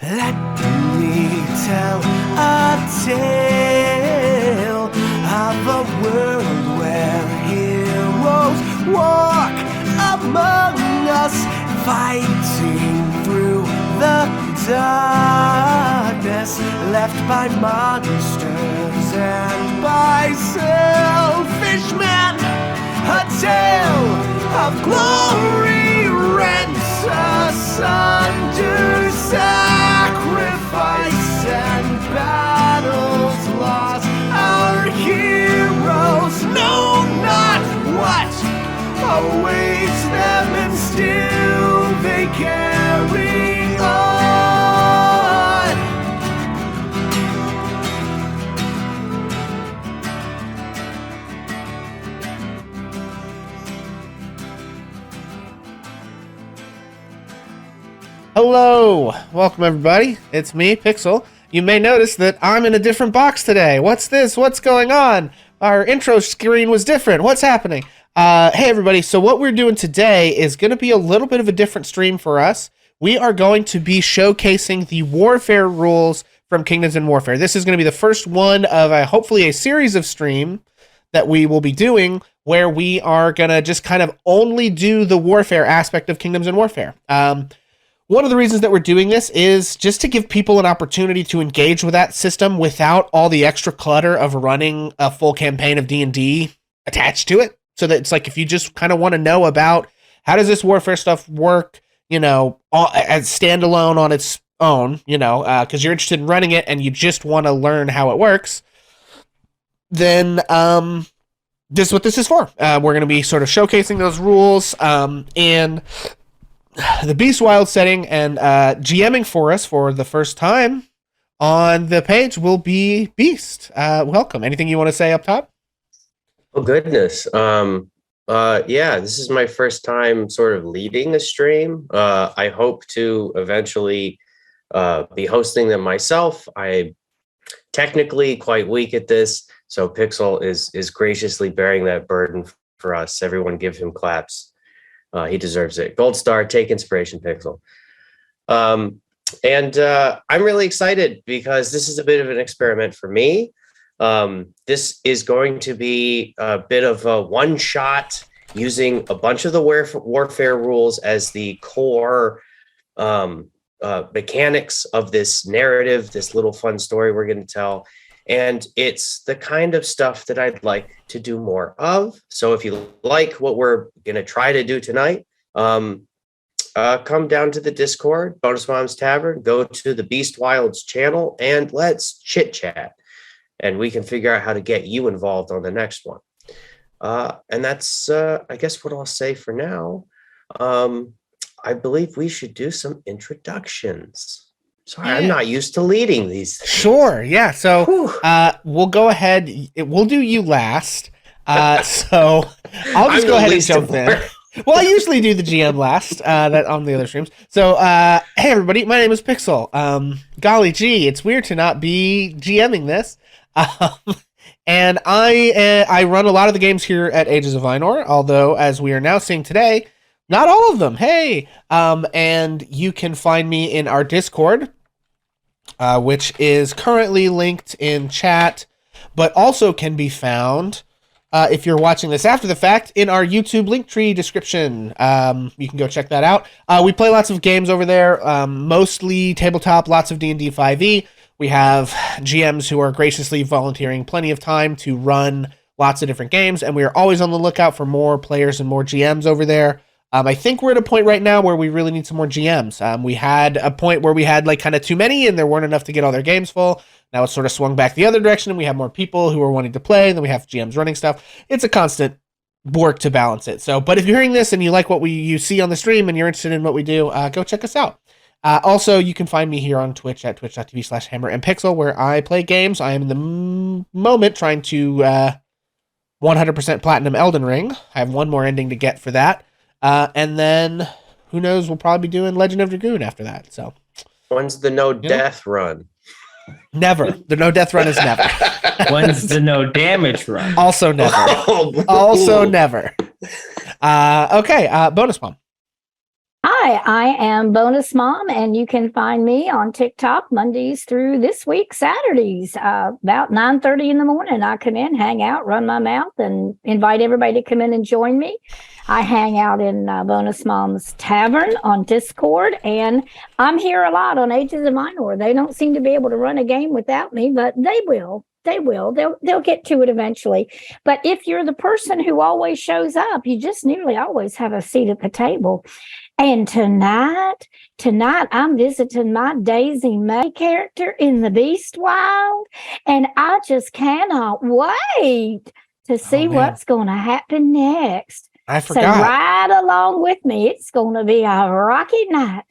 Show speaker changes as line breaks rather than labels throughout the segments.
Let me tell a tale of a world where heroes walk among us, fighting through the darkness left by monsters and by selfish men. A tale of glory rent asunder, sacrifice and battles lost. Our heroes know not what awaits them, and still they carry on.
Hello, welcome everybody. It's me, Pixel. You may notice that I'm in a different box today. What's this? What's going on? Our intro screen was different. What's happening? Hey everybody, so what we're doing today is going to be a little bit of a different stream for us. We are going to be showcasing the warfare rules from Kingdoms in Warfare. This is going to be the first one of hopefully a series of stream that we will be doing where we are going to just kind of only do the warfare aspect of Kingdoms in Warfare. One of the reasons that we're doing this is just to give people an opportunity to engage with that system without all the extra clutter of running a full campaign of D&D attached to it. So that it's like, if you just kind of want to know about how does this warfare stuff work, you know, as standalone on its own, you know, because you're interested in running it and you just want to learn how it works, then this is what this is for. We're going to be sort of showcasing those rules and the Beast Wild setting, and GMing for us for the first time on the page will be Beast. Welcome. Anything you want to say up top?
Oh, goodness. Yeah, this is my first time sort of leading a stream. I hope to eventually be hosting them myself. I'm technically quite weak at this, so Pixel is graciously bearing that burden for us. Everyone give him claps. He deserves it. Gold star, take inspiration, Pixel. I'm really excited because this is a bit of an experiment for me. This is going to be a bit of a one-shot using a bunch of the warfare rules as the core mechanics of this narrative, this little fun story we're going to tell. And it's the kind of stuff that I'd like to do more of. So if you like what we're going to try to do tonight, come down to the Discord, Bonus Moms Tavern, go to the Beast Wilds channel, and let's chit chat. And we can figure out how to get you involved on the next one. And that's, I guess, what I'll say for now. I believe we should do some introductions. Sorry, I'm not used to leading these things.
Sure, yeah. So we'll go ahead. We'll do you last. So I'll just go ahead and jump in. Well, I usually do the GM last that on the other streams. So, hey, everybody, my name is Pixel. Golly gee, it's weird to not be GMing this. And I run a lot of the games here at Ages of Ainor, although, as we are now seeing today, not all of them. Hey! And you can find me in our Discord, which is currently linked in chat, but also can be found, if you're watching this after the fact, in our YouTube Linktree description. You can go check that out. We play lots of games over there, mostly tabletop, lots of D&D 5e. We have GMs who are graciously volunteering plenty of time to run lots of different games, and we are always on the lookout for more players and more GMs over there. I think we're at a point right now where we really need some more GMs. We had a point where we had like kind of too many and there weren't enough to get all their games full. Now it's sort of swung back the other direction and we have more people who are wanting to play, and then we have GMs running stuff. It's a constant work to balance it. So, but if you're hearing this and you like what you see on the stream and you're interested in what we do, go check us out. Also, you can find me here on Twitch at twitch.tv/hammerandpixel, where I play games. I am in the moment trying to 100% platinum Elden Ring. I have one more ending to get for that. And then, who knows, we'll probably be doing Legend of Dragoon after that. So,
when's the no death run?
Never. The no death run is never.
When's the no damage run?
Also never. Also never. Okay, bonus bomb.
Hi, Hi, I am Bonus Mom, and you can find me on TikTok Mondays through this week, Saturdays, about 9:30 in the morning. I come in, hang out, run my mouth, and invite everybody to come in and join me. I hang out in Bonus Mom's Tavern on Discord, and I'm here a lot on Ages of Ainor. They don't seem to be able to run a game without me, but they will. They will. They'll get to it eventually. But if you're the person who always shows up, you just nearly always have a seat at the table. And tonight I'm visiting my Daisy May character in the Beast Wild, and I just cannot wait to see what's going to happen next.
I forgot.
So ride along with me. It's going to be a rocky night.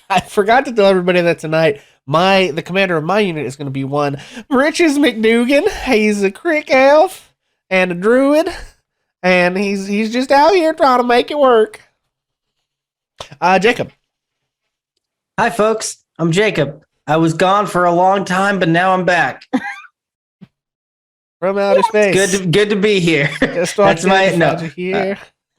I forgot to tell everybody that tonight the commander of my unit is going to be one Britches McDougan. He's a crick elf and a druid, and he's just out here trying to make it work. Jacob.
Hi, folks. I'm Jacob. I was gone for a long time, but now I'm back.
From outer space.
Good to be here.
That's my here.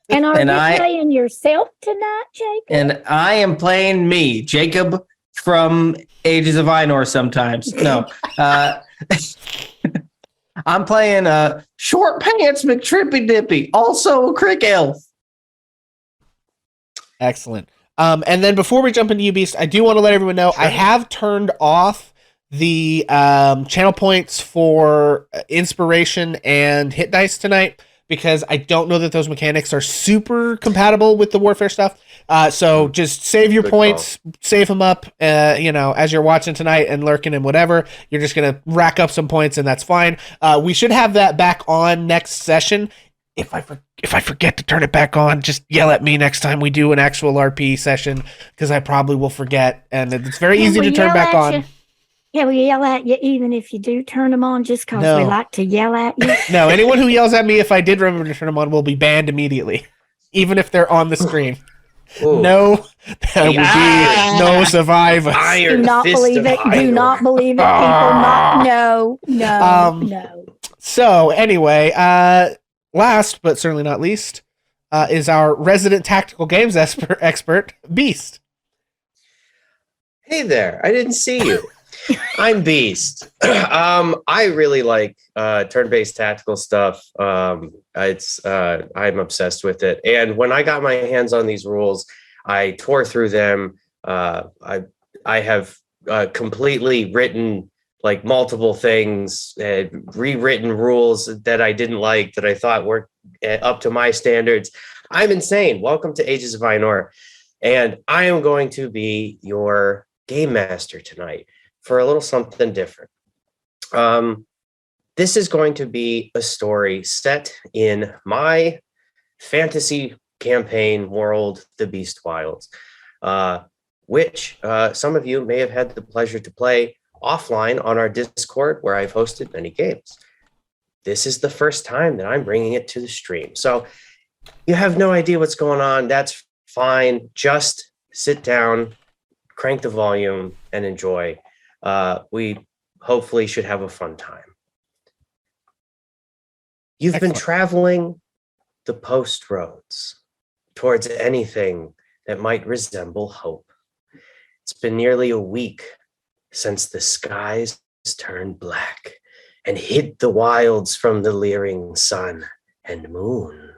And are you playing yourself tonight, Jacob?
And I am playing me, Jacob from Ages of Ainor sometimes. No. I'm playing Short Pants McTrippy Dippy, also a crick elf.
Excellent. And then before we jump into you, Beast, I do want to let everyone know I have turned off the channel points for inspiration and hit dice tonight, because I don't know that those mechanics are super compatible with the warfare stuff. So just save your points, save them up, as you're watching tonight and lurking and whatever. You're just going to rack up some points, and that's fine. We should have that back on next session. If I forget to turn it back on, just yell at me next time we do an actual RP session, because I probably will forget, and it's very easy to turn back on.
Yeah, we yell at you even if you do turn them on, just because we like to yell at you.
No, anyone who yells at me if I did remember to turn them on will be banned immediately, even if they're on the screen. Ooh. No, there will be no survivors.
Do not believe it. Do not believe it, people. No.
So anyway, last but certainly not least, is our resident tactical games expert, Beast.
Hey there, I didn't see you. I'm Beast. I really like turn-based tactical stuff. I'm obsessed with it. And when I got my hands on these rules, I tore through them. I have completely written like multiple things, rewritten rules that I didn't like, that I thought were up to my standards. I'm insane. Welcome to Ages of Ainor. And I am going to be your game master tonight for a little something different. This is going to be a story set in my fantasy campaign world, The Beast Wilds, which some of you may have had the pleasure to play offline on our Discord, where I've hosted many games. This is the first time that I'm bringing it to the stream. So you have no idea what's going on. That's fine. Just sit down, crank the volume, and enjoy. We hopefully should have a fun time. You've been traveling the post roads towards anything that might resemble hope. It's been nearly a week since the skies turned black and hid the wilds from the leering sun and moon.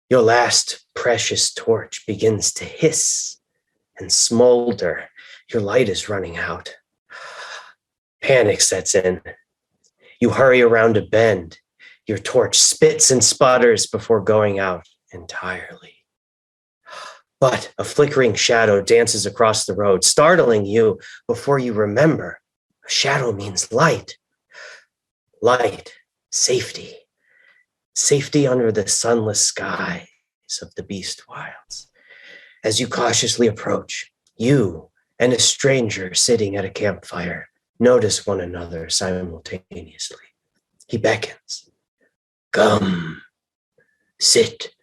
Your last precious torch begins to hiss and smolder. Your light is running out. Panic sets in. You hurry around a bend. Your torch spits and sputters before going out entirely. But a flickering shadow dances across the road, startling you before you remember. A shadow means light. Light, safety. Safety under the sunless skies of the Beast Wilds. As you cautiously approach, you and a stranger sitting at a campfire notice one another simultaneously. He beckons. Come, sit,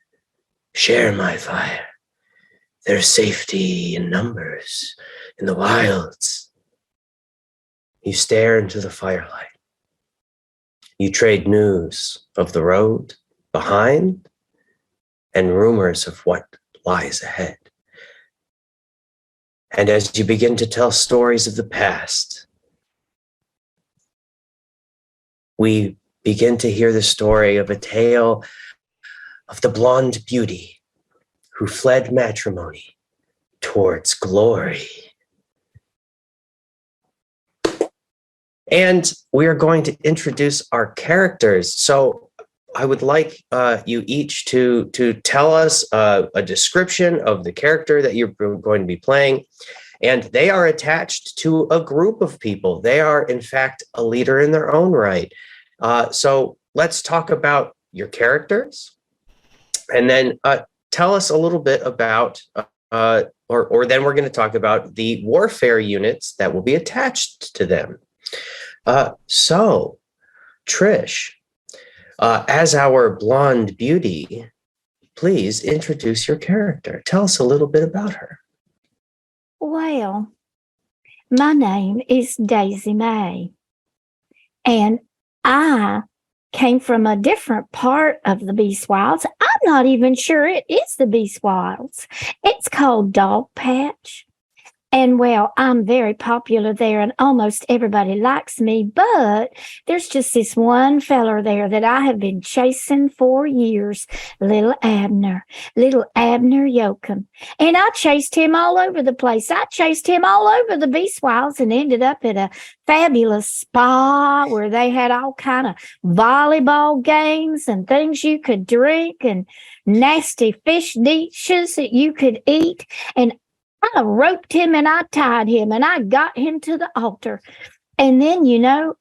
share my fire. There's safety in numbers in the wilds. You stare into the firelight. You trade news of the road behind and rumors of what lies ahead. And as you begin to tell stories of the past, we begin to hear the story of a tale of the blonde beauty who fled matrimony towards glory. And we are going to introduce our characters. So I would like you each to tell us a description of the character that you're going to be playing. And they are attached to a group of people. They are, in fact, a leader in their own right. So let's talk about your characters. And then tell us a little bit about, or then we're going to talk about the warfare units that will be attached to them. So, Trish, as our blonde beauty, please introduce your character. Tell us a little bit about her.
Well, my name is Daisy May, and I came from a different part of the Beast Wilds. I'm not even sure it is the Beast Wilds. It's called Dog Patch. And well, I'm very popular there and almost everybody likes me, but there's just this one feller there that I have been chasing for years, little Abner Yoakum. And I chased him all over the place. I chased him all over the Beast Wilds and ended up at a fabulous spa where they had all kind of volleyball games and things you could drink and nasty fish dishes that you could eat. And I roped him and I tied him and I got him to the altar. And then,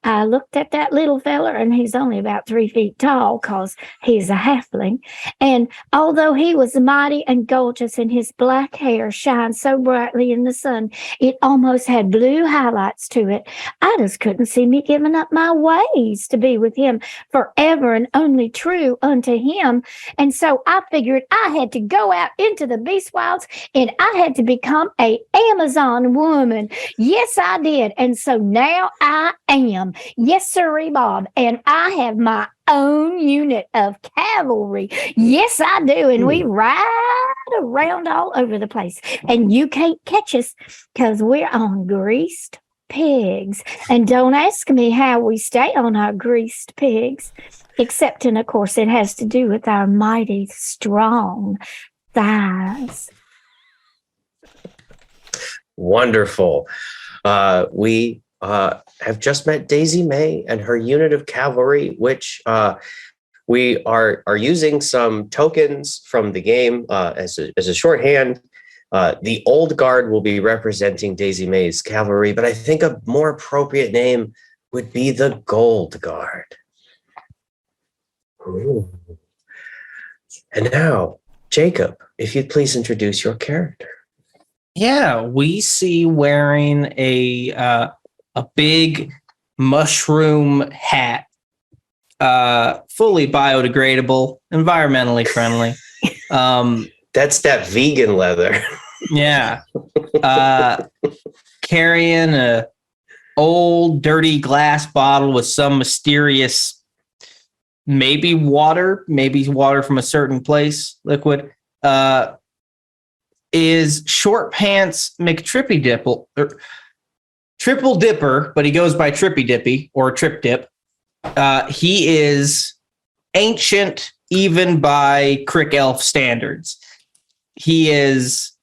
I looked at that little fella and he's only about 3 feet tall because he's a halfling. And although he was mighty and gorgeous and his black hair shined so brightly in the sun, it almost had blue highlights to it. I just couldn't see me giving up my ways to be with him forever and only true unto him. And so I figured I had to go out into the Beast Wilds and I had to become an Amazon woman. Yes, I did. And so now I am. Yes, sirree, Bob. And I have my own unit of cavalry. Yes, I do. And we ride around all over the place. And you can't catch us because we're on greased pigs. And don't ask me how we stay on our greased pigs, except, and of course, it has to do with our mighty strong thighs.
Wonderful. We have just met Daisy May and her unit of cavalry, which we are using some tokens from the game as a shorthand. The Old Guard will be representing Daisy May's cavalry, but I think a more appropriate name would be the Gold Guard. Ooh. And now, Jacob, if you'd please introduce your character.
Yeah, we see wearing a big mushroom hat, fully biodegradable, environmentally friendly.
That's that vegan leather.
Yeah. Carrying a old dirty glass bottle with some mysterious, maybe water from a certain place, liquid, is Short Pants McTrippy Triple Dipper, but he goes by Trippy Dippy or Trip Dip. He is ancient even by Crick Elf standards. He is,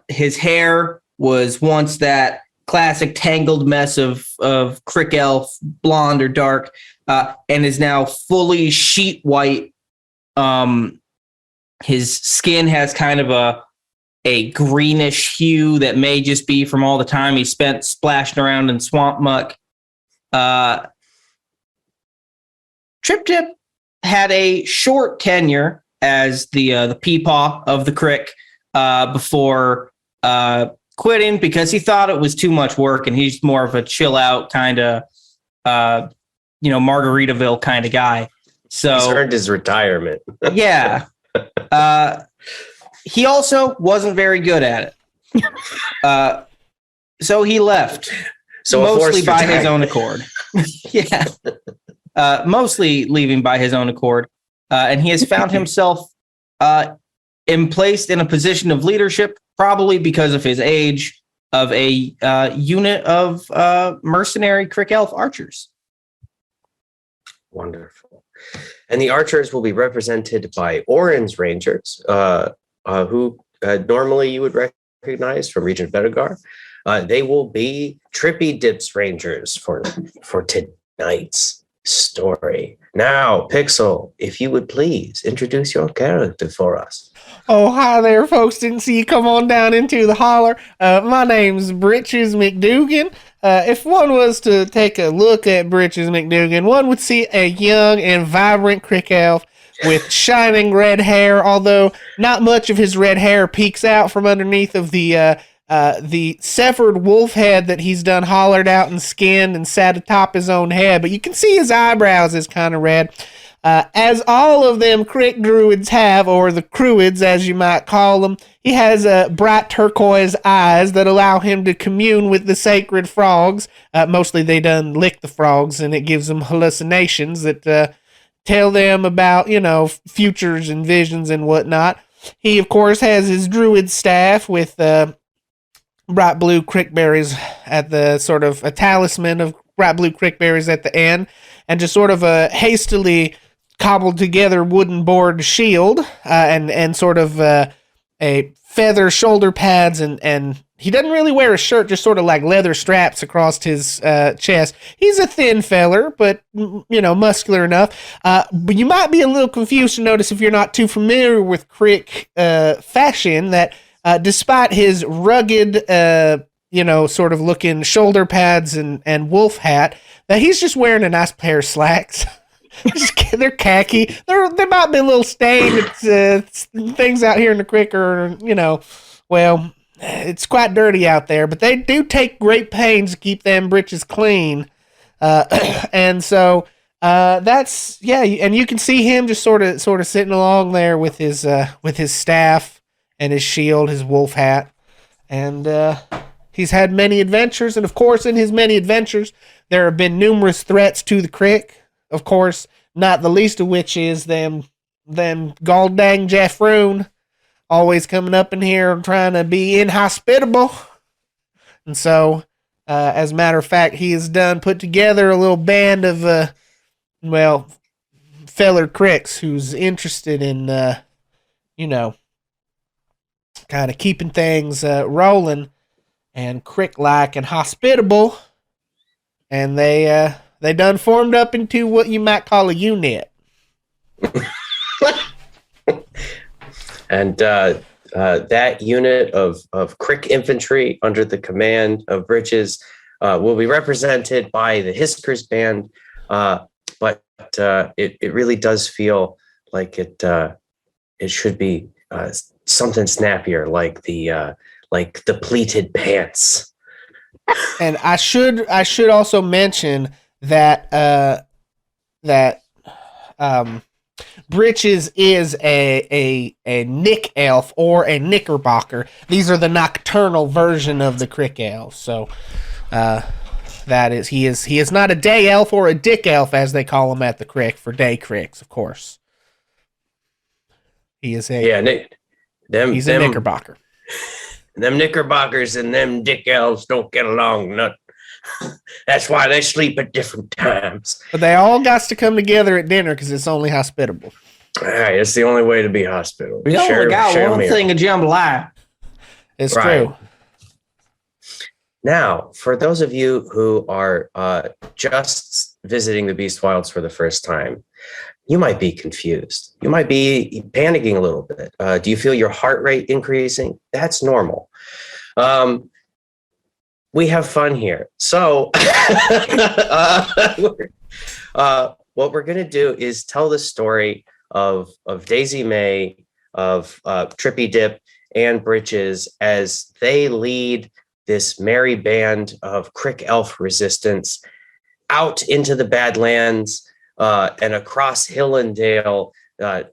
his hair was once that classic tangled mess of Crick Elf, blonde or dark, and is now fully sheet white. His skin has kind of a greenish hue that may just be from all the time he spent splashing around in swamp muck. Trip Tip had a short tenure as the peepaw of the crick before quitting because he thought it was too much work and he's more of a chill out kind of Margaritaville kind of guy. So
he's earned his retirement.
Yeah. He also wasn't very good at it. So he left.
So
mostly by his own accord. Yeah. Mostly leaving by his own accord. And he has found himself placed in a position of leadership, probably because of his age, of a unit of mercenary Crick Elf archers.
Wonderful. And the archers will be represented by Orin's Rangers, who normally you would recognize from Region Bedegar. They will be Trippy Dip's Rangers for tonight's story. Now, Pixel, if you would please introduce your character for us.
Oh, hi there, folks. Didn't see you come on down into the holler. My name's Britches McDougan. If one was to take a look at Britches McDougan, one would see a young and vibrant Crick Elf with shining red hair, although not much of his red hair peeks out from underneath of the severed wolf head that he's done hollowed out and skinned and sat atop his own head. But you can see his eyebrows is kind of red. As all of them Crick Druids have, or the Cruids as you might call them, he has bright turquoise eyes that allow him to commune with the sacred frogs. Mostly they done lick the frogs, and it gives them hallucinations that tell them about, futures and visions and whatnot. He, of course, has his Druid staff with bright blue crickberries at the sort of a talisman of bright blue crickberries at the end, and just sort of a hastily cobbled together wooden board shield, and sort of a feather shoulder pads, and he doesn't really wear a shirt, just sort of like leather straps across his chest. He's a thin feller, but muscular enough. But you might be a little confused to notice, if you're not too familiar with Crick fashion, that despite his rugged, sort of looking shoulder pads and wolf hat, that he's just wearing a nice pair of slacks. They're khaki. They might be a little stained. Things out here in the creek are, well, it's quite dirty out there, but they do take great pains to keep them britches clean. And so that's, yeah, and you can see him just sort of sitting along there with his staff and his shield, his wolf hat. And he's had many adventures, and of course, in his many adventures, there have been numerous threats to the crick. Of course, not the least of which is them gall dang Jaffroon always coming up in here trying to be inhospitable. And so, as a matter of fact, he has put together a little band of, feller cricks who's interested in, kind of keeping things rolling and crick-like and hospitable. And they done formed up into what you might call a unit.
And that unit of Crick infantry under the command of Britches will be represented by the Hiskers band. But it really does feel like it should be something snappier, like the pleated pants.
And I should also mention that Britches is a Nick elf or a Knickerbocker. These are the nocturnal version of the Crick elves. So that is he is not a day elf or a dick elf, as they call them at the Crick, for day cricks, of course. He is he's a Knickerbocker.
Them Knickerbockers and them dick elves don't get along none. That's why they sleep at different times.
But they all got to come together at dinner because it's only hospitable.
All right, it's the only way to be hospitable.
We only got one thing of jambalaya.
It's true.
Now, for those of you who are just visiting the Beast Wilds for the first time, you might be confused. You might be panicking a little bit. Do you feel your heart rate increasing? That's normal. We have fun here. So what we're going to do is tell the story of Daisy May, of Trippy Dip, and Britches as they lead this merry band of Crick Elf resistance out into the Badlands and across Hill and Dale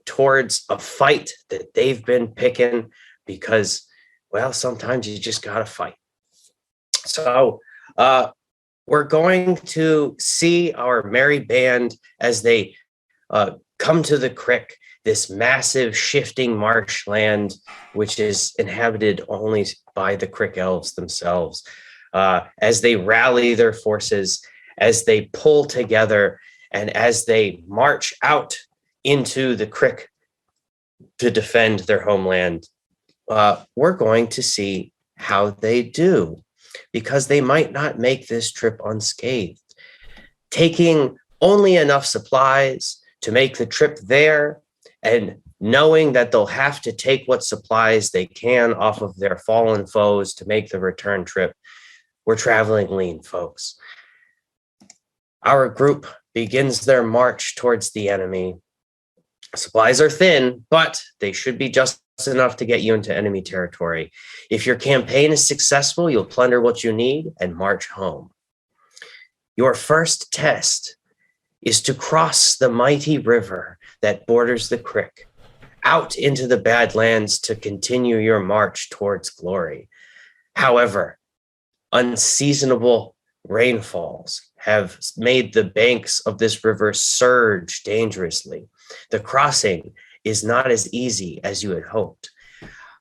towards a fight that they've been picking because, well, sometimes you just got to fight. So we're going to see our merry band as they come to the crick this massive shifting marshland, which is inhabited only by the Crick elves themselves. As they rally their forces, as they pull together, and as they march out into the Crick to defend their homeland, we're going to see how they do, because they might not make this trip unscathed. Taking only enough supplies to make the trip there, and knowing that they'll have to take what supplies they can off of their fallen foes to make the return trip. We're traveling lean, folks. Our group begins their march towards the enemy. Supplies are thin, but they should be just enough to get you into enemy territory. If your campaign is successful, you'll plunder what you need and march home. Your first test is to cross the mighty river that borders the Crick out into the Badlands to continue your march towards glory. However, unseasonable rainfalls have made the banks of this river surge dangerously. The crossing is not as easy as you had hoped.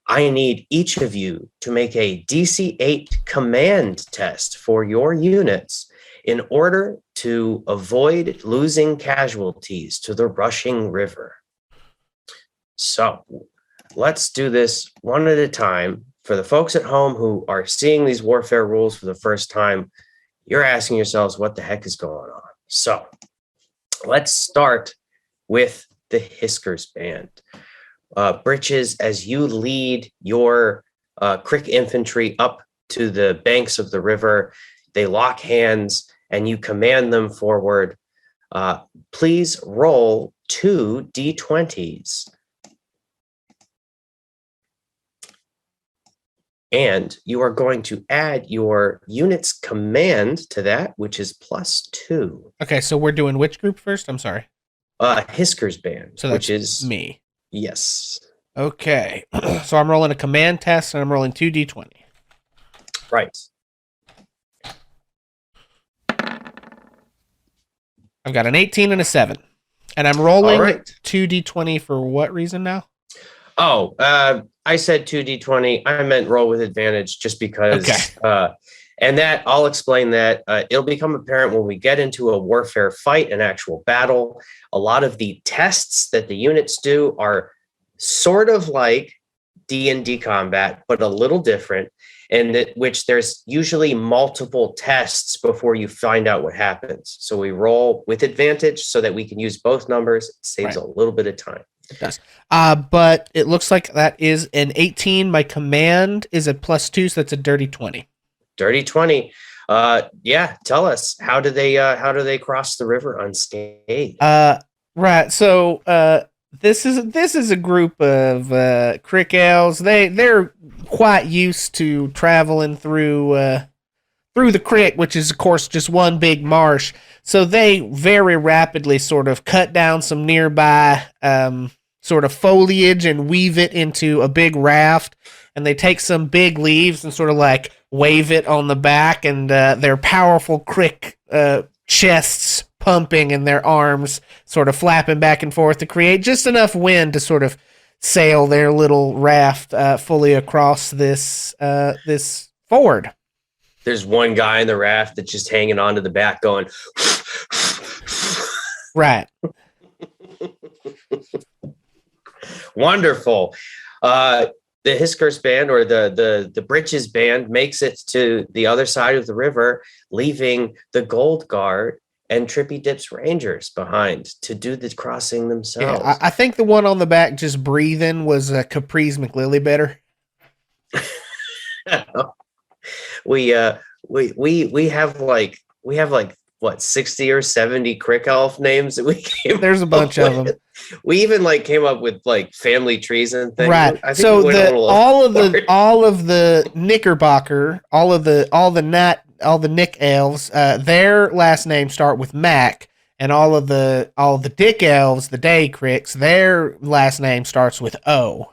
I need each of you to make a DC 8 command test for your units in order to avoid losing casualties to the rushing river. So let's do this one at a time. For the folks at home who are seeing these warfare rules for the first time, you're asking yourselves what the heck is going on. So let's start with the Hiskers Band. Britches, as you lead your Crick infantry up to the banks of the river, they lock hands and you command them forward. Please roll 2 d20s. And you are going to add your unit's command to that, which is +2.
Okay, so we're doing which group first? I'm sorry.
Hiskers Band,
So
which is
me.
Yes.
Okay, so I'm rolling a command test and I'm rolling 2d20.
Right.
I've got an 18 and a 7. And I'm rolling
All right.
2d20 for what reason now?
Oh, I said 2d20. I meant roll with advantage just because.
Okay.
And that I'll explain that. It'll become apparent when we get into a warfare fight, an actual battle. A lot of the tests that the units do are sort of like D&D combat, but a little different, and that which there's usually multiple tests before you find out what happens. So we roll with advantage so that we can use both numbers. It saves a little bit of time.
It does. But it looks like that is an 18. My command is a +2, so that's a dirty 20.
Dirty 20. Yeah, tell us, how do they cross the river unscathed?
Right. So this is a group of Crick elves. They're quite used to traveling through the Crick, which is of course just one big marsh. So they very rapidly sort of cut down some nearby sort of foliage and weave it into a big raft. And they take some big leaves and sort of like wave it on the back, and their powerful Crick chests pumping and their arms sort of flapping back and forth to create just enough wind to sort of sail their little raft fully across this ford.
There's one guy in the raft that's just hanging onto the back going.
Right.
Wonderful. The Hiskers Band, or the Britches Band, makes it to the other side of the river, leaving the Gold Guard and Trippy Dip's Rangers behind to do the crossing themselves.
Yeah, I think the one on the back just breathing was Capri's McLilybetter.
we have like what, 60 or 70 Crick elf names that we came
There's a bunch of them.
We even like came up with like family trees and things.
Right.
I think
So all of the Knickerbocker, all the Nick elves, their last names start with Mac, and all the Dick elves, the Day Cricks, their last name starts with O.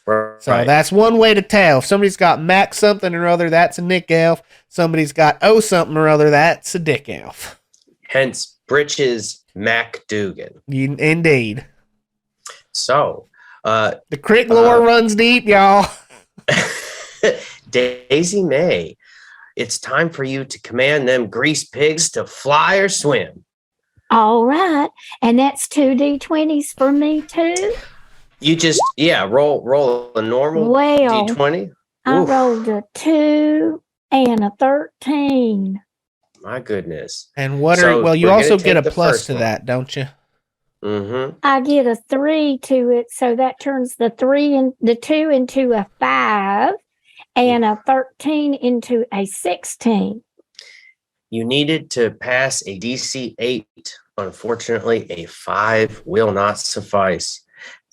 Right.
So that's one way to tell. If somebody's got Mac something or other, that's a Nick elf. Somebody's got O something or other, that's a Dick elf.
Hence Britches Mac Dugan.
Indeed.
So,
The crit lore runs deep, y'all.
Daisy May, it's time for you to command them grease pigs to fly or swim.
All right. And that's 2d20s for me too.
You just roll a normal
Well,
d20.
I
Oof.
rolled a 2 and a 13.
My goodness.
And what
So
are you
we're
also
gonna
get
take
a
the
plus
first
to
one.
that, don't you?
Mm-hmm.
I get a 3 to it, so that turns the 2 into a 5 and a 13 into a 16.
You needed to pass a DC 8. Unfortunately, a 5 will not suffice.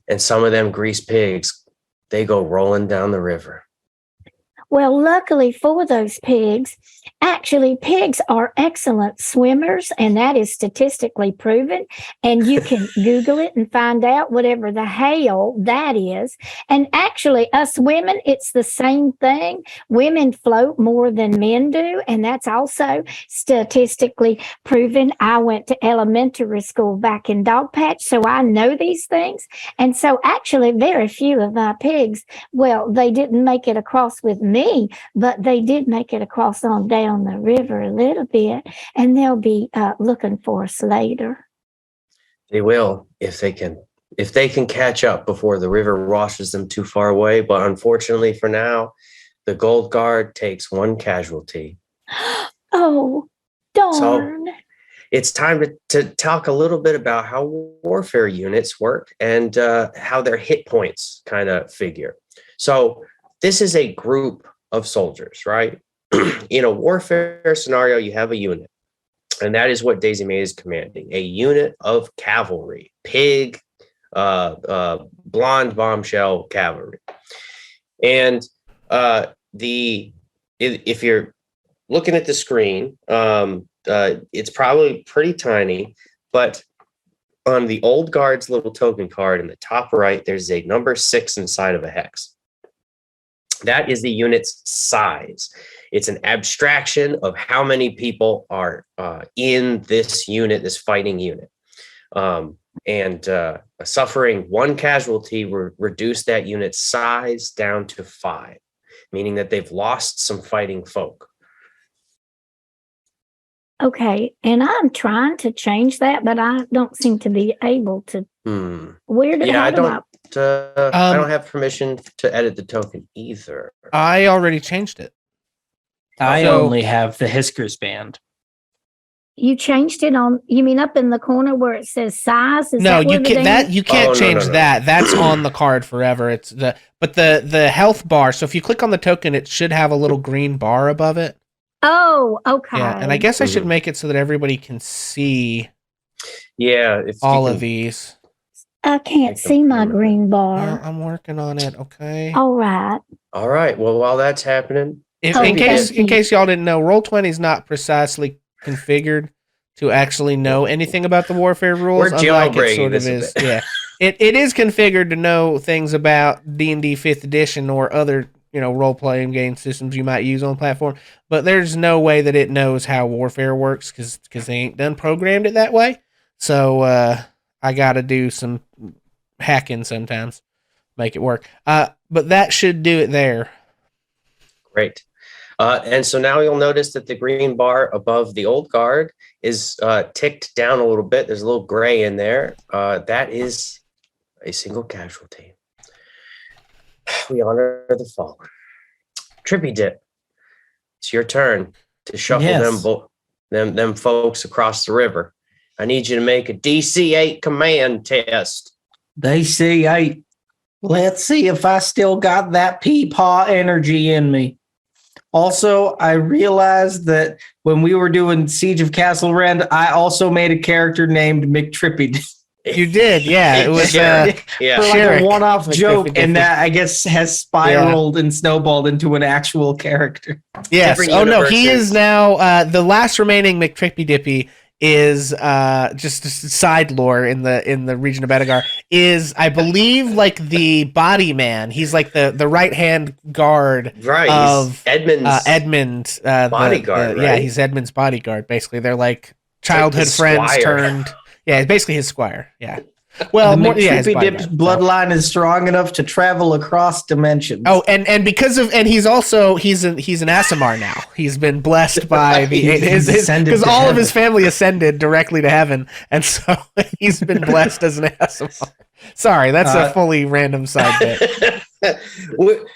And some of them grease pigs, they go rolling down the river.
Well, luckily for those pigs, actually, pigs are excellent swimmers, and that is statistically proven. And you can Google it and find out whatever the hell that is. And actually, us women, it's the same thing. Women float more than men do, and that's also statistically proven. I went to elementary school back in Dogpatch, so I know these things. And so, actually, very few of my pigs, well, they didn't make it across with me, but they did make it across on down the river a little bit, and they'll be looking for us later.
They will if they can catch up before the river washes them too far away. But unfortunately for now, the Gold Guard takes 1 casualty.
Oh, darn.
So it's time to talk a little bit about how warfare units work and how their hit points kind of figure. So this is a group of soldiers, right? In a warfare scenario, you have a unit, and that is what Daisy May is commanding, a unit of cavalry, pig, blonde bombshell cavalry. And if you're looking at the screen, it's probably pretty tiny, but on the old guard's little token card in the top right, there's a number 6 inside of a hex. That is the unit's size. It's an abstraction of how many people are in this unit, this fighting unit. Suffering 1 casualty will reduce that unit's size down to 5, meaning that they've lost some fighting folk.
Okay, and I'm trying to change that, but I don't seem to be able to. Where did
I don't have permission to edit the token either.
I already changed it.
I only have the Hiskers band.
You changed it on? You mean up in the corner where it says size?
No, you can't change
no.
that. That's on the card forever. It's the health bar. So if you click on the token, it should have a little green bar above it.
Oh, okay.
Yeah, and I guess I should make it so that everybody can see.
Yeah,
all of these.
I can't see my green bar.
I'm working on it. Okay.
All right.
Well, while that's happening,
in case y'all didn't know, Roll20 is not precisely configured to actually know anything about the warfare rules.
We're jailbreaking this
is. Yeah, it is configured to know things about D&D 5th edition or other role-playing game systems you might use on the platform. But there's no way that it knows how warfare works because they ain't done programmed it that way. So I got to do some hacking sometimes, make it work. But that should do it there.
Great. And so now you'll notice that the green bar above the old guard is ticked down a little bit. There's a little gray in there. That is a single casualty. We honor the fallen. Trippy Dip, it's your turn to shuffle them folks across the river. I need you to make a DC 8 command test.
DC 8. Let's see if I still got that peepaw energy in me. Also, I realized that when we were doing Siege of Castle Rend, I also made a character named McTrippy.
You did, yeah. It was
for like a one-off joke, and that I guess has spiraled and snowballed into an actual character.
Yes. Oh no, he is now the last remaining McTrippy Dippy is just side lore in the region of Bedegar is, I believe, like the body man. He's like the right hand guard of Edmund
bodyguard.
Yeah, he's Edmund's bodyguard. Basically, they're like childhood friends turned. Yeah, it's basically his squire. Yeah. Well,
the
his
McTrippy Dip's
bodyguard, so.
bloodline is strong enough to travel across dimensions.
Oh, and because of he's an Asimar now. He's been blessed by
He's ascended
because
to
all of
heaven.
his family ascended directly to heaven, and so he's been blessed as an Asimar. Sorry, that's a fully random side bit.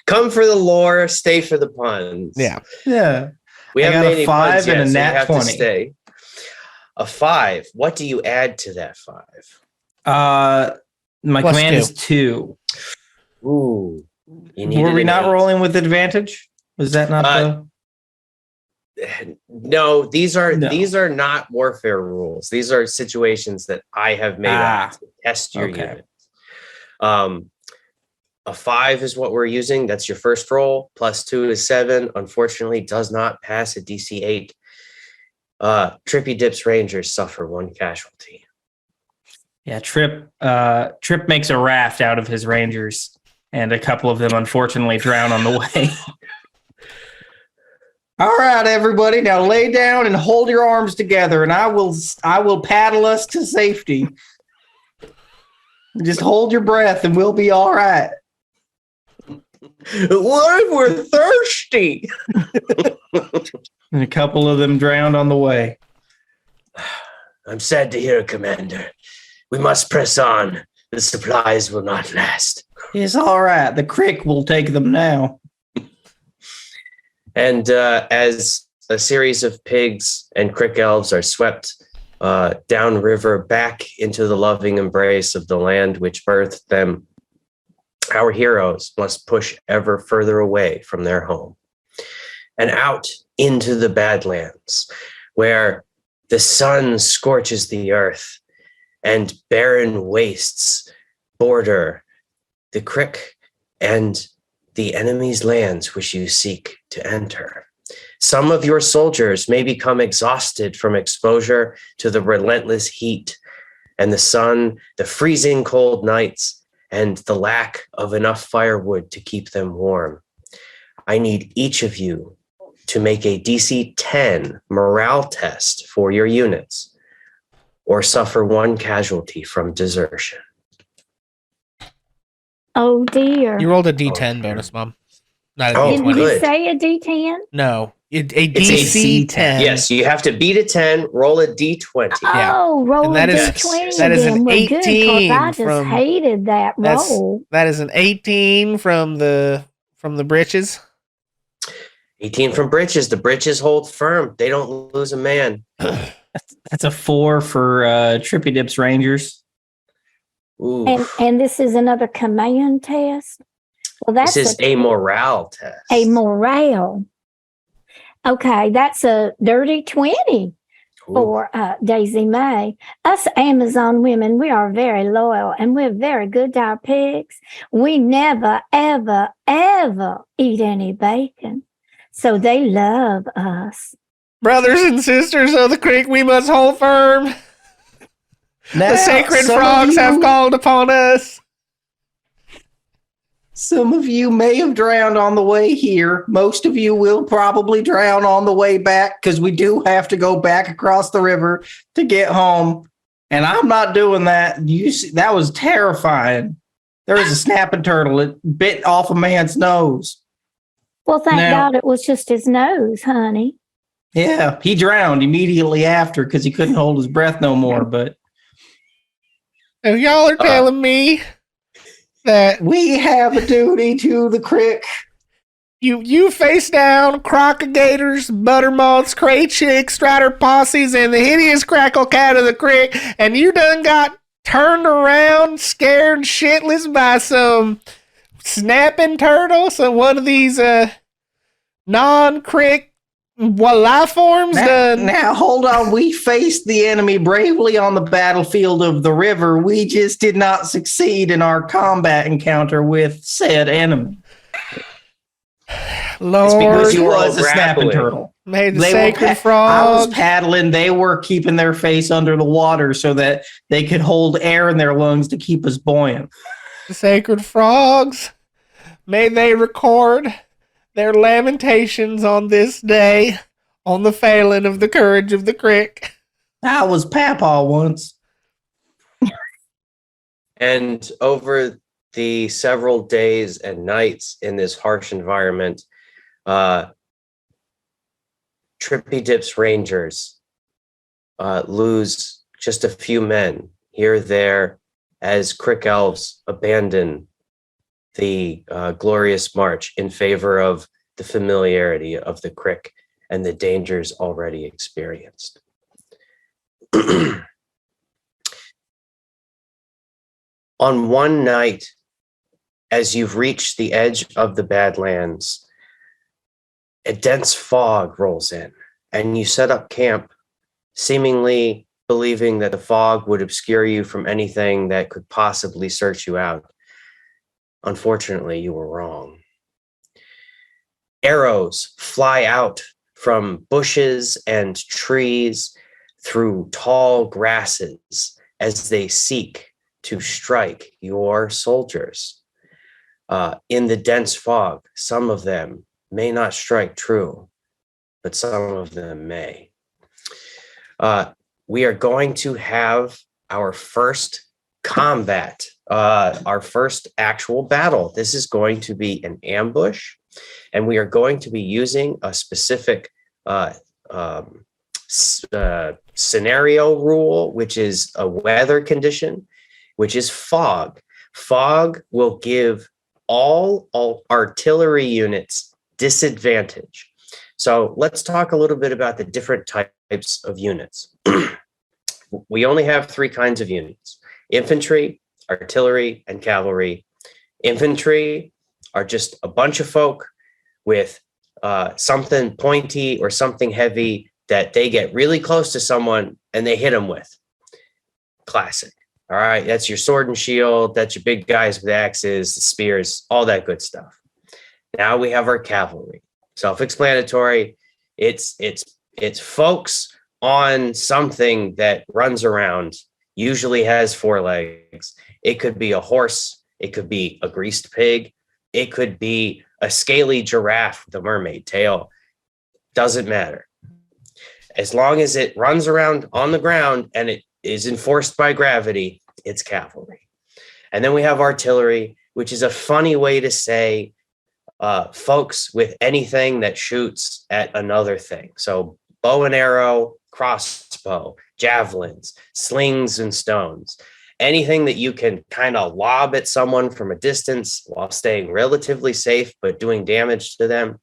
Come for the lore, stay for the puns.
Yeah.
We
I
haven't
got
made
a
any
5
puns
and
yet,
a
so you
nat
have
20.
to stay. A 5. What do you add to that 5?
My
Plus
command
2.
is 2.
Ooh.
Were we not rolling with advantage? Was that not
No, these are not warfare rules. These are situations that I have made up to test your unit. A 5 is what we're using. That's your first roll. Plus 2 is 7. Unfortunately, does not pass a DC 8. Trippy Dip's Rangers suffer 1 casualty.
Yeah, Trip makes a raft out of his Rangers, and a couple of them unfortunately drown on the way. All right, everybody, now lay down and hold your arms together, and I will paddle us to safety. Just hold your breath, and we'll be all right.
What if we're thirsty?
And a couple of them drowned on the way.
I'm sad to hear, Commander. We must press on. The supplies will not last.
It's all right. The crick will take them now.
And as a series of pigs and crick elves are swept downriver back into the loving embrace of the land which birthed them, our heroes must push ever further away from their home and out into the Badlands, where the sun scorches the earth and barren wastes border the crick and the enemy's lands which you seek to enter. Some of your soldiers may become exhausted from exposure to the relentless heat and the sun, the freezing cold nights, and the lack of enough firewood to keep them warm. I need each of you to make a DC 10 morale test for your units or suffer 1 casualty from desertion.
Oh dear.
You rolled a D10 bonus, Mom. Not a
Did
D20.
you say a D10?
No, a
It's
DC 10.
Yes, you have to beat a 10, roll a D20.
Yeah.
Oh, roll
And
a
that is-
D20
that is an
again. Well, good, 'cause
18
I just
from-
hated that roll.
That is an 18 from the britches.
18 from Britches. The Britches hold firm. They don't lose a man.
That's a 4 for Trippy Dip's Rangers.
Ooh.
And this is another command test. Well, that's
This is a morale test.
a morale. Okay, that's a dirty 20
Ooh.
for Daisy May. Us Amazon women, we are very loyal and we're very good to our pigs. We never, ever, ever eat any bacon. So they love us.
Brothers and sisters of the creek, we must hold firm.
Now,
The sacred
some of
frogs
you-
have called upon us.
Some of you may have drowned on the way here. Most of you will probably drown on the way back because we do have to go back across the river to get home. And I'm not doing that. That was terrifying. There was a snapping turtle. It bit off a man's nose.
Well, thank
Now-
God it was just his nose, honey.
Yeah, he drowned immediately after because he couldn't hold his breath no more. But
And y'all are telling me that
we have a duty to the crick.
you face down crocodigators, buttermoths, cray chicks, strider posses, and the hideous crackle cat of the crick, and you done got turned around, scared shitless by some snapping turtle, so one of these non-crick life forms done.
Now, hold on. We faced the enemy bravely on the battlefield of the river. We just did not succeed in our combat encounter with said enemy.
Lord,
because you
It
were
was a snapping
grappling.
turtle.
may the
They were
sacred
I was
frog.
paddling. They were keeping their face under the water so that they could hold air in their lungs to keep us buoyant.
The sacred frogs, may they record their lamentations on this day on the failing of the courage of the crick.
I was Papa once.
And over the several days and nights in this harsh environment, Trippy Dip's Rangers lose just a few men here or there as Crick Elves abandon the glorious march in favor of the familiarity of the Crick and the dangers already experienced. On one night, as you've reached the edge of the Badlands, a dense fog rolls in, and you set up camp, seemingly believing that the fog would obscure you from anything that could possibly search you out. Unfortunately, you were wrong. Arrows fly out from bushes and trees through tall grasses as they seek to strike your soldiers. In the dense fog, some of them may not strike true, but some of them may. We are going to have our first combat, our first actual battle. This is going to be an ambush, and we are going to be using a specific scenario rule, which is a weather condition, which is fog. Fog will give all artillery units disadvantage. So let's talk a little bit about the different types of units. We only have 3 kinds of units: infantry, artillery, and cavalry. Infantry are just a bunch of folk with something pointy or something heavy that they get really close to someone and they hit them with. Classic. All right, that's your sword and shield. That's your big guys with axes, the spears, all that good stuff. Now we have our cavalry. Self-explanatory. It's folks on something that runs around, usually has 4 legs. It could be a horse. It could be a greased pig. It could be a scaly giraffe with a mermaid tail. Doesn't matter. As long as it runs around on the ground and it is enforced by gravity, it's cavalry. And then we have artillery, which is a funny way to say folks with anything that shoots at another thing. So bow and arrow, crossbow, javelins, slings and stones, anything that you can kind of lob at someone from a distance while staying relatively safe but doing damage to them,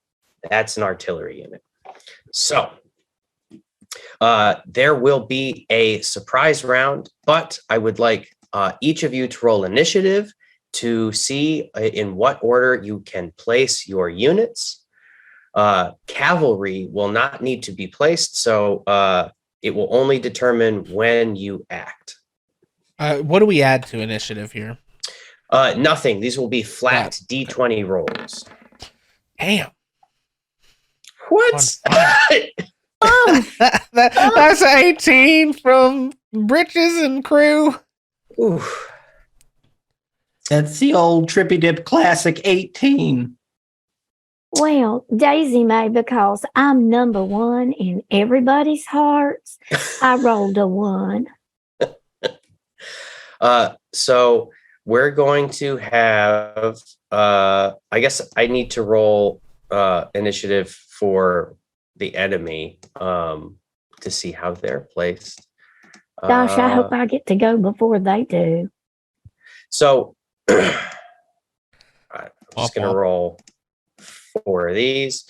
that's an artillery unit. So there will be a surprise round, but I would like each of you to roll initiative to see in what order you can place your units. Cavalry will not need to be placed, so it will only determine when you act.
What do we add to initiative here?
Nothing. These will be flat D20 rolls.
Damn.
What?
That's 18 from Britches and crew.
Oof.
That's the old Trippy Dip classic 18.
Well, Daisy May, because I'm number 1 in everybody's hearts, I rolled a 1.
So we're going to have, I guess I need to roll initiative for the enemy to see how they're placed.
Gosh, I hope I get to go before they do.
So I'm just going to roll 4 of these.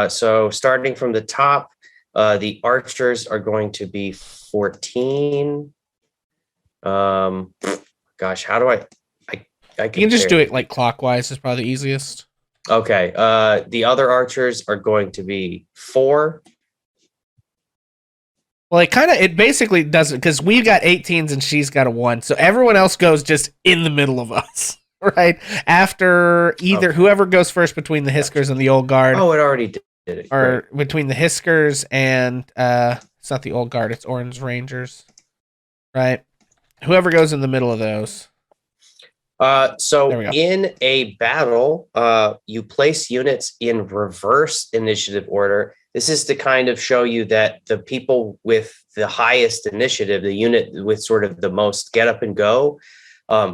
So starting from the top, the archers are going to be 14. Gosh, how do I
you can just do it like clockwise is probably the easiest.
Okay. The other archers are going to be 4.
Well, it basically doesn't, because we've got 18s and she's got a 1. So everyone else goes just in the middle of us, right? After either whoever goes first between the Hiskers and the Old Guard.
Oh, it already did it.
Or between the Hiskers and, it's not the Old Guard, it's Orange Rangers, right? Whoever goes in the middle of those.
So
There we go.
in a battle, you place units in reverse initiative order. This is to kind of show you that the people with the highest initiative, the unit with sort of the most get up and go,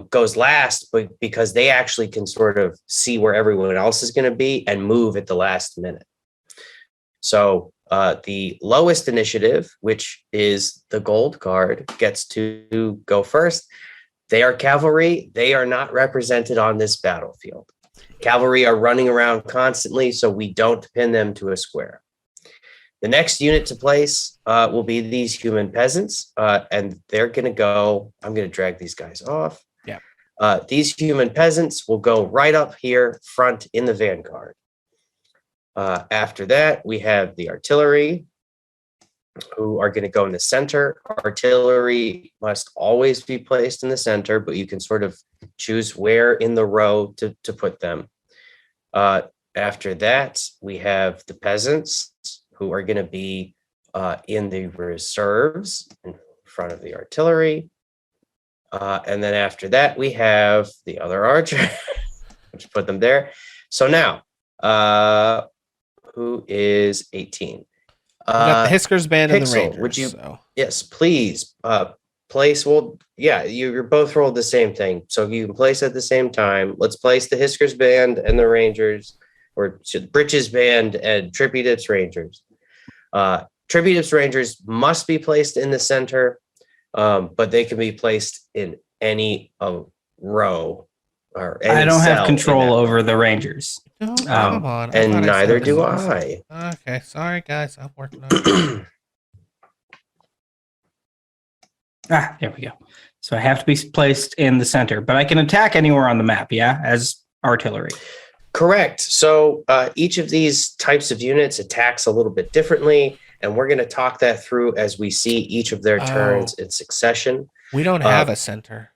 goes last, but because they actually can sort of see where everyone else is going to be and move at the last minute. So the lowest initiative, which is the gold card, gets to go first. They are cavalry. They are not represented on this battlefield. Cavalry are running around constantly, so we don't pin them to a square. The next unit to place will be these human peasants, and they're going to go. I'm going to drag these guys off.
Yeah.
These human peasants will go right up here front in the vanguard. After that, we have the artillery, who are going to go in the center. Artillery must always be placed in the center, but you can sort of choose where in the row to put them. After that, we have the peasants, who are going to be in the reserves in front of the artillery. And then after that, we have the other archer. Let's put them there. So now, who is 18?
We got the Hiskers band and the
Pixel,
Rangers.
would you-
So.
Yes, please. Place. Well, yeah, you're both rolled the same thing, so you can place at the same time. Let's place the Hiskers band and the Rangers, or Britches band and Trippy Dips Rangers. Trippy Dips Rangers must be placed in the center, but they can be placed in any row or any
I don't
cell
have
in
control
that
over
row.
the Rangers.
Oh, come on. I
And
thought I
neither
said
do
this.
I.
Okay, sorry guys, I'm working on it.
There we go. So I have to be placed in the center, but I can attack anywhere on the map, yeah, as artillery.
Correct. So each of these types of units attacks a little bit differently, and we're going to talk that through as we see each of their turns in succession.
We don't have a center.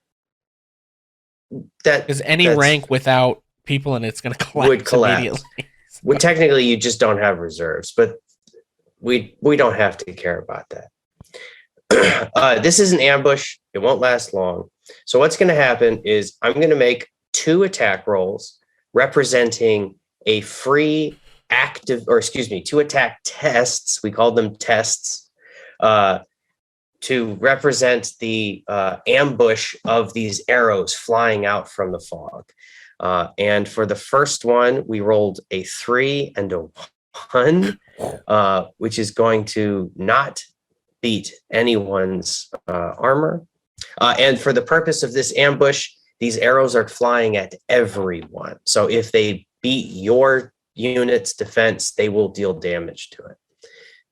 Because any rank without people in it's going to collapse
would collapse.
immediately.
Well, technically, you just don't have reserves, but we don't have to care about that. This is an ambush. It won't last long. So what's going to happen is I'm going to make 2 attack rolls representing a free active, or excuse me, 2 attack tests. We call them tests, to represent the ambush of these arrows flying out from the fog. And for the first one, we rolled a 3 and a 1, which is going to not beat anyone's armor. And for the purpose of this ambush, these arrows are flying at everyone. So if they beat your unit's defense, they will deal damage to it.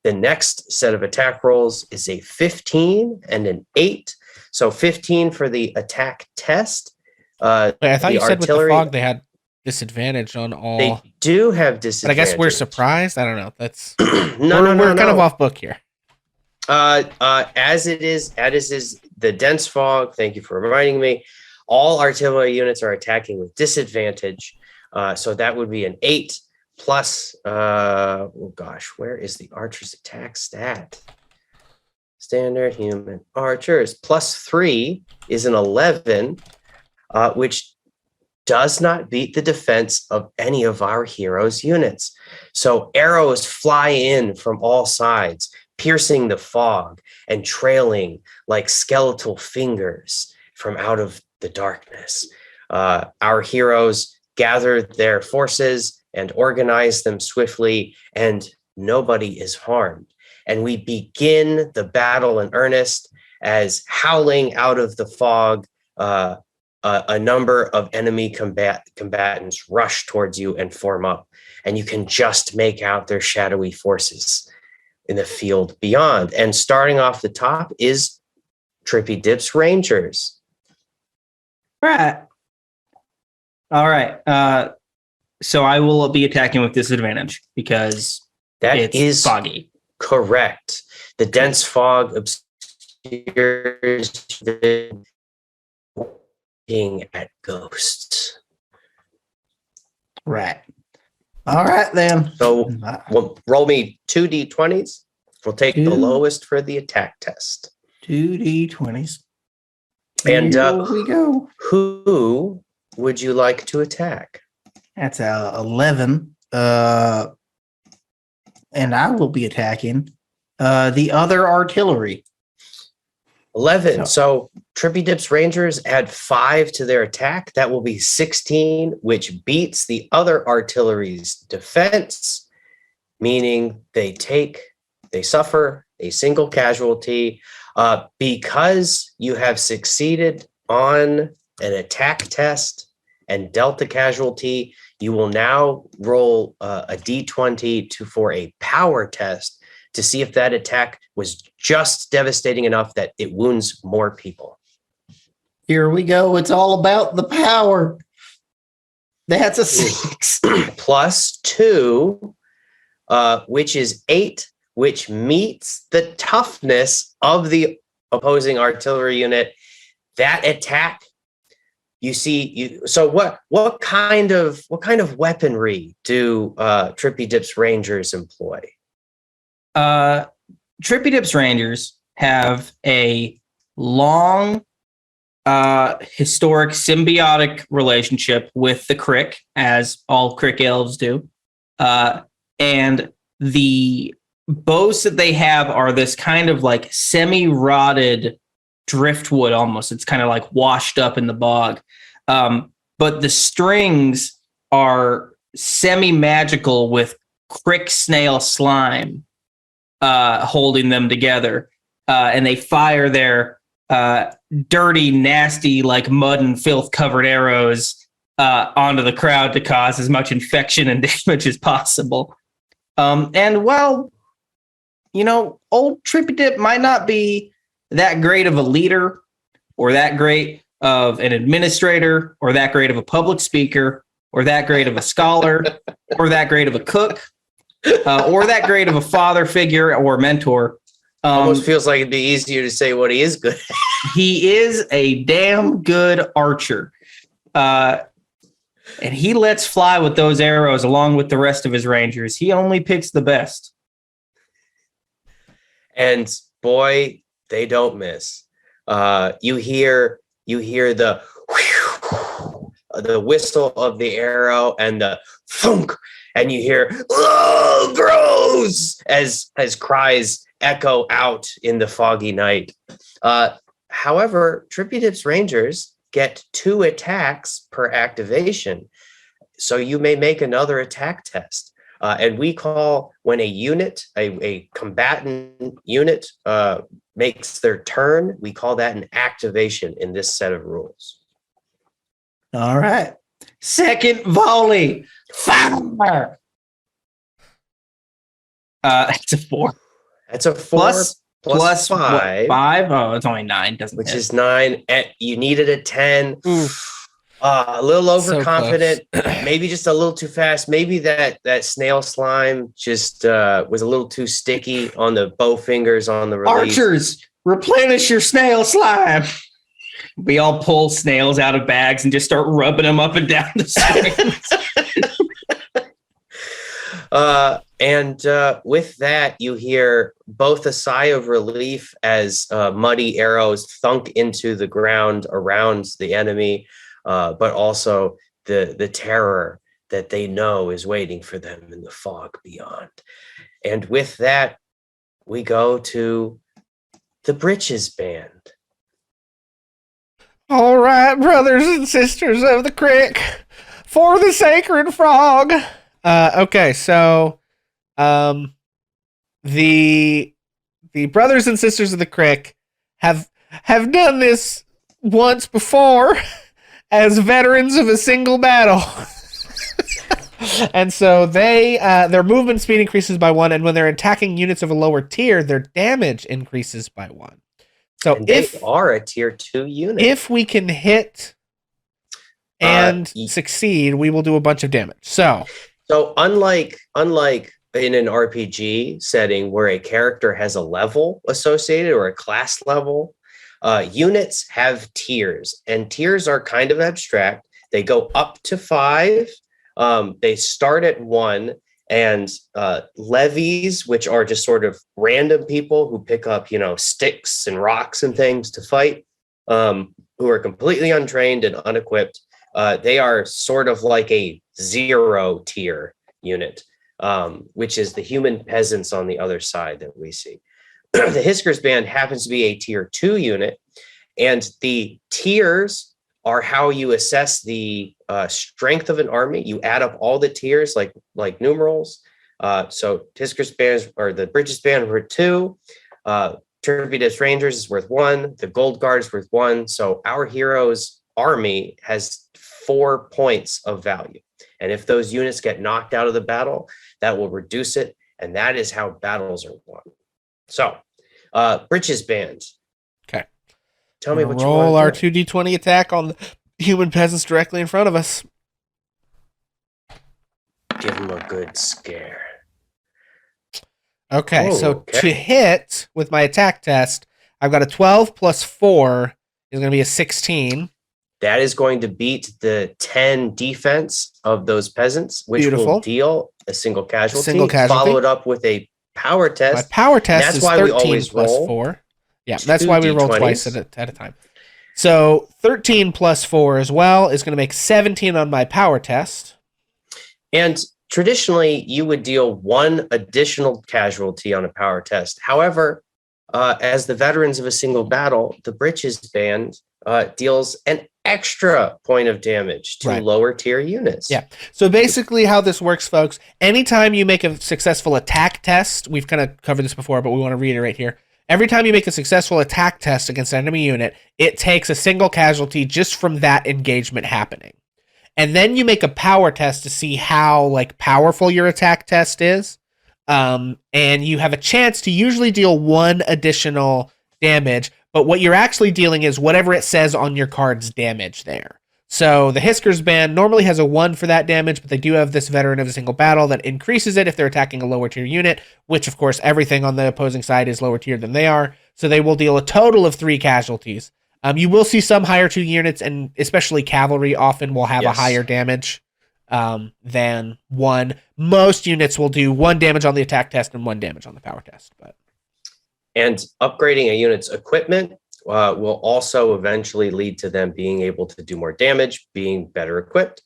The next set of attack rolls is a 15 and an 8. So 15 for the attack test.
Wait, I thought you said with the
artillery-
fog they had disadvantage on all.
They do have
But I
disadvantage.
guess we're surprised. I don't know. That's
no,
we're kind of off book here.
As is the dense fog. Thank you for reminding me. All artillery units are attacking with disadvantage. So that would be an 8 plus. Oh gosh, where is the archer's attack stat? Standard human archers plus 3 is an 11, which does not beat the defense of any of our heroes' units. So arrows fly in from all sides, piercing the fog and trailing like skeletal fingers from out of the darkness. Our heroes gather their forces and organize them swiftly, and nobody is harmed. And we begin the battle in earnest as, howling out of the fog, a number of enemy combatants rush towards you and form up, and you can just make out their shadowy forces in the field beyond. And starting off the top is Trippy Dips Rangers.
Right. All right. So I will be attacking with disadvantage because
That is
foggy.
correct. The dense fog obscures the looking at ghosts.
Right. All right then.
So we'll roll me 2 d20s. We'll take the
2.
lowest for the attack test.
2d20s.
And
Here we go.
who would you like to attack?
That's 11. And I will be attacking the other artillery.
11. So Trippy Dip's Rangers add 5 to their attack. That will be 16, which beats the other artillery's defense, meaning they suffer a single casualty. Because you have succeeded on an attack test and dealt a casualty, you will now roll a d20 for a power test to see if that attack was just devastating enough that it wounds more people.
Here we go. It's all about the power. That's a 6.
Plus 2, which is 8, which meets the toughness of the opposing artillery unit. That attack, so what kind of weaponry do Trippy Dip's Rangers employ?
Trippy Dip's Rangers have a long historic symbiotic relationship with the Crick, as all Crick elves do. And the bows that they have are this kind of like semi-rotted driftwood almost. It's kind of like washed up in the bog. But the strings are semi-magical with Crick snail slime holding them together. And they fire their dirty, nasty, like mud and filth covered arrows onto the crowd to cause as much infection and damage as possible. And well, old Trippy Dip might not be that great of a leader or that great of an administrator or that great of a public speaker or that great of a scholar or that great of a cook or that great of a father figure or mentor.
Almost feels like it'd be easier to say what he is good at.
He is a damn good archer. And he lets fly with those arrows along with the rest of his rangers. He only picks the best.
And boy, they don't miss. You hear the whistle of the arrow and the thunk, and you hear "Oh, gross!" as cries echo out in the foggy night. However, Trippy Dip's Rangers get 2 attacks per activation, so you may make another attack test. And we call when a unit, a combatant unit, makes their turn, we call that an activation in this set of rules.
All right. Second volley. Fire. It's a 4.
That's a 4 plus 5.
5? Oh, it's only 9. Doesn't
which
hit.
Is 9. You needed a 10. A little overconfident, maybe just a little too fast. Maybe that snail slime just was a little too sticky on the bow fingers on the release.
Archers, replenish your snail slime. We all pull snails out of bags and just start rubbing them up and down the strings.
And with that, you hear both a sigh of relief as muddy arrows thunk into the ground around the enemy, but also the terror that they know is waiting for them in the fog beyond. And with that, we go to the Britches Band.
All right, brothers and sisters of the Crick, for the sacred frog. Okay, so the brothers and sisters of the Crick have done this once before as veterans of a single battle. And so their movement speed increases by 1, and when they're attacking units of a lower tier, their damage increases by 1. So
they are a tier 2 unit.
If we can hit and succeed, we will do a bunch of damage. So
unlike in an RPG setting where a character has a level associated or a class level, units have tiers, and tiers are kind of abstract. They go up to 5. They start at 1, and levies, which are just sort of random people who pick up, sticks and rocks and things to fight, who are completely untrained and unequipped. They are sort of like a 0 tier unit, which is the human peasants on the other side that we see. The Hisker's Band happens to be a tier 2 unit, and the tiers are how you assess the strength of an army. You add up all the tiers like numerals. So Hisker's Band, or the Bridges Band, were 2. Trippy Rangers is worth 1. The Gold Guard is worth 1. So our hero's army has 4 points of value. And if those units get knocked out of the battle, that will reduce it. And that is how battles are won. So, Bridges Band.
Okay.
Tell me what you
roll
want
our
to
2d20 attack on the human peasants directly in front of us.
give them a good scare.
Okay, so
okay.
to hit with my attack test, I've got a 12 plus 4 is going to be a 16.
That is going to beat the 10 defense of those peasants, which will deal a single casualty. Follow it up with a power test.
My power test
that's
is
why
13
we always
plus
roll
4. Yeah, that's why we roll twice at a time. So 13 plus 4 as well is going to make 17 on my power test.
And traditionally, you would deal 1 additional casualty on a power test. However, as the veterans of a single battle, the Bridges Band deals an extra point of damage to lower tier units.
Yeah. So basically how this works, folks, anytime you make a successful attack test, we've kind of covered this before, but we want to reiterate here. Every time you make a successful attack test against an enemy unit, it takes a single casualty just from that engagement happening. And then you make a power test to see how powerful your attack test is. And you have a chance to usually deal 1 additional damage, but what you're actually dealing is whatever it says on your card's damage there. So the Hisker's Band normally has a 1 for that damage, but they do have this veteran of a single battle that increases it if they're attacking a lower tier unit, which of course everything on the opposing side is lower tier than they are. So they will deal a total of 3 casualties. You will see some higher tier units, and especially cavalry often will have a higher damage than 1. Most units will do 1 damage on the attack test and 1 damage on the power test.
And upgrading a unit's equipment will also eventually lead to them being able to do more damage, being better equipped.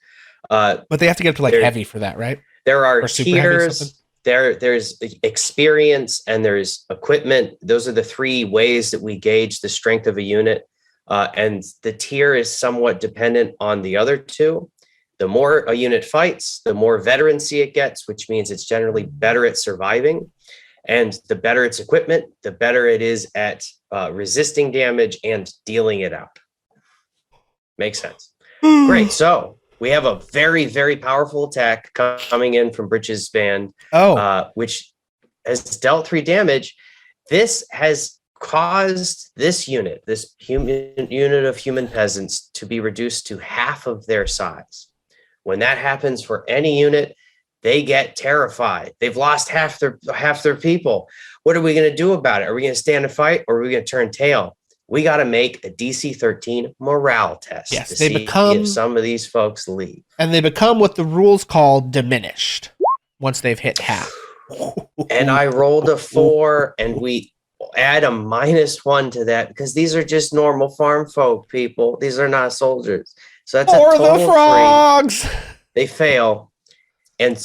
But they have to get up to heavy for that, right?
There are tiers. There's experience and there's equipment. Those are the 3 ways that we gauge the strength of a unit. And the tier is somewhat dependent on the other 2. The more a unit fights, the more veterancy it gets, which means it's generally better at surviving. And the better its equipment, the better it is at resisting damage and dealing it out. Makes sense. Great. So we have a very, very powerful attack coming in from Bridges Band, which has dealt 3 damage. This has caused this unit of human peasants to be reduced to half of their size. When that happens for any unit, they get terrified. They've lost half their people. What are we going to do about it? Are we going to stand and fight, or are we going to turn tail? We got to make a DC 13 morale test to see if some of these folks leave.
And they become what the rules call diminished once they've hit half.
And I rolled a 4, and we add a -1 to that because these are just normal farm folk people. These are not soldiers. So that's
or
a total
the frogs.
3. They fail, and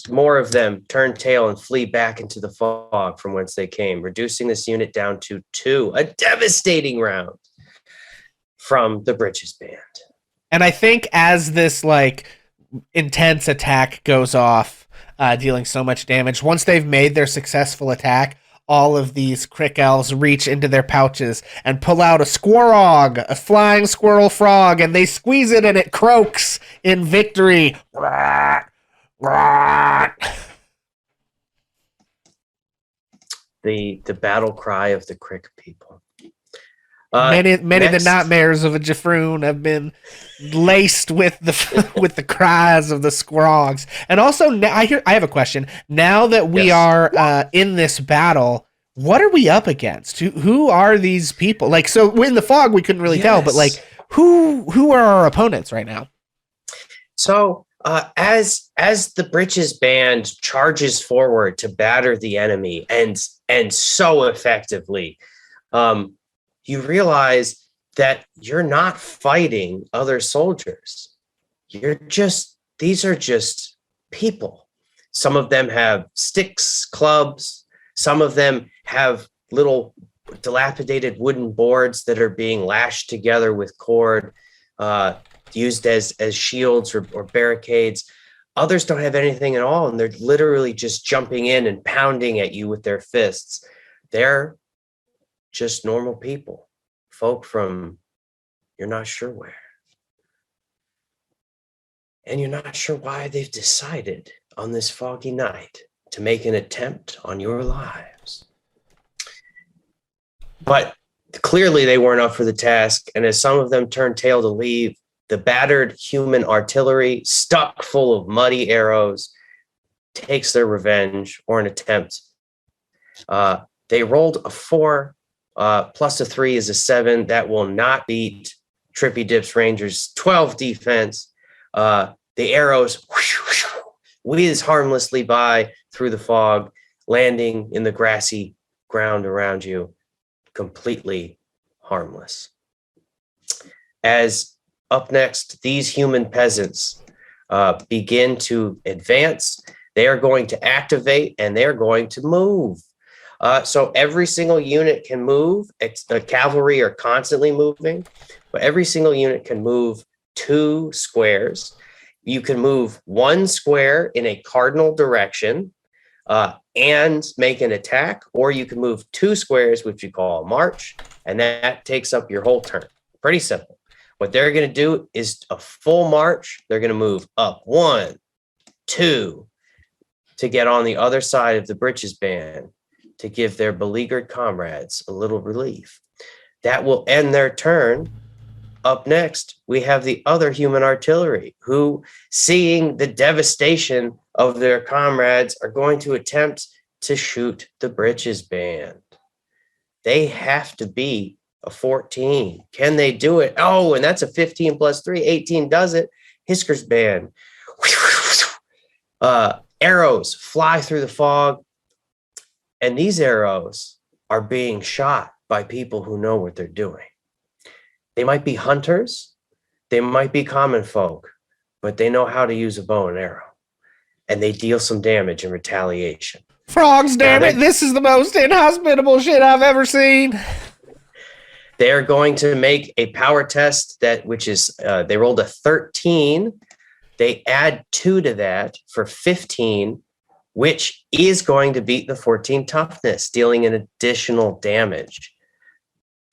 more of them turn tail and flee back into the fog from whence they came, reducing this unit down to 2. A devastating round from the Bridges Band.
And I think as this intense attack goes off, dealing so much damage, once they've made their successful attack, all of these crick elves reach into their pouches and pull out a squirrog, a flying squirrel frog, and they squeeze it and it croaks in victory.
The battle cry of the crick people.
Many of the nightmares of a Jafroon have been laced with the with the cries of the squirrogs. And also, I have a question. Now that we are in this battle, what are we up against? Who are these people? So in the fog, we couldn't really tell, but who are our opponents right now?
So as the Bridges Band charges forward to batter the enemy and so effectively, you realize that you're not fighting other soldiers. these are just people. Some of them have sticks, clubs. Some of them have little dilapidated wooden boards that are being lashed together with cord, used as shields or barricades. Others don't have anything at all, and they're literally just jumping in and pounding at you with their fists. They're just normal people, folk from you're not sure where. And you're not sure why they've decided on this foggy night to make an attempt on your lives. But clearly they weren't up for the task, and as some of them turned tail to leave, the battered human artillery, stuck full of muddy arrows, takes their revenge, or an attempt. They rolled a 4, plus a 3 is a 7. That will not beat Trippy Dip's Rangers' 12 defense. The arrows whiz harmlessly by through the fog, landing in the grassy ground around you, completely harmless. As up next, these human peasants begin to advance. They are going to activate and they're going to move. So every single unit can move. The cavalry are constantly moving, but every single unit can move 2 squares. You can move 1 square in a cardinal direction and make an attack, or you can move 2 squares, which we call a march, and that takes up your whole turn. Pretty simple. What they're going to do is a full march. They're going to move up 1, 2 to get on the other side of the breeches band to give their beleaguered comrades a little relief. That will end their turn. Up next, we have the other human artillery who, seeing the devastation of their comrades, are going to attempt to shoot the breeches band. They have to be a 14. Can they do it? Oh, and that's a 15 plus 3. 18 does it. Hisker's band. Arrows fly through the fog. And these arrows are being shot by people who know what they're doing. They might be hunters. They might be common folk, but they know how to use a bow and arrow. And they deal some damage in retaliation.
Frogs, damn it. This is the most inhospitable shit I've ever seen.
They're going to make a power test which is, they rolled a 13. They add 2 to that for 15, which is going to beat the 14 toughness, dealing an additional damage.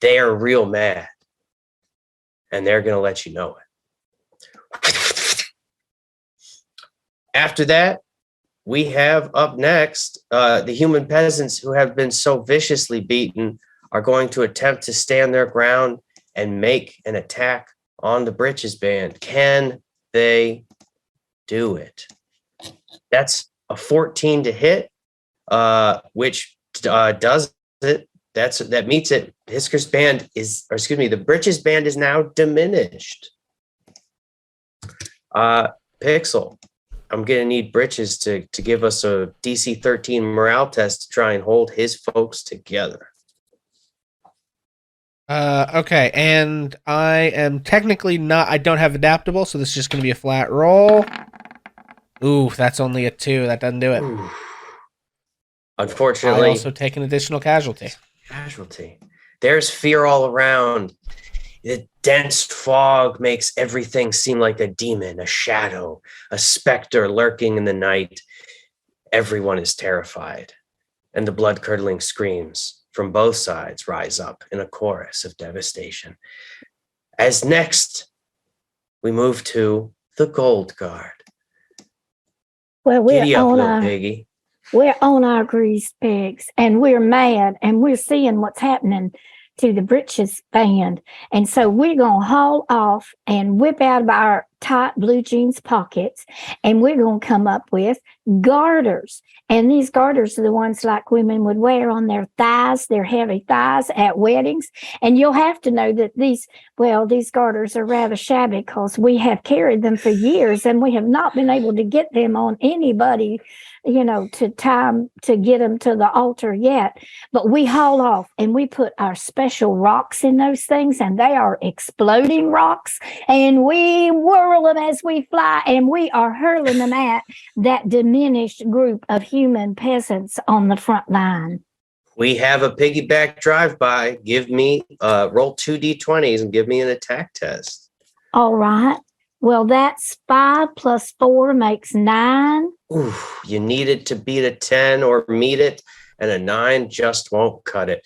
They are real mad, and they're going to let you know it. After that, we have up next, the human peasants who have been so viciously beaten are going to attempt to stand their ground and make an attack on the breeches band. Can they do it? That's a 14 to hit, which does it. That meets it. Hisker's band the breeches band is now diminished. Pixel, I'm gonna need Britches to give us a DC 13 morale test to try and hold his folks together.
Okay, and I am technically I don't have adaptable, so this is just gonna be a flat roll. Ooh, that's only a 2. That doesn't do it.
Ooh. Unfortunately,
I also take an additional casualty.
There's fear all around. The dense fog makes everything seem like a demon, a shadow, a specter lurking in the night. Everyone is terrified, and the blood-curdling screams from both sides rise up in a chorus of devastation. As next, we move to the Gold Guard.
Well,
Giddy up, little piggy.
We're on our greased pigs, and we're mad, and we're seeing what's happening to the breeches band. And so we're going to haul off and whip out of our tight blue jeans pockets, and we're going to come up with garters. And these garters are the ones like women would wear on their thighs, their heavy thighs at weddings. And you'll have to know that these garters are rather shabby because we have carried them for years, and we have not been able to get them on anybody, to get them to the altar yet. But we haul off and we put our special rocks in those things, and they are exploding rocks. And we were twirl them as we fly, and we are hurling them at that diminished group of human peasants on the front line.
We have a piggyback drive-by. Give me roll 2d20s and give me an attack test.
All right. Well, that's 5 plus 4 makes 9.
Ooh, you need it to beat a 10 or meet it, and a 9 just won't cut it.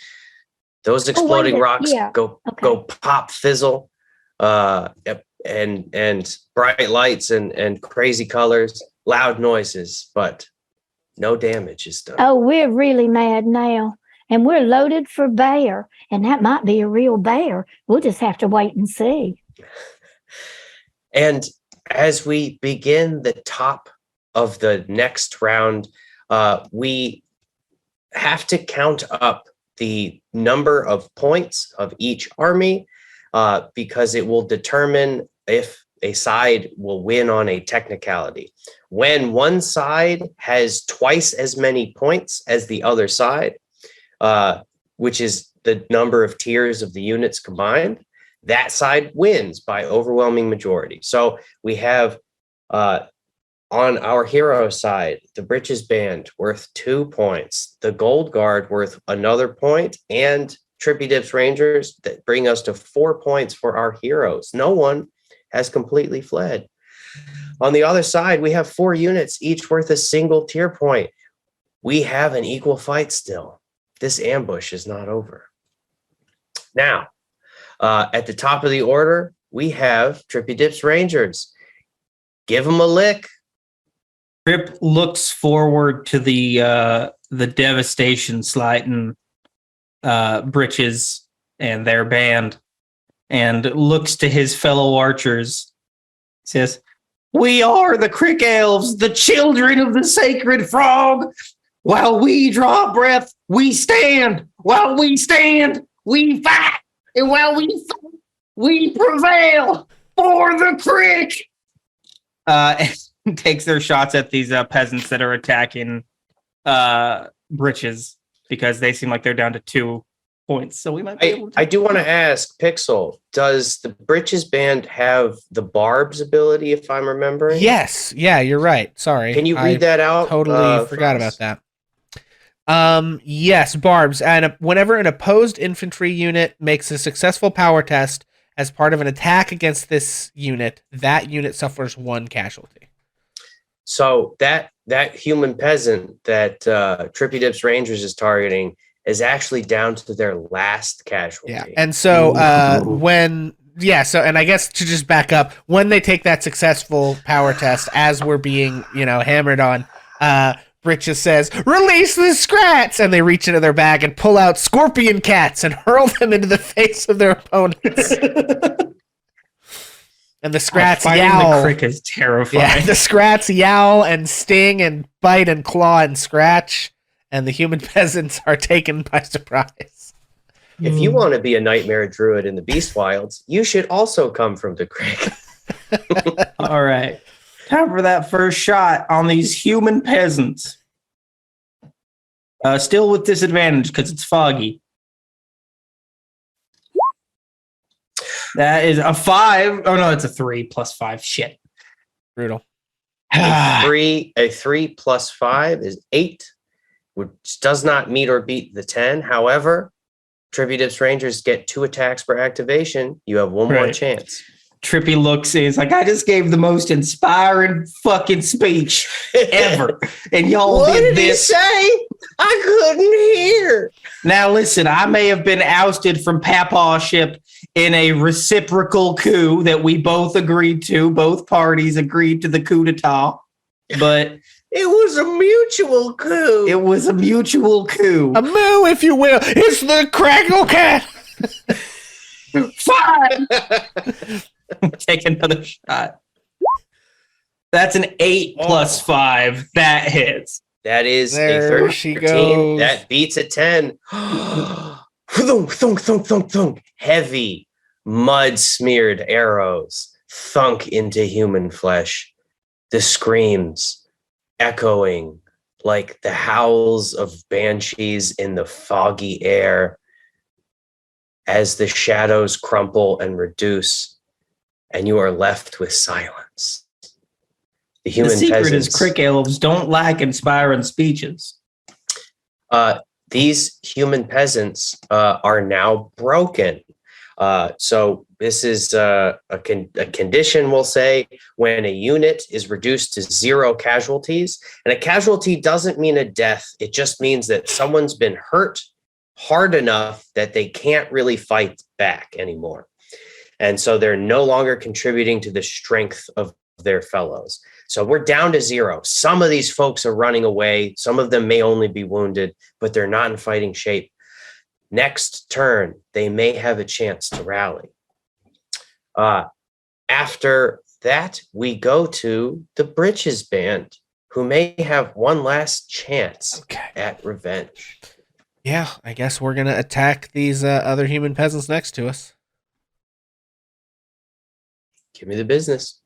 Those exploding rocks go pop, fizzle, and bright lights and crazy colors, loud noises, but no damage is done.
Oh, we're really mad now. And we're loaded for bear. And that might be a real bear. We'll just have to wait and see.
And as we begin the top of the next round, we have to count up the number of points of each army because it will determine if a side will win on a technicality. When one side has twice as many points as the other side, which is the number of tiers of the units combined, that side wins by overwhelming majority. So we have on our hero side, the Breeches Band worth 2 points, the Gold Guard worth another point, and Trippy Dips Rangers that bring us to 4 points for our heroes. No one has completely fled. On the other side, we have 4 units, each worth a single tier point. We have an equal fight still. This ambush is not over. Now, at the top of the order, we have Trippy Dips Rangers. Give them a lick.
Trip looks forward to the devastation slighting Britches and their band, and looks to his fellow archers. Says, "We are the Crick Elves, the children of the sacred frog. While we draw breath, we stand. While we stand, we fight. And while we fight, we prevail for the Crick." And takes their shots at these peasants that are attacking Britches because they seem like they're down to 2 points. So we might be able to.
I do want to ask, Pixel, does the Britches Band have the Barb's ability, if I'm remembering?
Yes. Yeah, you're right. Sorry.
Can you read that out?
Totally forgot about that. Yes, Barbs. And whenever an opposed infantry unit makes a successful power test as part of an attack against this unit, that unit suffers 1 casualty.
So that human peasant that Trippy Dips Rangers is targeting is actually down to their last casualty.
Yeah, and so and I guess to just back up, when they take that successful power test, as we're being, hammered on, Britches says, "Release the Scrats!" And they reach into their bag and pull out scorpion cats and hurl them into the face of their opponents. And the Scrats yowl.
The Crick is terrifying.
Yeah, the Scrats yowl and sting and bite and claw and scratch, and the human peasants are taken by surprise.
If you want to be a nightmare druid in the Beast Wilds, you should also come from the Crick.
All right. Time for that first shot on these human peasants. Still with disadvantage because it's foggy. That is a 5. Oh, no, it's a 3 plus 5. Shit.
Brutal.
A 3 plus 5 is 8, which does not meet or beat the 10. However, Trippy Dips Rangers get 2 attacks per activation. You have 1 more chance.
Trippy looks is like, I just gave the most inspiring fucking speech ever. And y'all did this.
What did he say? I couldn't hear.
Now listen, I may have been ousted from Papawship in a reciprocal coup that we both agreed to. Both parties agreed to the coup d'etat. But
it was a mutual coup.
It was a mutual coup.
A moo, if you will. It's the Crackle Cat.
Fine. Take another shot. That's an 8 plus 5. That hits.
That is
there
a 13.
She goes.
That beats a 10. Thunk, thunk, thunk, thunk, thunk. Heavy, mud-smeared arrows thunk into human flesh. The screams echoing like the howls of banshees in the foggy air as the shadows crumple and reduce. and you are left with silence. The
The
human
secret is
peasants,
crick elves don't lack inspiring speeches.
these human peasants are now broken. So this is a condition, we'll say, when a unit is reduced to 0 casualties. And a casualty doesn't mean a death. It just means that someone's been hurt hard enough that they can't really fight back anymore. And so they're no longer contributing to the strength of their fellows. So we're down to 0. Some of these folks are running away. Some of them may only be wounded, but they're not in fighting shape. Next turn, they may have a chance to rally. After that, we go to the Britches Band, who may have one last chance at revenge.
Yeah, I guess we're going to attack these other human peasants next to us.
Give me the business.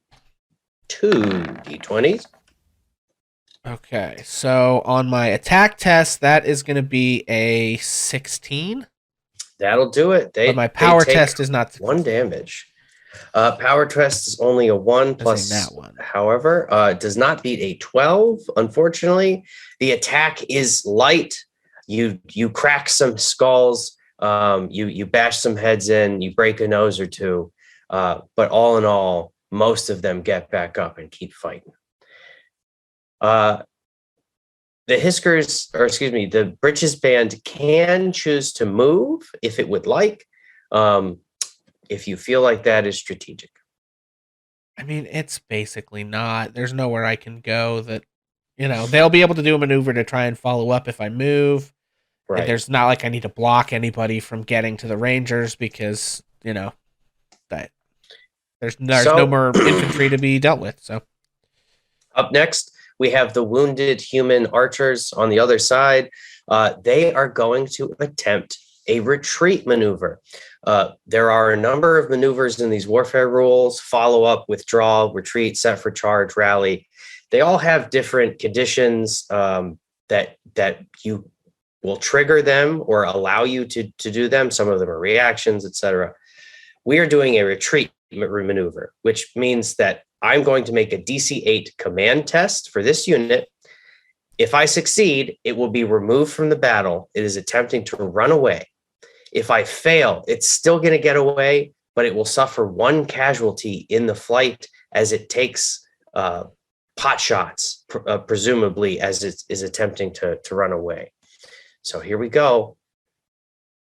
2 d20s.
Okay, so on my attack test, that is going to be a 16.
That'll do it.
But my power test is not
1 damage. Power test is only a 1 plus
that one.
However, does not beat a 12. Unfortunately, the attack is light. You crack some skulls. You bash some heads in. You break a nose or two. But all in all, most of them get back up and keep fighting. The the Britches Band can choose to move if it would like, if you feel like that is strategic.
I mean, it's basically not. There's nowhere I can go that, they'll be able to do a maneuver to try and follow up if I move.
Right.
And there's not like I need to block anybody from getting to the Rangers because, that there's no more infantry to be dealt with. So
up next, we have the wounded human archers on the other side. They are going to attempt a retreat maneuver. There are a number of maneuvers in these warfare rules: follow up, withdraw, retreat, set for charge, rally. They all have different conditions that you will trigger them or allow you to do them. Some of them are reactions, etc. We are doing a retreat maneuver, which means that I'm going to make a DC-8 command test for this unit. If I succeed, it will be removed from the battle. It is attempting to run away. If I fail, it's still going to get away, but it will suffer 1 casualty in the flight as it takes pot shots, presumably as it is attempting to run away. So here we go.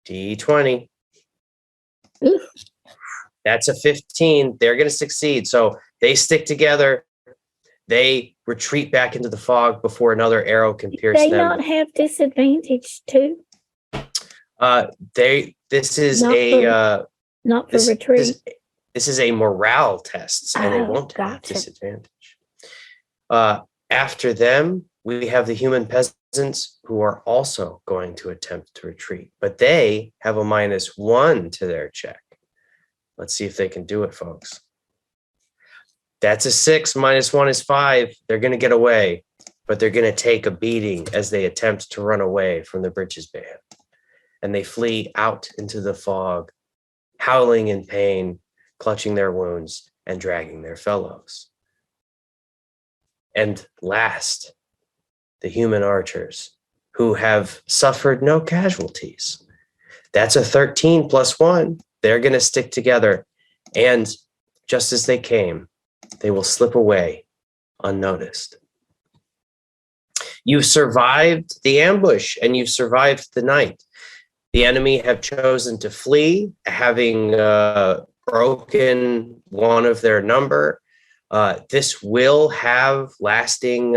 D20. That's a 15. They're going to succeed. So they stick together. They retreat back into the fog before another arrow can pierce them.
They not have disadvantage too?
This is
not for retreat.
This is a morale test, and they won't have disadvantage. After them, we have the human peasants who are also going to attempt to retreat, but they have a -1 to their check. Let's see if they can do it, folks. That's a 6. -1 is 5. They're going to get away, but they're going to take a beating as they attempt to run away from the Britches Band. And they flee out into the fog, howling in pain, clutching their wounds, and dragging their fellows. And last, the human archers, who have suffered no casualties. That's a 13 + 1. They're going to stick together, and just as they came, they will slip away unnoticed. You've survived the ambush, and you've survived the night. The enemy have chosen to flee, having broken one of their number. This will have lasting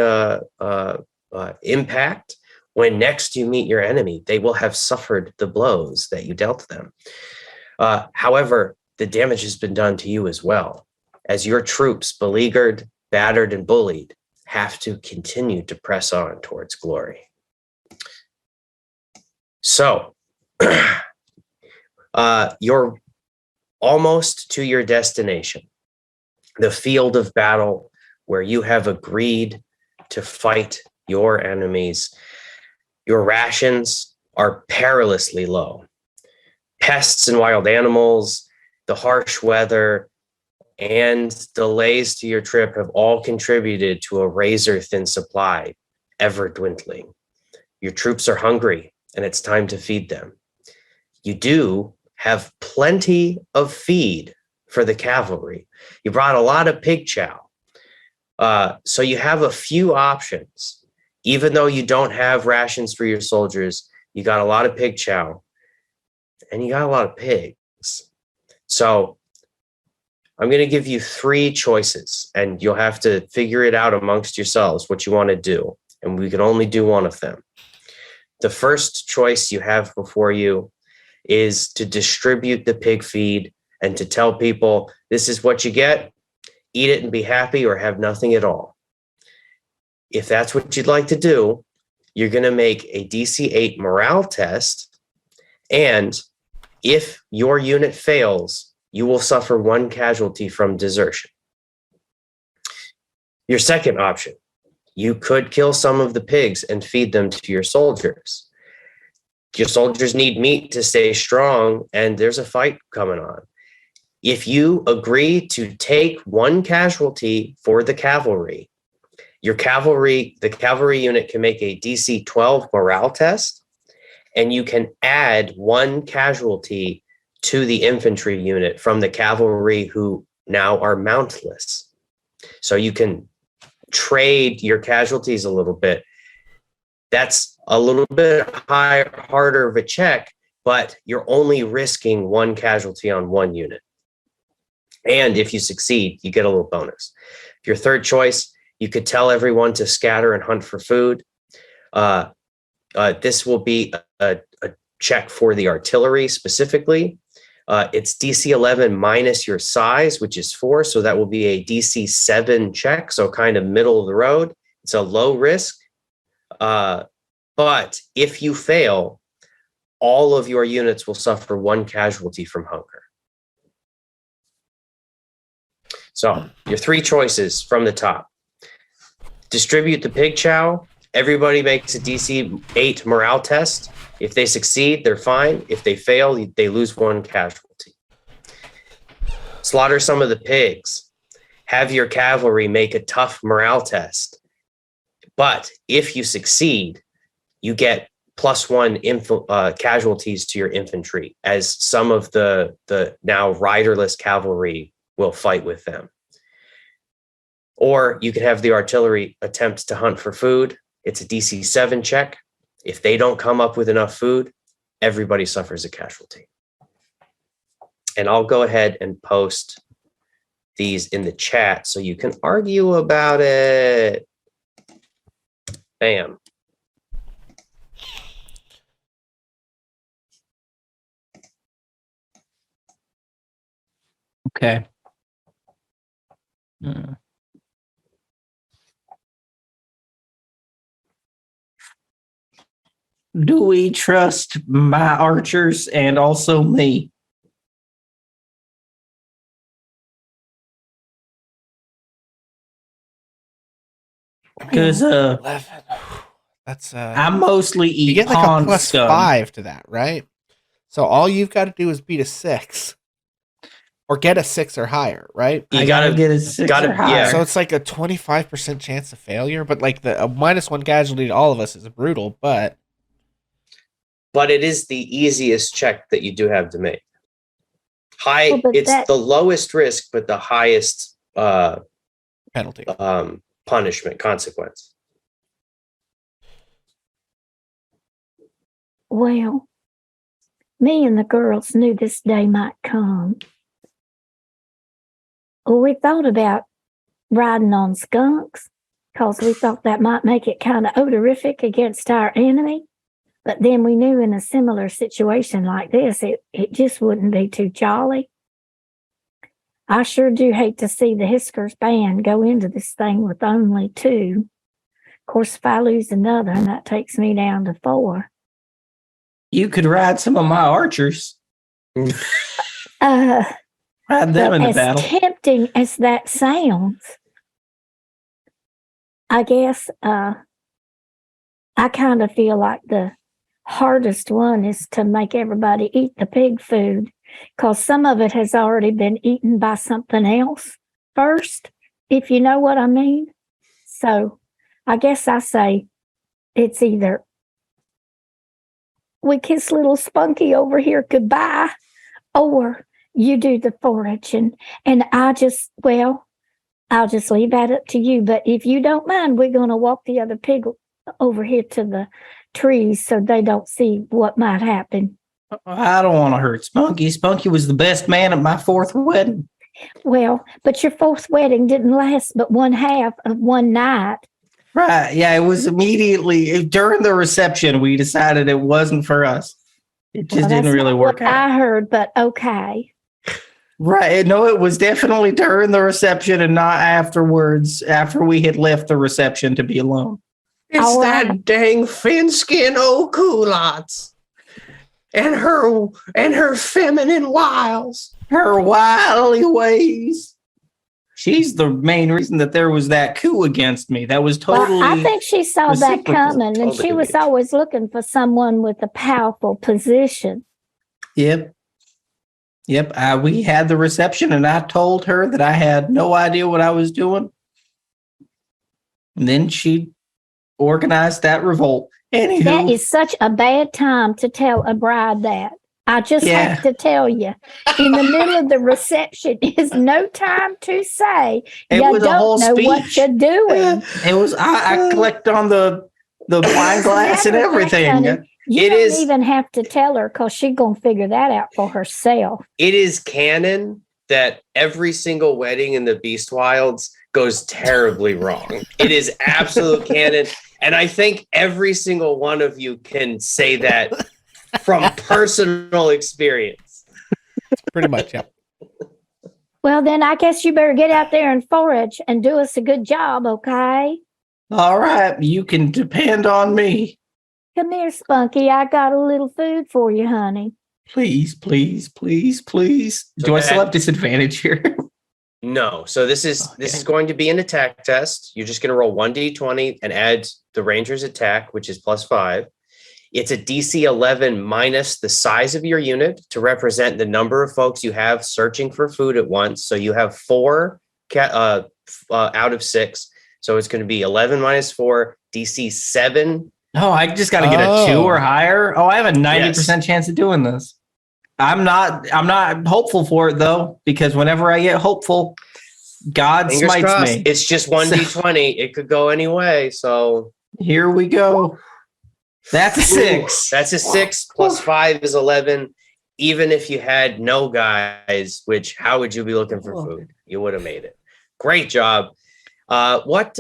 impact. When next you meet your enemy, they will have suffered the blows that you dealt them. However, the damage has been done to you as well, as your troops, beleaguered, battered, and bullied, have to continue to press on towards glory. So, you're almost to your destination, the field of battle where you have agreed to fight your enemies. Your rations are perilously low. Pests and wild animals, the harsh weather, and delays to your trip have all contributed to a razor-thin supply, ever dwindling. Your troops are hungry, and it's time to feed them. You do have plenty of feed for the cavalry. You brought a lot of pig chow. So you have a few options. Even though you don't have rations for your soldiers, you got a lot of pig chow, and you got a lot of pigs. So I'm going to give you 3 choices, and you'll have to figure it out amongst yourselves what you want to do, and we can only do one of them. The first choice you have before you is to distribute the pig feed and to tell people, this is what you get, eat it and be happy, or have nothing at all. If that's what you'd like to do, you're going to make a DC-8 morale test, and if your unit fails, you will suffer 1 casualty from desertion. Your second option, you could kill some of the pigs and feed them to your soldiers. Your soldiers need meat to stay strong, and there's a fight coming on. If you agree to take 1 casualty for the cavalry, the cavalry unit can make a DC 12 morale test, and you can add 1 casualty to the infantry unit from the cavalry who now are mountless. So you can trade your casualties a little bit. That's a little bit harder of a check, but you're only risking 1 casualty on 1 unit. And if you succeed, you get a little bonus. Your third choice, you could tell everyone to scatter and hunt for food. This will be a check for the artillery specifically. It's DC 11 minus your size, which is 4. So that will be a DC 7 check. So kind of middle of the road. It's a low risk. But if you fail, all of your units will suffer 1 casualty from hunger. So your 3 choices from the top. Distribute the pig chow. Everybody makes a DC 8 morale test. If they succeed, they're fine. If they fail, they lose 1 casualty. Slaughter some of the pigs. Have your cavalry make a tough morale test. But if you succeed, you get +1 casualties to your infantry, as some of the now riderless cavalry will fight with them. Or you could have the artillery attempt to hunt for food. It's a DC 7 check. If they don't come up with enough food, everybody suffers a casualty. And I'll go ahead and post these in the chat so you can argue about it. Bam.
Okay. Do we trust my archers and also me? Because
11. That's
I mostly eat
you get like
pawn
a plus
scum.
5 to that, right? So all you've got to do is beat a 6. Or get a 6 or higher, right?
I gotta get a 6 or higher.
Yeah.
So it's like a 25% chance of failure, but like the -1 casualty to all of us is brutal, but
it is the easiest check that you do have to make. It's the lowest risk, but the highest
penalty.
Punishment, consequence.
Well, me and the girls knew this day might come. We thought about riding on skunks because we thought that might make it kind of odorific against our enemy. But then we knew in a similar situation like this, it just wouldn't be too jolly. I sure do hate to see the Hiskers band go into this thing with only 2. Of course, if I lose another, and that takes me down to 4.
You could ride some of my archers. Ride them in the battle.
As tempting as that sounds, I guess I kind of feel like the hardest one is to make everybody eat the pig food because some of it has already been eaten by something else first, if you know what I mean. So I guess I say it's either we kiss little Spunky over here goodbye, or you do the foraging. And I'll just leave that up to you. But if you don't mind, we're going to walk the other pig over here to the trees so they don't see what might happen.
I don't want to hurt Spunky. Spunky was the best man at my 4th wedding.
Well, but your 4th wedding didn't last but one half of one night.
Right. Yeah, it was immediately during the reception, we decided it wasn't for us. It just didn't really work out.
I heard, but okay.
Right. No, it was definitely during the reception and not afterwards, after we had left the reception to be alone.
It's that dang fin-skin old culottes. And her feminine wiles.
Her wily ways. She's the main reason that there was that coup against me. That was totally.
Well, I think she saw that coming, and she was always looking for someone with a powerful position.
Yep. We had the reception, and I told her that I had no idea what I was doing. And then she organized that revolt. Anywho,
that is such a bad time to tell a bride that. I just have to tell you, in the middle of the reception is no time to say you don't know what you're doing.
It was. I clicked on the wine glass and everything.
You don't even have to tell her because she's going to figure that out for herself.
It is canon that every single wedding in the Beast Wilds goes terribly wrong. It is absolute canon. And I think every single one of you can say that from personal experience.
Pretty much, yeah.
Well, then I guess you better get out there and forage and do us a good job, okay?
All right. You can depend on me.
Come here, Spunky. I got a little food for you, honey.
Please. Do I still have disadvantage here?
No. So this is going to be an attack test. You're just going to roll 1d20 and add the ranger's attack, which is +5. It's a DC 11 minus the size of your unit to represent the number of folks you have searching for food at once. So you have 4 out of 6. So it's going to be 11 minus 4, DC 7.
Oh, I just got to get a 2 or higher. Oh, I have a 90% chance of doing this. I'm not hopeful for it though, because whenever I get hopeful, God
Fingers
smites
crossed.
me.
It's just 1d20. It could go any way. So
here we go. That's a 6.
That's a 6 +5 is 11. Even if you had no guys, which how would you be looking for food? You would have made it. Great job. What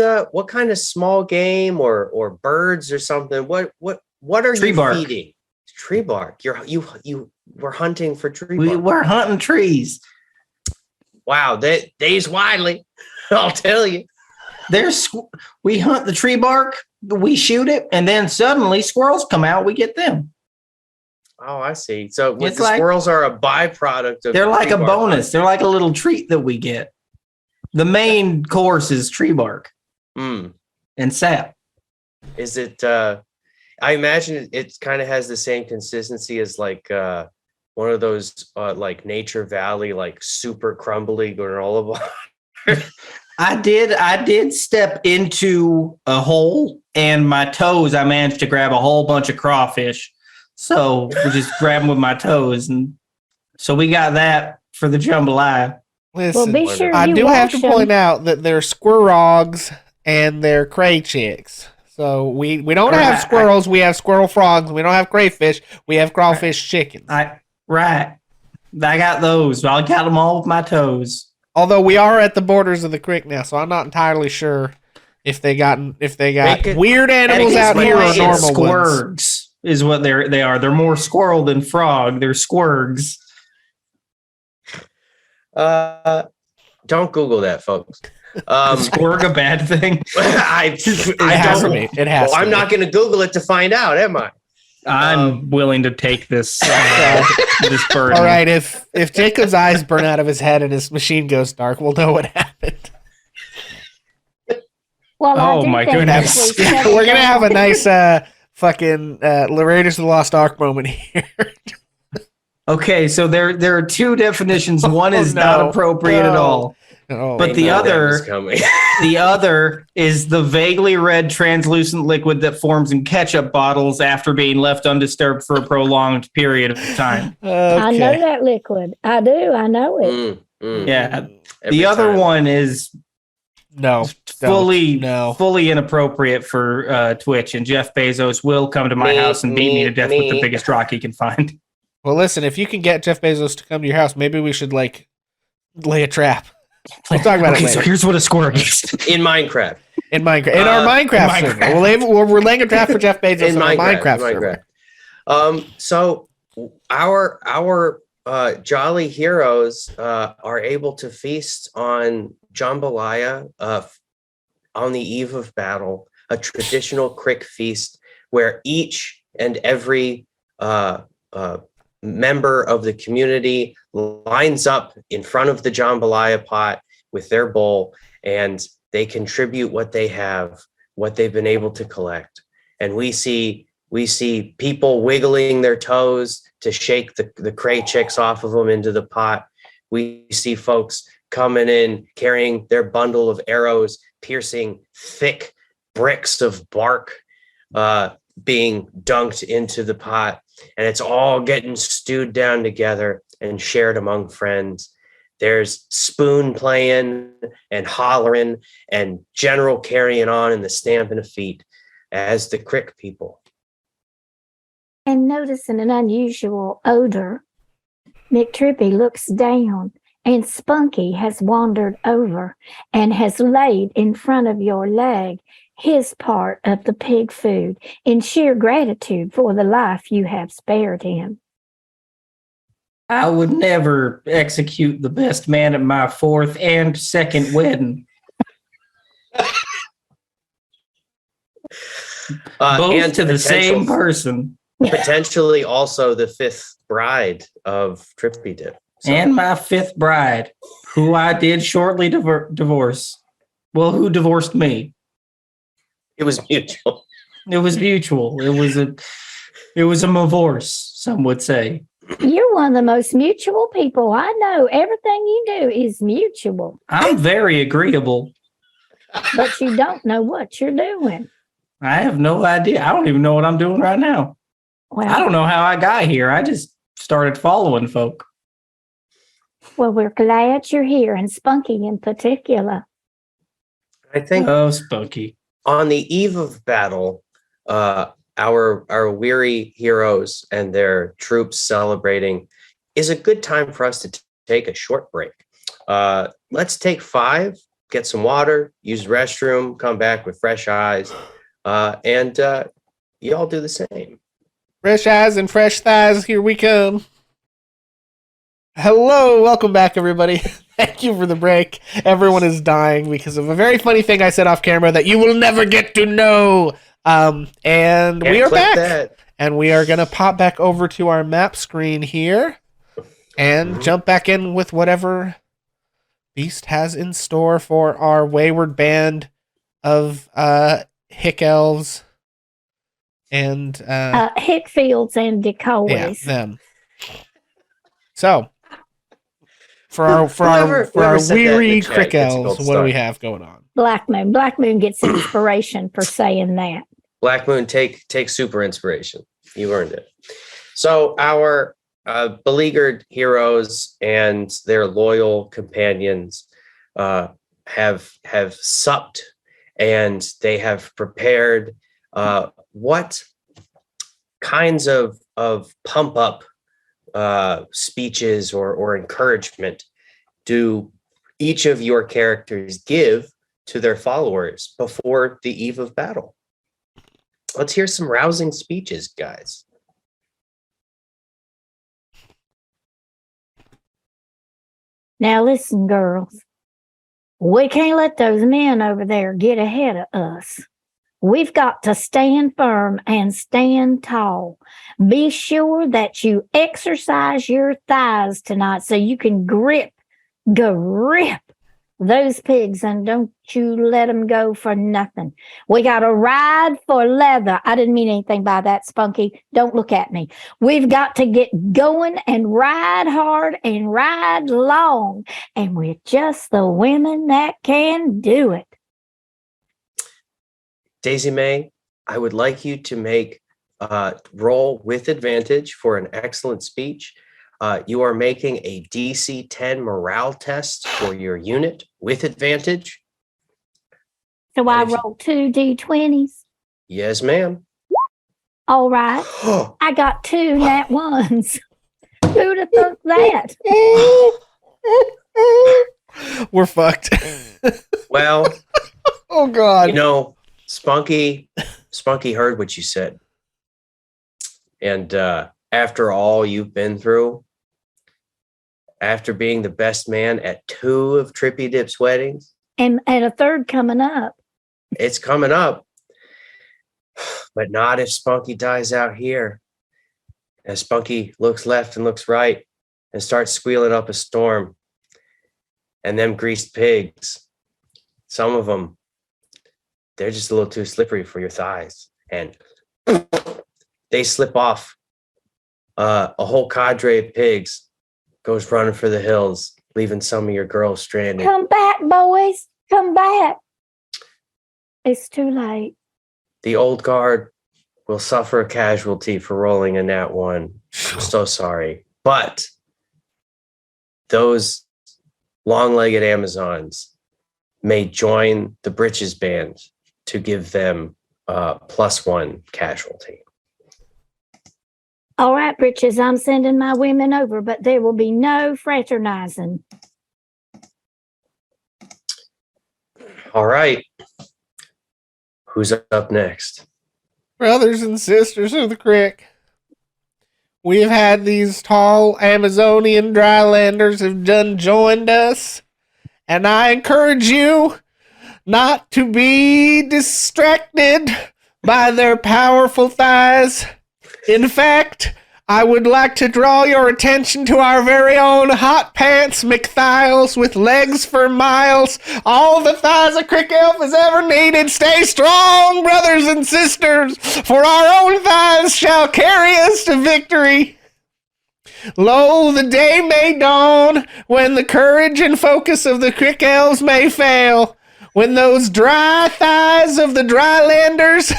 kind of small game or birds or something? What are
tree
you
bark.
feeding? Tree bark. You were hunting for tree bark.
We were hunting trees.
Wow, they's widely. I'll tell you.
We hunt the tree bark, we shoot it, and then suddenly squirrels come out. We get them.
Oh, I see. So squirrels are a byproduct of.
They're like a bonus. They're like a little treat that we get. The main course is tree bark and sap.
Is it? I imagine it kind of has the same consistency as like one of those like Nature Valley, like super crumbly granola bar.
I did step into a hole, and my toes, I managed to grab a whole bunch of crawfish. So we just grab them with my toes, and so we got that for the jambalaya.
Listen,
be sure
I
you
do have to
wash 'em.
point out that they're squirrogs and they're cray chicks. So we don't have squirrels, we have squirrel frogs. We don't have crayfish, we have crawfish chickens.
I got those. I got them all with my toes.
Although we are at the borders of the creek now, so I'm not entirely sure if they got weird animals out here or normal
squirgs
ones.
Is what they are. They're more squirrel than frog. They're squirgs.
Don't Google that, folks.
Squirg a bad thing?
It has to be.
I'm not going to Google it to find out, am I?
I'm willing to take this this burden.
All right, if Jacob's eyes burn out of his head and his machine goes dark, we'll know what happened.
Well,
oh my goodness.
We're gonna have a nice fucking Raiders of the Lost Ark moment here.
Okay, so there are two definitions. One is not
no.
appropriate at all.
Oh,
But
I
the
knew that was
other,
coming.
the other is the vaguely red translucent liquid that forms in ketchup bottles after being left undisturbed for a prolonged period of time.
I know
okay.
that liquid. I do. I know it.
Yeah.
Every
The other
time.
one is
No.
fully
No.
fully inappropriate for Twitch, and Jeff Bezos will come to my house and beat me to death with the biggest rock he can find.
Well, listen, if you can get Jeff Bezos to come to your house, maybe we should like lay a trap. We'll talk about it
Okay,
later.
so here's what a score is.
In Minecraft.
In Minecraft, in our Minecraft server, we're laying a trap for Jeff Bezos
In
in our
Minecraft.
Minecraft server.
So our jolly heroes are able to feast on jambalaya on the eve of battle, a traditional crick feast where each and every member of the community lines up in front of the jambalaya pot with their bowl, and they contribute what they have, what they've been able to collect. And we see people wiggling their toes to shake the cray chicks off of them into the pot. We see folks coming in carrying their bundle of arrows, piercing thick bricks of bark, being dunked into the pot, and it's all getting stewed down together and shared among friends. There's spoon playing and hollering and general carrying on and the stamping of feet as the crick people.
And noticing an unusual odor, McTrippy looks down, and Spunky has wandered over and has laid in front of your leg his part of the pig food in sheer gratitude for the life you have spared him.
I would never execute the best man at my fourth and second wedding. Both to the same person.
Potentially also the fifth bride of Trippy Dip.
So. And my fifth bride, who I did shortly divorce. Well, who divorced me?
It was mutual.
It was mutual. It was a divorce, some would say.
You're one of the most mutual people I know. Everything you do is mutual.
I'm very agreeable.
But you don't know what you're doing.
I have no idea. I don't even know what I'm doing right now. Well, I don't know how I got here. I just started following folk.
Well, we're glad you're here, and Spunky in particular.
I think
Spunky.
On the eve of battle, our weary heroes and their troops celebrating is a good time for us to take a short break. Let's take 5, get some water, use the restroom, come back with fresh eyes, and y'all do the same.
Fresh eyes and fresh thighs, here we come. Hello, welcome back, everybody. Thank you for the break. Everyone is dying because of a very funny thing I said off camera that you will never get to know. And we are back. And we are going to pop back over to our map screen here and jump back in with whatever Beast has in store for our wayward band of hick elves and
Hickfields and decoys.
Yeah, them. So for our weary crick elves, what do we have going on?
Black Moon. Black Moon gets inspiration for saying that.
Black Moon, take super inspiration. You earned it. So our beleaguered heroes and their loyal companions have supped, and they have prepared what kinds of pump up speeches or encouragement do each of your characters give to their followers before the eve of battle? Let's hear some rousing speeches, guys.
Now listen, girls. We can't let those men over there get ahead of us. We've got to stand firm and stand tall. Be sure that you exercise your thighs tonight so you can grip those pigs, and don't you let them go for nothing. We got to ride for leather. I didn't mean anything by that, Spunky. Don't look at me. We've got to get going and ride hard and ride long. And we're just the women that can do it.
Daisy May, I would like you to make roll with advantage for an excellent speech. You are making a DC 10 morale test for your unit with advantage.
So I roll 2 D20s.
Yes, ma'am.
All right. I got 2 nat ones. Who'd have thought that?
We're fucked.
Well,
oh God.
You know, Spunky heard what you said. And after all you've been through, after being the best man at 2 of Trippy Dip's weddings.
And a third coming up.
It's coming up. But not if Spunky dies out here. As Spunky looks left and looks right and starts squealing up a storm. And them greased pigs, some of them, they're just a little too slippery for your thighs. And they slip off. A whole cadre of pigs goes running for the hills, leaving some of your girls stranded.
Come back, boys. Come back. It's too late.
The old guard will suffer a casualty for rolling a nat 1. I'm so sorry. But those long-legged Amazons may join the Britches band to give them +1 casualty.
All right, Britches, I'm sending my women over, but there will be no fraternizing.
All right. Who's up next?
Brothers and sisters of the creek, we have had these tall Amazonian drylanders have done joined us, and I encourage you not to be distracted by their powerful thighs. In fact, I would like to draw your attention to our very own Hot Pants McThiles with legs for miles. All the thighs a crick elf has ever needed. Stay strong, brothers and sisters, for our own thighs shall carry us to victory. Lo, the day may dawn when the courage and focus of the crick elves may fail, when those dry thighs of the drylanders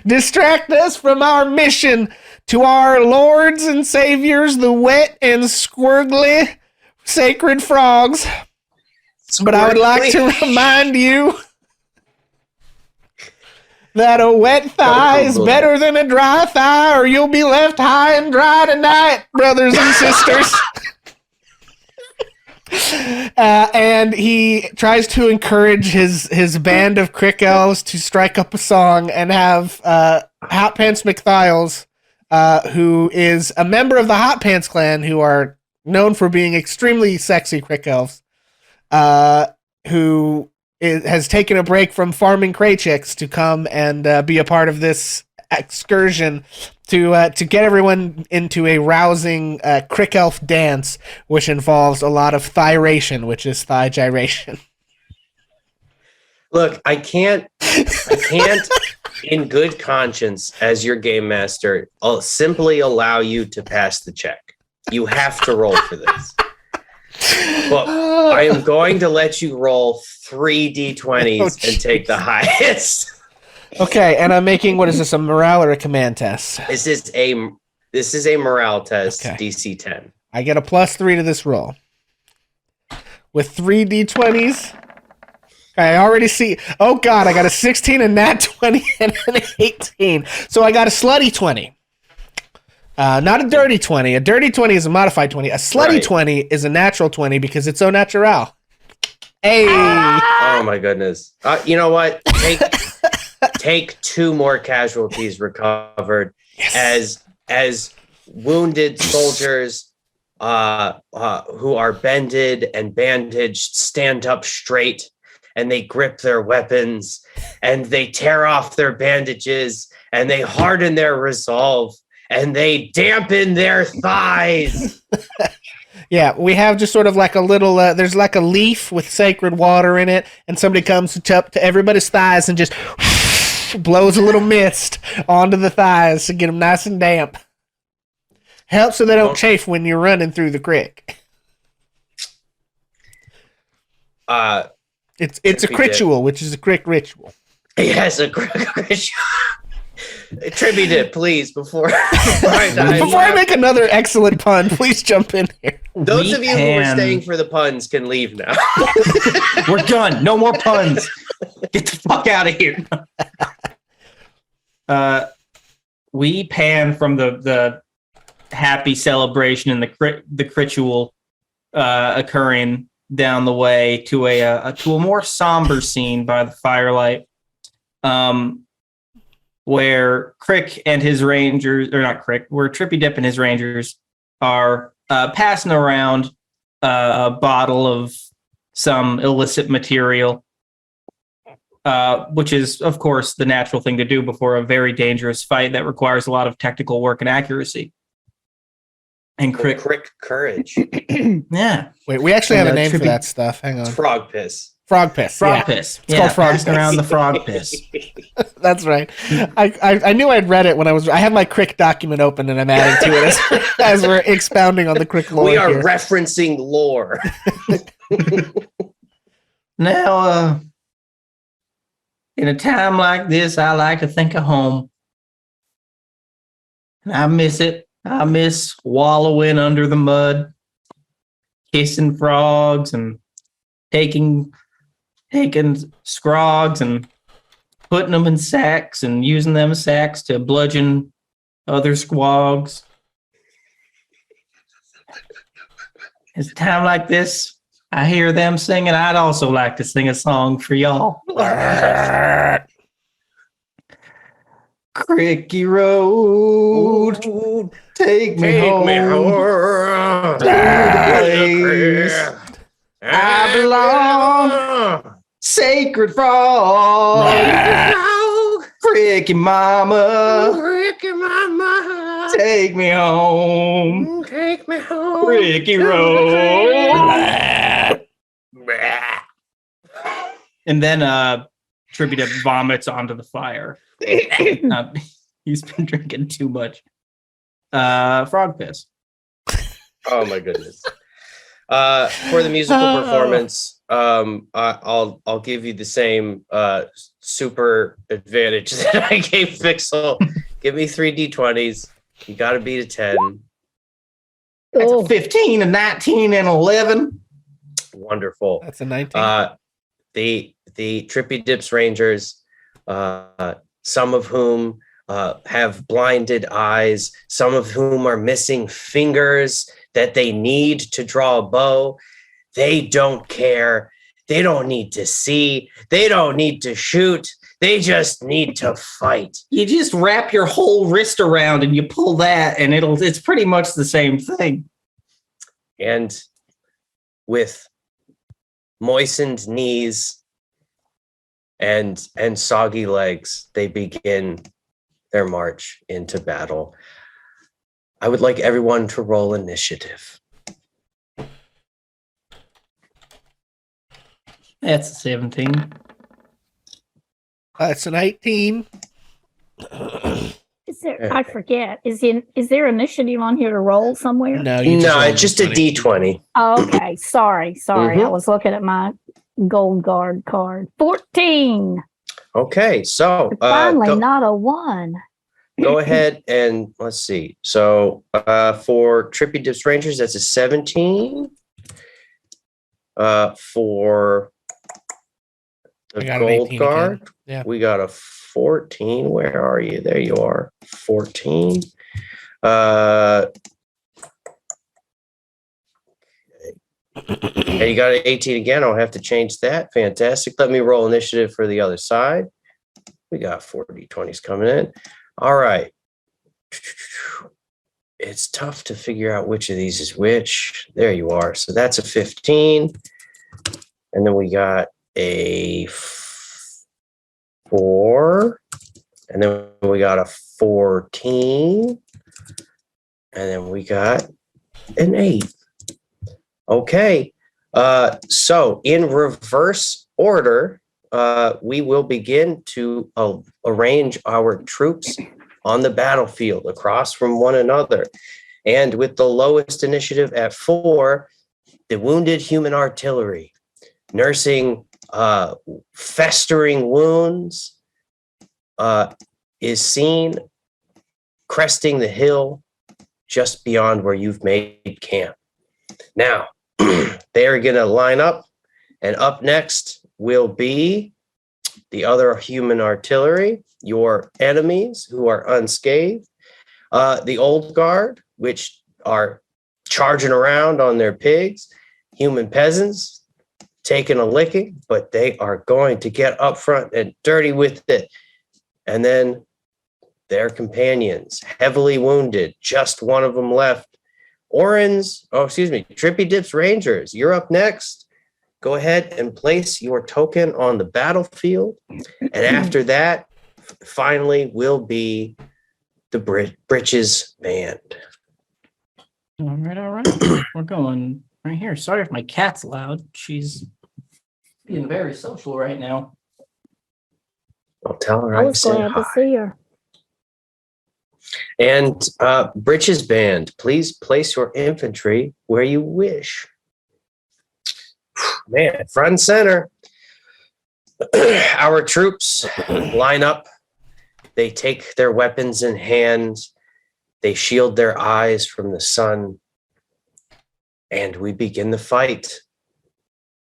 distract us from our mission to our lords and saviors, the wet and squirgly sacred frogs. But I would like to remind you that a wet thigh is better than a dry thigh, or you'll be left high and dry tonight, brothers and sisters. And he tries to encourage his band of crick elves to strike up a song and have Hot Pants McThiles, who is a member of the Hot Pants clan, who are known for being extremely sexy crick elves, who has taken a break from farming cray chicks to come and be a part of this excursion to get everyone into a rousing crick elf dance, which involves a lot of thyration, which is thigh gyration.
Look, I can't in good conscience, as your game master, I'll simply allow you to pass the check. You have to roll for this. But I am going to let you roll 3 d20s and take the highest.
Okay, and I'm making, what is this, a morale or a command test?
This is a morale test,
okay.
DC 10.
I get a +3 to this roll. With 3 d20s, I already see, oh God, I got a 16, a nat 20, and an 18. So I got a slutty 20. Not a dirty 20. A dirty 20 is a modified 20. A slutty 20 is a natural 20 because it's au naturel. Hey!
Oh my goodness. You know what? Take 2 more casualties recovered. Yes. As wounded soldiers who are bended and bandaged stand up straight, and they grip their weapons, and they tear off their bandages, and they harden their resolve, and they dampen their thighs.
Yeah, we have just sort of like a little, there's like a leaf with sacred water in it, and somebody comes up to everybody's thighs and just blows a little mist onto the thighs to get them nice and damp. Helps so they don't chafe when you're running through the creek. It's a ritual, which is a crick ritual.
Yes, a crick ritual. Trippy dip, please, before I die.
Before I make another excellent pun, please jump in here.
Those of you who were staying for the puns can leave now.
We're done. No more puns. Get the fuck out of here. We pan from the happy celebration and the ritual occurring down the way to a more somber scene by the firelight. Where Crick and his rangers, or not Crick, where Trippy Dip and his rangers are passing around a bottle of some illicit material, which is, of course, the natural thing to do before a very dangerous fight that requires a lot of technical work and accuracy. And Crick
courage.
Yeah.
Wait, we actually have a name for that stuff. Hang on.
It's frog piss.
Frog piss.
Frog piss.
It's called frog
piss. Around the frog piss.
That's right. I knew I'd read it when I have my Crick document open and I'm adding to it as we're expounding on the Crick lore.
We are
here.
referencing lore.
Now, in a time like this, I like to think of home. And I miss it. I miss wallowing under the mud, kissing frogs and taking scrogs and putting them in sacks and using them sacks to bludgeon other squogs. It's a time like this, I hear them singing. I'd also like to sing a song for y'all. Cricky Road, take me home to the place I belong. Sacred frog, Cricky Mama, take me home, Cricky Road. And then Trippy Dip vomits onto the fire. He's been drinking too much frog piss.
Oh my goodness. For the musical performance, I'll give you the same super advantage that I gave Pixel. Give me 3 D20s. You got to beat a 10.
That's a 15, a 19, and 11.
Wonderful.
That's a 19.
The Trippy Dips Rangers, some of whom have blinded eyes, some of whom are missing fingers that they need to draw a bow. They don't care. They don't need to see. They don't need to shoot. They just need to fight.
You just wrap your whole wrist around and you pull that, and it's pretty much the same thing.
And with moistened knees and soggy legs, they begin their march into battle. I would like everyone to roll initiative.
That's a 17.
It's an 18.
Is there? I forget. Is there initiative on here to roll somewhere?
No,
it's just a D20.
Oh, okay. Sorry. I was looking at my gold guard card. 14.
Okay, so
Finally, not a 1.
Go ahead and let's see. So for Trippy Dips Rangers, that's a 17. For the gold guard, we got a 14. Where are you? There you are. 14. And you got an 18 again. I'll have to change that. Fantastic. Let me roll initiative for the other side. We got 40 20s coming in. All right. It's tough to figure out which of these is which. There you are. So that's a 15. And then we got a 4. And then we got a 14. And then we got an 8. Okay. So in reverse order, we will begin to arrange our troops on the battlefield across from one another. And with the lowest initiative at 4, the wounded human artillery, nursing festering wounds, is seen cresting the hill just beyond where you've made camp. Now, they are going to line up, and up next will be the other human artillery, your enemies who are unscathed, the old guard, which are charging around on their pigs, human peasants taking a licking, but they are going to get up front and dirty with it. And then their companions, heavily wounded, just one of them left. Trippy Dips Rangers, you're up next. Go ahead and place your token on the battlefield. And after that, finally, will be the Britches Band.
All right. We're going right here. Sorry if my cat's loud. She's being very social right now.
I'll tell her
I was glad to see her.
And Britches Band, please place your infantry where you wish. Man, front and center. Our troops line up. They take their weapons in hand. They shield their eyes from the sun. And we begin the fight.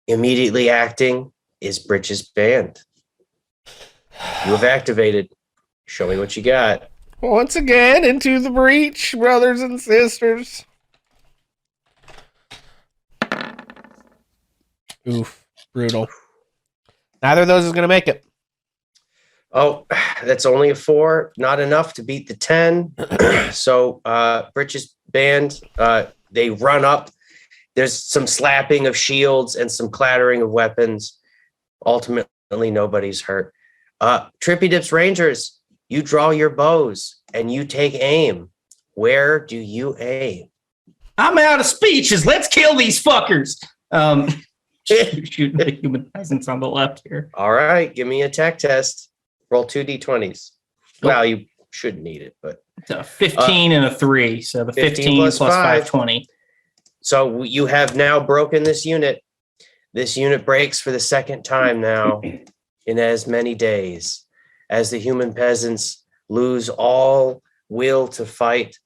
Immediately acting is Britches Band. You have activated. Show me what you got.
Once again, into the breach, brothers and sisters. Oof, brutal. Neither of those is going to make it.
Oh, that's only a 4. Not enough to beat the 10. So, Britches Band, they run up. There's some slapping of shields and some clattering of weapons. Ultimately, nobody's hurt. Trippy Dips Rangers, you draw your bows and you take aim. Where do you aim?
I'm out of speeches. Let's kill these fuckers. Shoot the human peasants on the left here.
All right, give me a attack test. Roll 2 d20s. Well, you shouldn't need it, but
it's a 15 and a 3. So the 15 plus 5, 20.
So you have now broken this unit. This unit breaks for the second time now in as many days. As the human peasants lose all will to fight,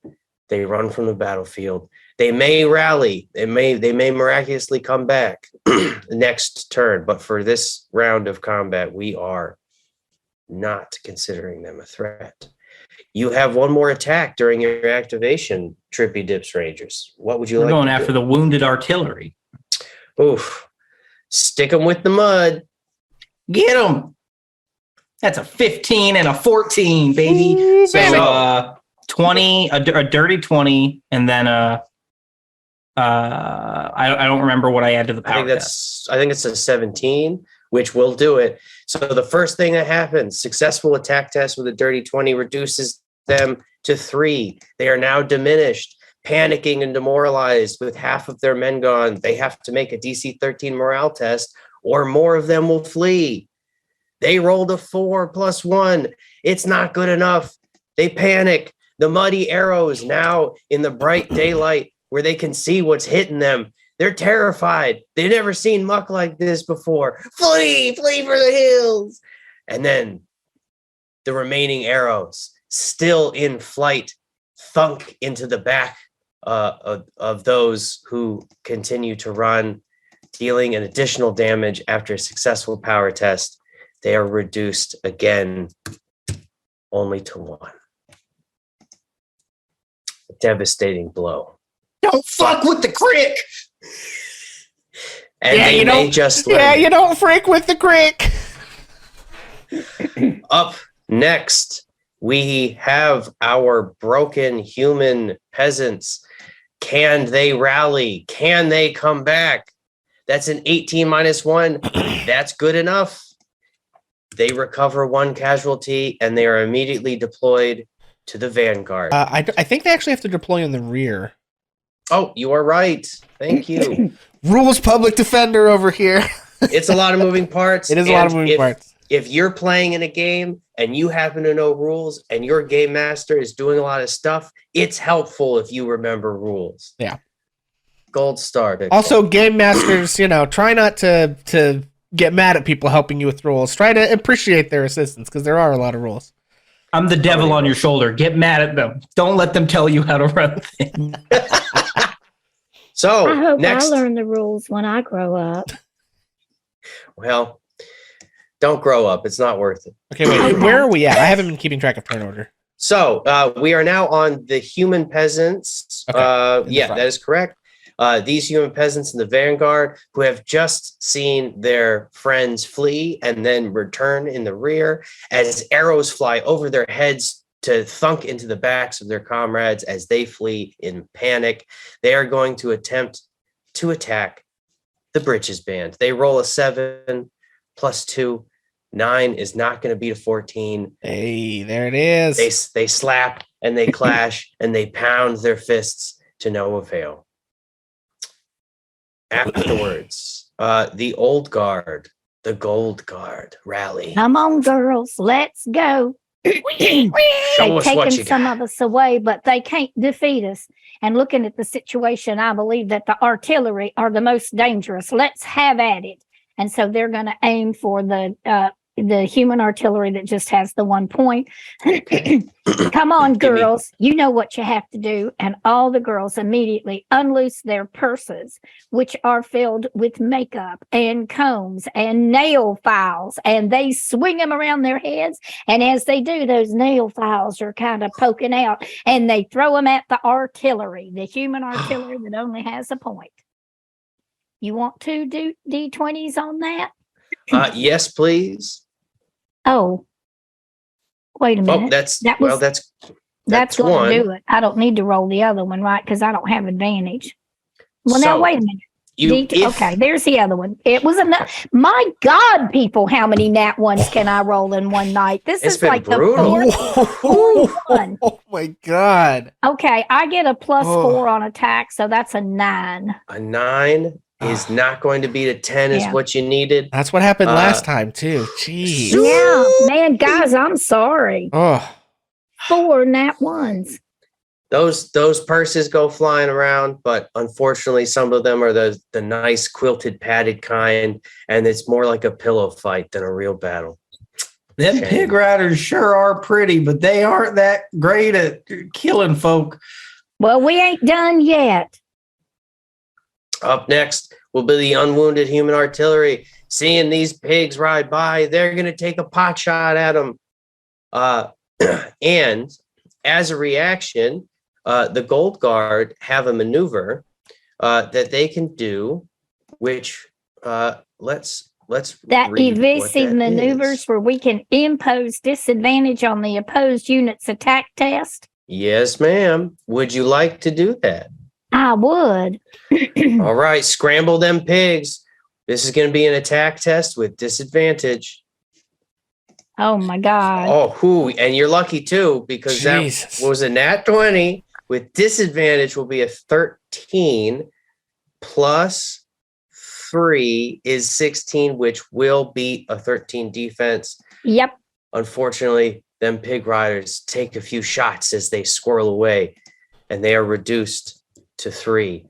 they run from the battlefield. They may rally. They may miraculously come back next turn. But for this round of combat, we are not considering them a threat. You have one more attack during your activation, Trippy Dips Rangers. What would you like?
We're going after the wounded artillery.
Oof. Stick them with the mud.
Get them. That's a 15 and a 14, baby.
Ooh,
so 20, a dirty 20, and then I don't remember what I add to the power test.
I think it's a 17, which will do it. So the first thing that happens, successful attack test with a dirty 20 reduces them to 3. They are now diminished, panicking and demoralized with half of their men gone. They have to make a DC 13 morale test or more of them will flee. They rolled a 4 plus 1. It's not good enough. They panic. The muddy arrows now in the bright daylight where they can see what's hitting them. They're terrified. They've never seen muck like this before. Flee for the hills. And then the remaining arrows, still in flight, thunk into the back of those who continue to run, dealing an additional damage after a successful power test. They are reduced again only to 1. A devastating blow.
Don't fuck with the crick.
And
Yeah,
they
you
may
don't-
just
Yeah,
learn.
you don't freak with the crick.
Up next, we have our broken human peasants. Can they rally? Can they come back? That's an 18 minus 1. That's good enough. They recover 1 casualty and they are immediately deployed to the vanguard.
I think they actually have to deploy in the rear.
Oh, you are right. Thank you.
Rules public defender over here.
It's a lot of moving parts.
It is a lot of
and
moving parts.
If you're playing in a game and you happen to know rules and your game master is doing a lot of stuff, it's helpful if you remember rules.
Yeah.
Gold star.
Also, game masters, try not to get mad at people helping you with rules. Try to appreciate their assistance because there are a lot of rules.
I'm the devil on your shoulder. Get mad at them. Don't let them tell you how to run things.
So
I hope
next,
I learn the rules when I grow up.
well, don't grow up. It's not worth it.
Okay, wait. Where are we at? I haven't been keeping track of turn order.
So we are now on the human peasants.
Okay.
Yeah, that is correct. These human peasants in the vanguard who have just seen their friends flee and then return in the rear as arrows fly over their heads to thunk into the backs of their comrades as they flee in panic. They are going to attempt to attack the Britches band. They roll a 7 plus 2. 9 is not going to beat a 14.
Hey, there it is.
They slap and they clash and they pound their fists to no avail. Afterwards, the old guard, the gold guard rally.
Come on, girls, let's go.
Show
They've
us what
taken
you
some
got.
of us away, but they can't defeat us. And looking at the situation, I believe that the artillery are the most dangerous. Let's have at it. And so they're going to aim for the human artillery that just has the 1 point. Come on, girls. You know what you have to do. And all the girls immediately unloose their purses, which are filled with makeup and combs and nail files. And they swing them around their heads. And as they do, those nail files are kind of poking out. And they throw them at the artillery, the human artillery that only has a point. You want to do D20s on that?
Yes, please.
Oh, wait a minute.
Oh, that's
that's going
one.
to do it. I don't need to roll the other one, right? Because I don't have advantage. Well, now
So,
wait a minute.
if-
Okay, there's the other one. It was my God, people, how many nat ones can I roll in one night? This
It's
is
been
like
brutal.
the fourth one.
Oh my God.
Okay, I get a plus
Oh.
4 on attack, so that's a 9.
A 9 is not going to beat a 10 is
Yeah.
what you needed.
That's what happened last time too. Jeez.
Yeah, man, guys, I'm sorry.
Oh,
4 nat ones.
Those purses go flying around, but unfortunately, some of them are the nice quilted padded kind, and it's more like a pillow fight than a real battle.
Them
Shame.
pig riders sure are pretty, but they aren't that great at killing folk.
Well, we ain't done yet.
Up next will be the unwounded human artillery. Seeing these pigs ride by, they're going to take a pot shot at them. And as a reaction, the Gold Guard have a maneuver that they can do, which let's
That
read what
evasive
that
maneuvers
is.
where we can impose disadvantage on the opposed unit's attack test.
Yes, ma'am. Would you like to do that?
I would.
All right, scramble them pigs. This is going to be an attack test with disadvantage.
Oh my God.
Oh, and you're lucky too, because
Jesus.
that was a nat 20 with disadvantage will be a 13 plus 3 is 16, which will beat a 13 defense.
Yep.
Unfortunately, them pig riders take a few shots as they squirrel away, and they are reduced to 3.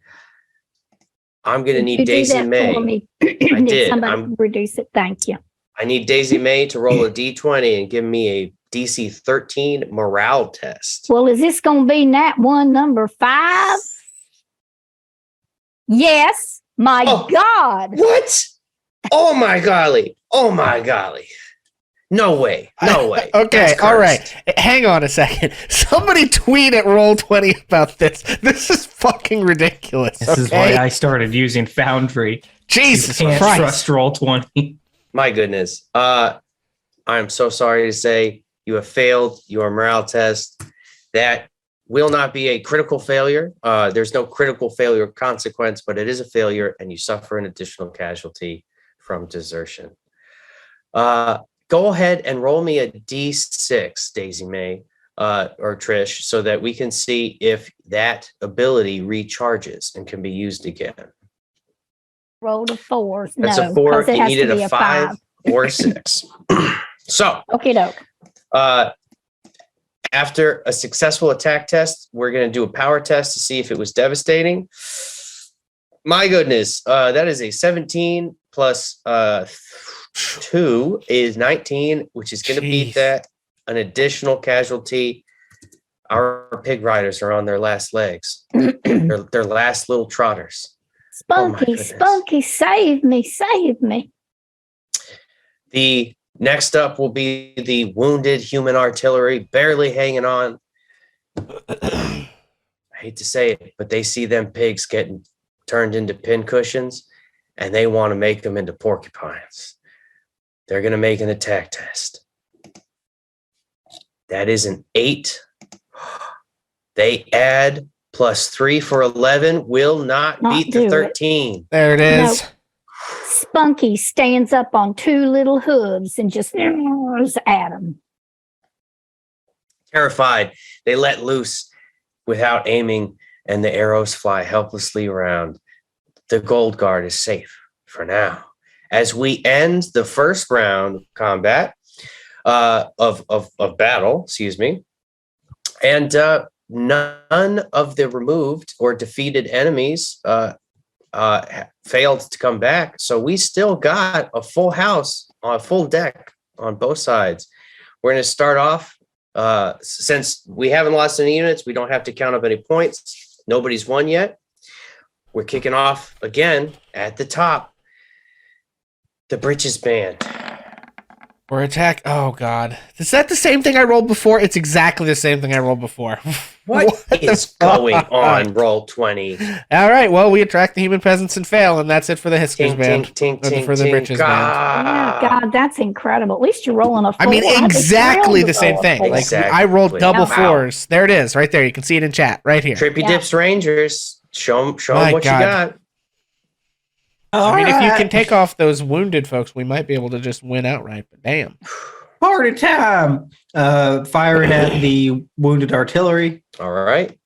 I'm going to
You
need
do
Daisy
that
May.
for me.
I did.
Somebody reduce it. Thank you.
I need Daisy May to roll a d20 and give me a DC 13 morale test.
Well, is this going to be nat 1 number 5? Yes. My
Oh.
God.
What? Oh my golly. Oh my golly. No way. No way.
okay.
That's
All right.
cursed.
Hang on a second. Somebody tweet at Roll20 about this. This is fucking ridiculous.
This is why I started using Foundry.
Jesus
You can't
Christ.
trust Roll20.
My goodness. I'm so sorry to say you have failed your morale test. That will not be a critical failure. There's no critical failure consequence, but it is a failure, and you suffer an additional casualty from desertion. Go ahead and roll me a d6, Daisy May. or Trish, so that we can see if that ability recharges and can be used again.
Roll to 4s.
That's
no,
a 4.
because it
You
has
needed
to be
a 5 or a 6. So,
Okay, doke.
after a successful attack test, we're going to do a power test to see if it was devastating. My goodness, that is a 17 plus 2 is 19, which is going to beat that. An additional casualty. Our pig riders are on their last legs. their last little trotters.
Spunky, Spunky, save me, save me.
The next up will be the wounded human artillery, barely hanging on. I hate to say it, but they see them pigs getting turned into pincushions, and they want to make them into porcupines. They're going to make an attack test. That is an 8. They add +3 for 11, will not beat the 13.
There it is.
No. Spunky stands up on 2 little hooves and just at him.
Terrified, they let loose without aiming, and the arrows fly helplessly around. The gold guard is safe for now. As we end the first round of combat, of battle, excuse me, and none of the removed or defeated enemies failed to come back. So we still got a full house, a full deck on both sides. We're going to start off, since we haven't lost any units, we don't have to count up any points. Nobody's won yet. We're kicking off again at the top. The Breeches Band.
Or attack. Oh, God. Is that the same thing I rolled before? It's exactly the same thing I rolled before.
What is going on, Roll 20?
All right. Well, we attract the human peasants and fail, and that's it for the Hiskers
Tink,
band.
tink, tink,
For the
tink,
Breeches band.
Yeah, God, that's incredible. At least you're rolling a 4.
I mean,
I'd be
exactly
thrilled
the
to
same
roll a
thing.
4.
Like
Exactly.
I rolled double
Wow.
4s. There it is, right there. You can see it in chat, right here.
Trippy
Yeah.
Dips Rangers. Show them
My
what
God.
you got.
I mean, if you can take off those wounded folks, we might be able to just win outright. But damn.
Party time. Firing at the wounded artillery.
All right.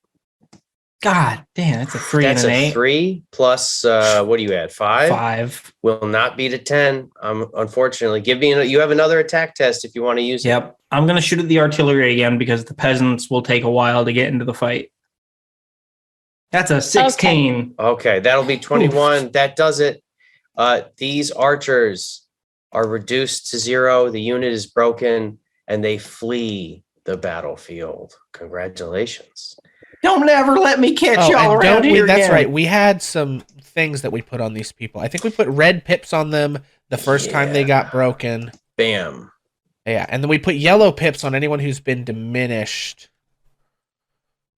God damn, that's a 3
That's
and an
a
8.
3 plus, what do you add? 5?
5.
Will not beat a 10. Unfortunately, you have another attack test if you want to use it.
Yep. I'm going to shoot at the artillery again because the peasants will take a while to get into the fight. That's a 16.
Okay, that'll be 21. That does it. These archers are reduced to 0. The unit is broken, and they flee the battlefield. Congratulations.
Don't ever let me catch y'all
and
around here
that's
again.
right. We had some things that we put on these people. I think we put red pips on them the first time they got broken.
Bam.
Yeah, and then we put yellow pips on anyone who's been diminished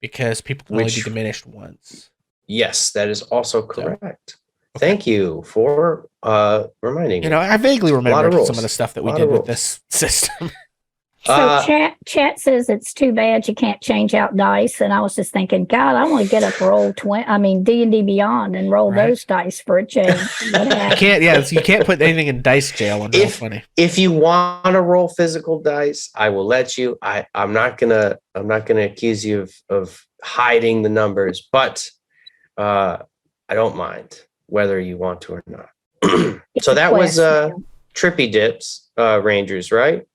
because people can only be diminished once.
Yes, that is also correct. Thank you for reminding me.
I vaguely remember
rules.
some of the stuff that we did with this system.
So chat says it's too bad you can't change out dice, and I was just thinking, God, I want to get up roll 20. I mean D&D Beyond and roll those dice for a change.
You can't. Yeah, so you can't put anything in dice jail on Roll20.
If you want to roll physical dice, I will let you. I'm not gonna accuse you of hiding the numbers, but I don't mind whether you want to or not. So that was Trippy Dips Rangers, right?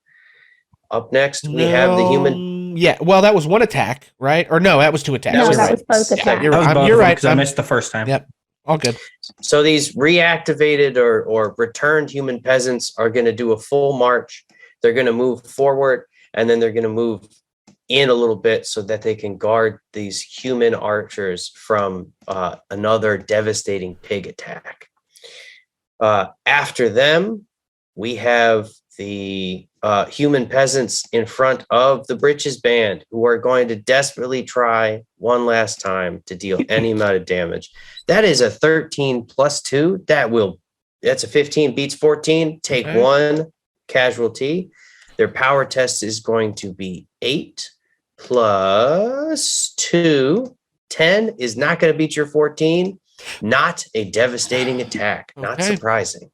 Up next, we have the human.
Yeah, well, that was one attack, right? Or no, that was 2 attacks.
No,
You're
that
right.
was both attacks.
You're right.
I missed the first time.
Yep. All good.
So these reactivated or returned human peasants are going to do a full march. They're going to move forward, and then they're going to move in a little bit so that they can guard these human archers from another devastating pig attack. After them, we have the human peasants in front of the Breeches Band, who are going to desperately try one last time to deal any amount of damage. That is a 13 plus 2. That's a 15, beats 14. Take 1 casualty. Their power test is going to be 8 plus 2. 10 is not going to beat your 14. Not a devastating attack. Not surprising.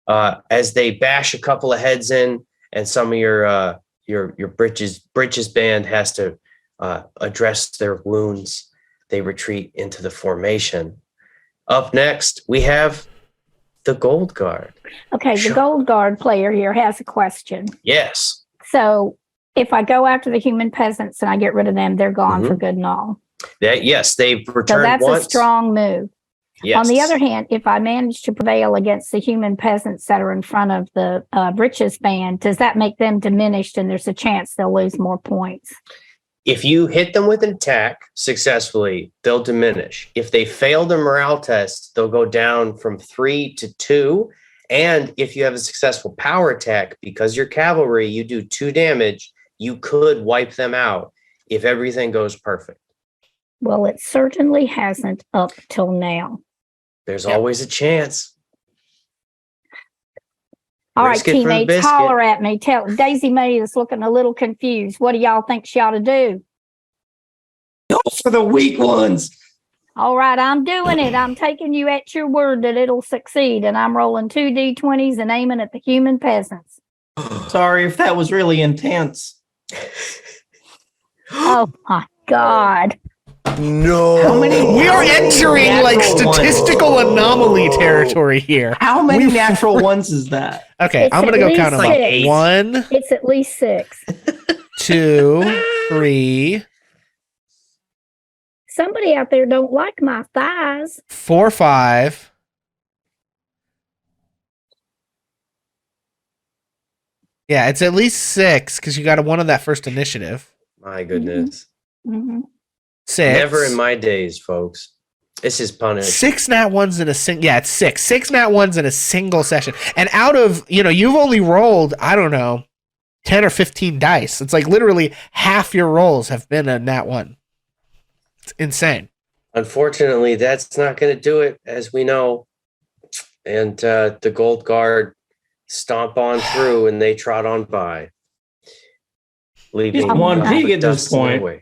As they bash a couple of heads in, and some of your your britches band has to address their wounds. They retreat into the formation. Up next, we have the Gold Guard.
Okay, the Gold Guard player here has a question.
Yes.
So if I go after the human peasants and I get rid of them, they're gone for good and all.
Yes, they've returned
So that's
once.
a strong move.
Yes.
On the other hand, if I manage to prevail against the human peasants that are in front of the Britches band, does that make them diminished and there's a chance they'll lose more points?
If you hit them with an attack successfully, they'll diminish. If they fail the morale test, they'll go down from 3 to 2. And if you have a successful power attack, because you're cavalry, you do 2 damage, you could wipe them out if everything goes perfect.
Well, it certainly hasn't up till now.
There's always a chance.
All right,
Brisket for the
teammates,
biscuit.
holler at me. Tell Daisy May is looking a little confused. What do y'all think she ought to do?
Go for the weak ones.
All right, I'm doing it. I'm taking you at your word that it'll succeed, and I'm rolling 2 D20s and aiming at the human peasants.
Sorry if that was really intense.
Oh my God.
No.
How many?
We are entering like
natural
statistical anomaly territory here.
How many
We've-
natural ones is that?
Okay,
It's
I'm gonna
at
go
least
count them
six.
up. 1,
It's at least 6.
2, 3,
Somebody out there don't like my thighs.
4, 5. Yeah, it's at least 6 because you got a 1 on that first initiative.
My goodness.
Mm-hmm.
6.
Never in my days, folks. This is punished.
6 nat 1s in a yeah, it's 6. 6 nat 1s in a single session. And out of, you've only rolled, I don't know, 10 or 15 dice. It's like literally half your rolls have been a nat 1. It's insane.
Unfortunately, that's not going to do it, as we know. And the Gold Guard stomp on through, and they trot on by, leaving
Just one
nothing
pig
but
at this
dust in their
point.
way.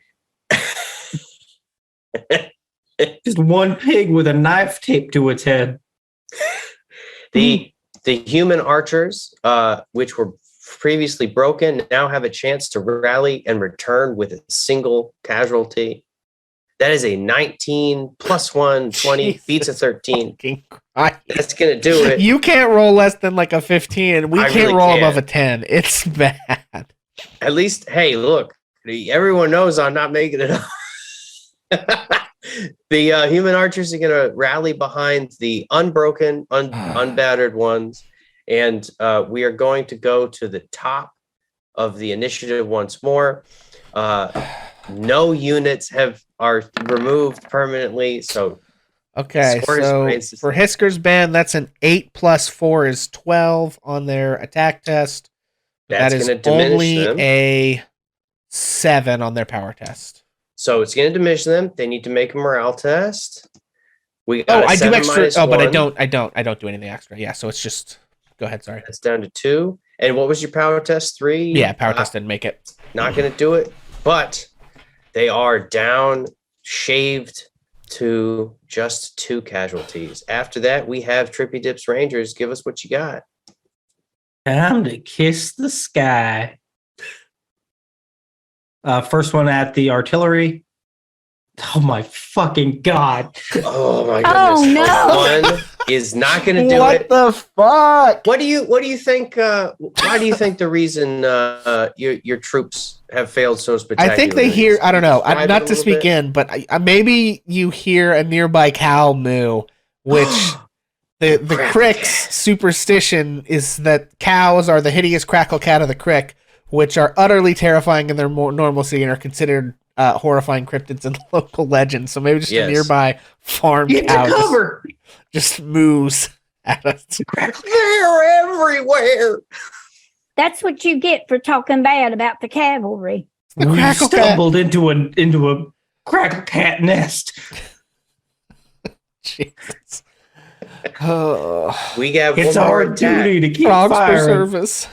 Just one pig with a knife taped to its head.
The human archers, which were previously broken, now have a chance to rally and return with a single casualty. That is a 19 plus 1, 20,
Jesus
beats a 13.
fucking Christ.
That's going to do it.
You can't roll less than like a 15. We
I
can't
really
roll
can't.
above a 10. It's bad.
At least, hey, look, everyone knows I'm not making it up. The human archers are going to rally behind the unbroken, unbattered ones. And we are going to go to the top of the initiative once more. No units are removed permanently. So
Okay,
Score is
so
remains the
for
same.
Hisker's band, that's an 8 plus 4 is 12 on their attack test.
that's
That is
going to diminish
only
them.
a 7 on their power test.
So it's going to diminish them. They need to make a morale test. We
Oh,
got a
I do
7
extra.
minus
Oh, but I
1.
don't do anything extra. Yeah, so it's just go ahead. Sorry.
That's down to 2. And what was your power test? 3?
Yeah, power test didn't make it.
Not going to do it, but they are down, shaved to just 2 casualties. After that, we have Trippy Dips Rangers. Give us what you got.
Time to kiss the sky. First one at the artillery. Oh my fucking God.
Oh my
Oh,
goodness.
no.
One is not going to do
What
it.
the fuck?
What do you think? Why do you think the reason your troops have failed so spectacularly?
I think they hear. I don't know.
Describe it
Not
a
to
little
speak
bit.
in, but maybe you hear a nearby cow moo, which the
Crackle
crick's superstition is that cows are the hideous crackle cat of the crick, which are utterly terrifying in their normalcy and are considered horrifying cryptids in local legends. So maybe just
Yes.
a nearby farm
Get
cow
to cover.
just moos at us.
They're everywhere.
That's what you get for talking bad about the cavalry.
The
We
crackle cat.
stumbled into a crackle cat nest.
Jesus. Oh,
We got
It's
one more
our
attack.
duty to keep
frogs per
firing.
service.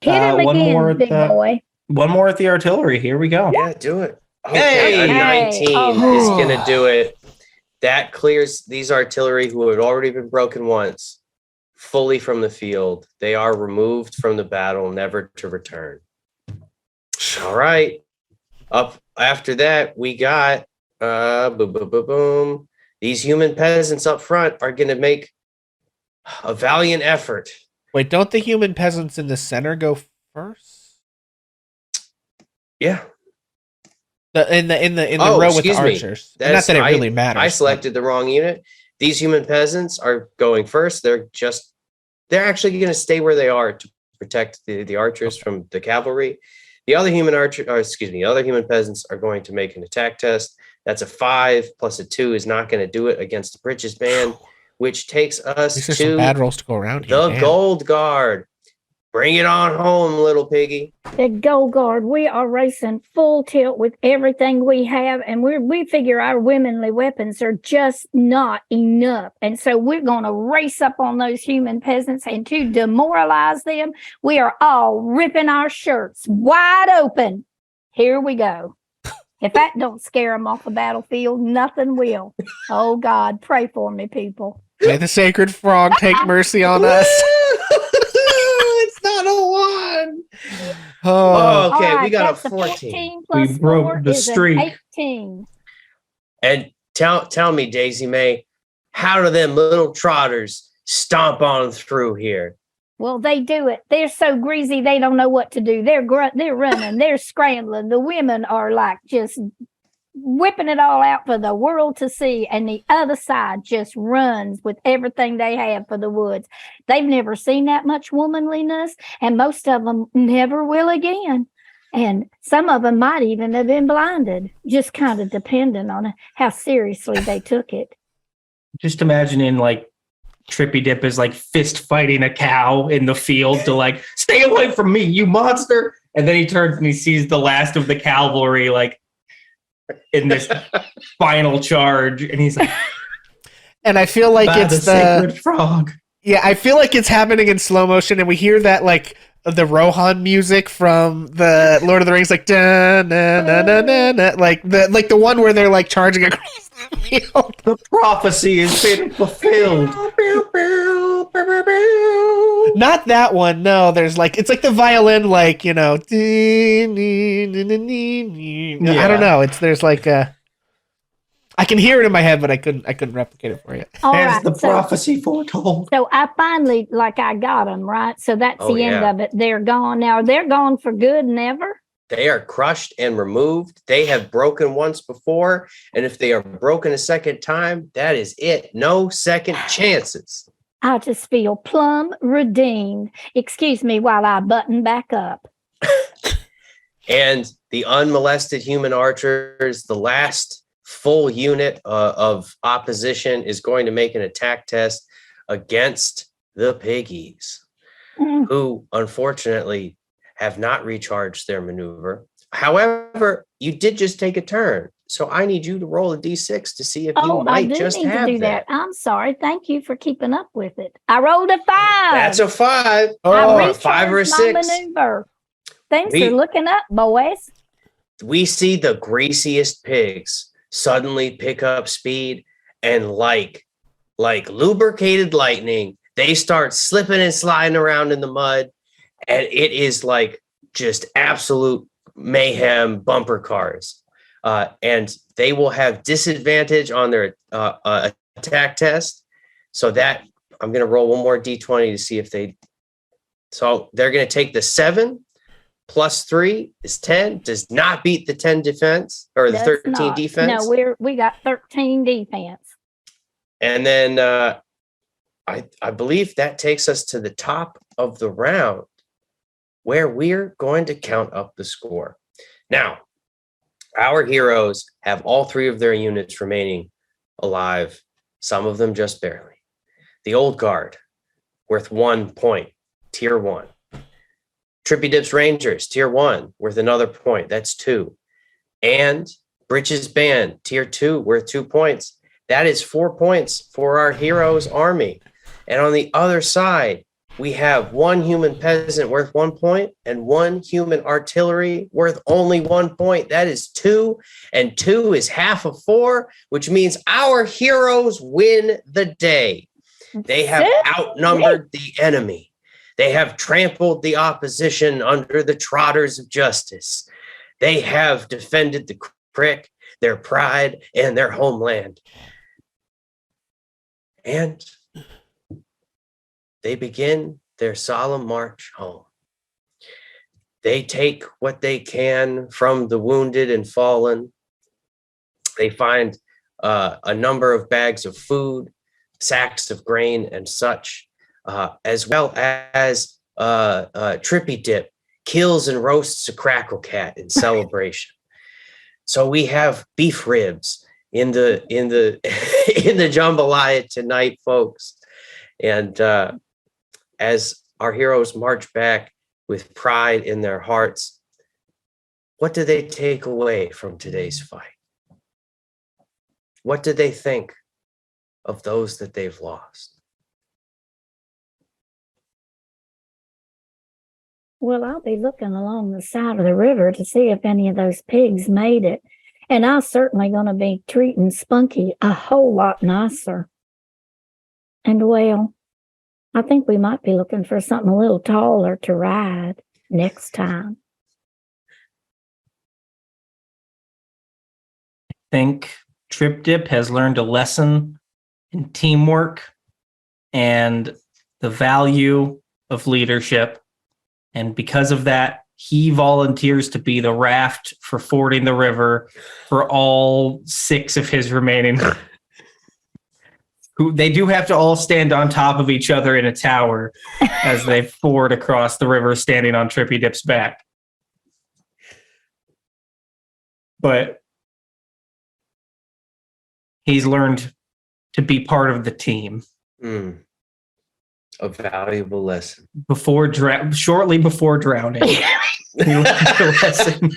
Hit him
one more
again,
at
big
the-
boy.
One more at the artillery. Here we go.
Yeah, do it.
Hey!
Okay, a 19
Oh.
is going to do it. That clears these artillery who had already been broken once fully from the field. They are removed from the battle, never to return. All right. Up after that, we got boom, boom, boom, boom. These human peasants up front are going to make a valiant effort.
Wait, don't the human peasants in the center go first?
Yeah.
In the row with the archers. Not that it really matters.
I selected the wrong unit. These human peasants are going first. They're actually going to stay where they are to protect the archers from the cavalry. The other human peasants are going to make an attack test. That's a 5 plus a 2 is not going to do it against the Britches band, which takes us to
some bad rolls to go around here.
The Gold Guard. Bring it on home, little piggy.
The Gold Guard, we are racing full tilt with everything we have, and we figure our womanly weapons are just not enough. And so we're going to race up on those human peasants, and to demoralize them, we are all ripping our shirts wide open. Here we go. If that don't scare them off the battlefield, nothing will. Oh, God, pray for me, people.
May the sacred frog take mercy on us. It's not a 1.
Oh, okay.
Right,
we got a
that's
14.
Plus
We broke
4
the
is an
streak.
18.
And tell me, Daisy May, how do them little trotters stomp on through here?
Well, they do it. They're so greasy, they don't know what to do. They're running, they're scrambling. The women are like just whipping it all out for the world to see, and the other side just runs with everything they have for the woods. They've never seen that much womanliness, and most of them never will again. And some of them might even have been blinded, just kind of depending on how seriously they took it.
Just imagining like Trippy Dip is like fist fighting a cow in the field to like, stay away from me, you monster. And then he turns and he sees the last of the cavalry like in this final charge, and he's like,
and I feel like it's the
sacred frog.
Yeah, I feel like it's happening in slow motion, and we hear that like the Rohan music from the Lord of the Rings, like da na na na na na, like the one where they're like charging across the field.
The prophecy has been fulfilled.
Not that one. No, there's like it's like the violin, like I don't know. There's like I can hear it in my head, but I couldn't replicate it for you.
All
As
right,
the prophecy foretold.
So I finally, I got them, right? So that's the end of it. They're gone. Now, they're gone for good and ever.
They are crushed and removed. They have broken once before, and if they are broken a second time, that is it. No second chances.
I just feel plumb redeemed. Excuse me while I button back up.
And the unmolested human archers, the last full unit of opposition, is going to make an attack test against the piggies, who unfortunately have not recharged their maneuver. However, you did just take a turn, so I need you to roll a d6 to see if you might just have that.
I'm sorry. Thank you for keeping up with it. I rolled a 5.
That's a 5.
I
a 5 or a 6.
Maneuver. Things are looking up, boys.
We see the greasiest pigs suddenly pick up speed, and like lubricated lightning, they start slipping and sliding around in the mud, and it is like just absolute mayhem bumper cars. And they will have disadvantage on their attack test. So that I'm going to roll one more d20 to see if so they're going to take the 7 plus 3 is 10, does not beat the 10 defense or the 13 defense.
No, we got 13 defense.
And then I believe that takes us to the top of the round, where we're going to count up the score. Now, our heroes have all 3 of their units remaining alive, some of them just barely. The Old Guard, worth 1 point, tier 1. Trippy Dip's Rangers, tier 1, worth another point. That's 2. And Britches Band, tier 2, worth 2 points. That is 4 points for our heroes' army. And on the other side, we have 1 human peasant worth 1 point and 1 human artillery worth only 1 point. That is 2. And 2 is half of 4, which means our heroes win the day. They have outnumbered the enemy. They have trampled the opposition under the trotters of justice. They have defended the crick, their pride, and their homeland. And they begin their solemn march home. They take what they can from the wounded and fallen. They find a number of bags of food, sacks of grain and such, as well as Trippy Dip kills and roasts a crackle cat in celebration. So we have beef ribs in the in the jambalaya tonight, folks. And as our heroes march back with pride in their hearts, what do they take away from today's fight? What do they think of those that they've lost?
Well, I'll be looking along the side of the river to see if any of those pigs made it. And I'm certainly going to be treating Spunky a whole lot nicer. And well, I think we might be looking for something a little taller to ride next time.
I think Trip Dip has learned a lesson in teamwork and the value of leadership. And because of that, he volunteers to be the raft for fording the river for all 6 of his remaining. Who they do have to all stand on top of each other in a tower as they ford across the river, standing on Trippy Dip's back. But he's learned to be part of the team.
A valuable lesson.
Shortly before drowning. He learned the lesson.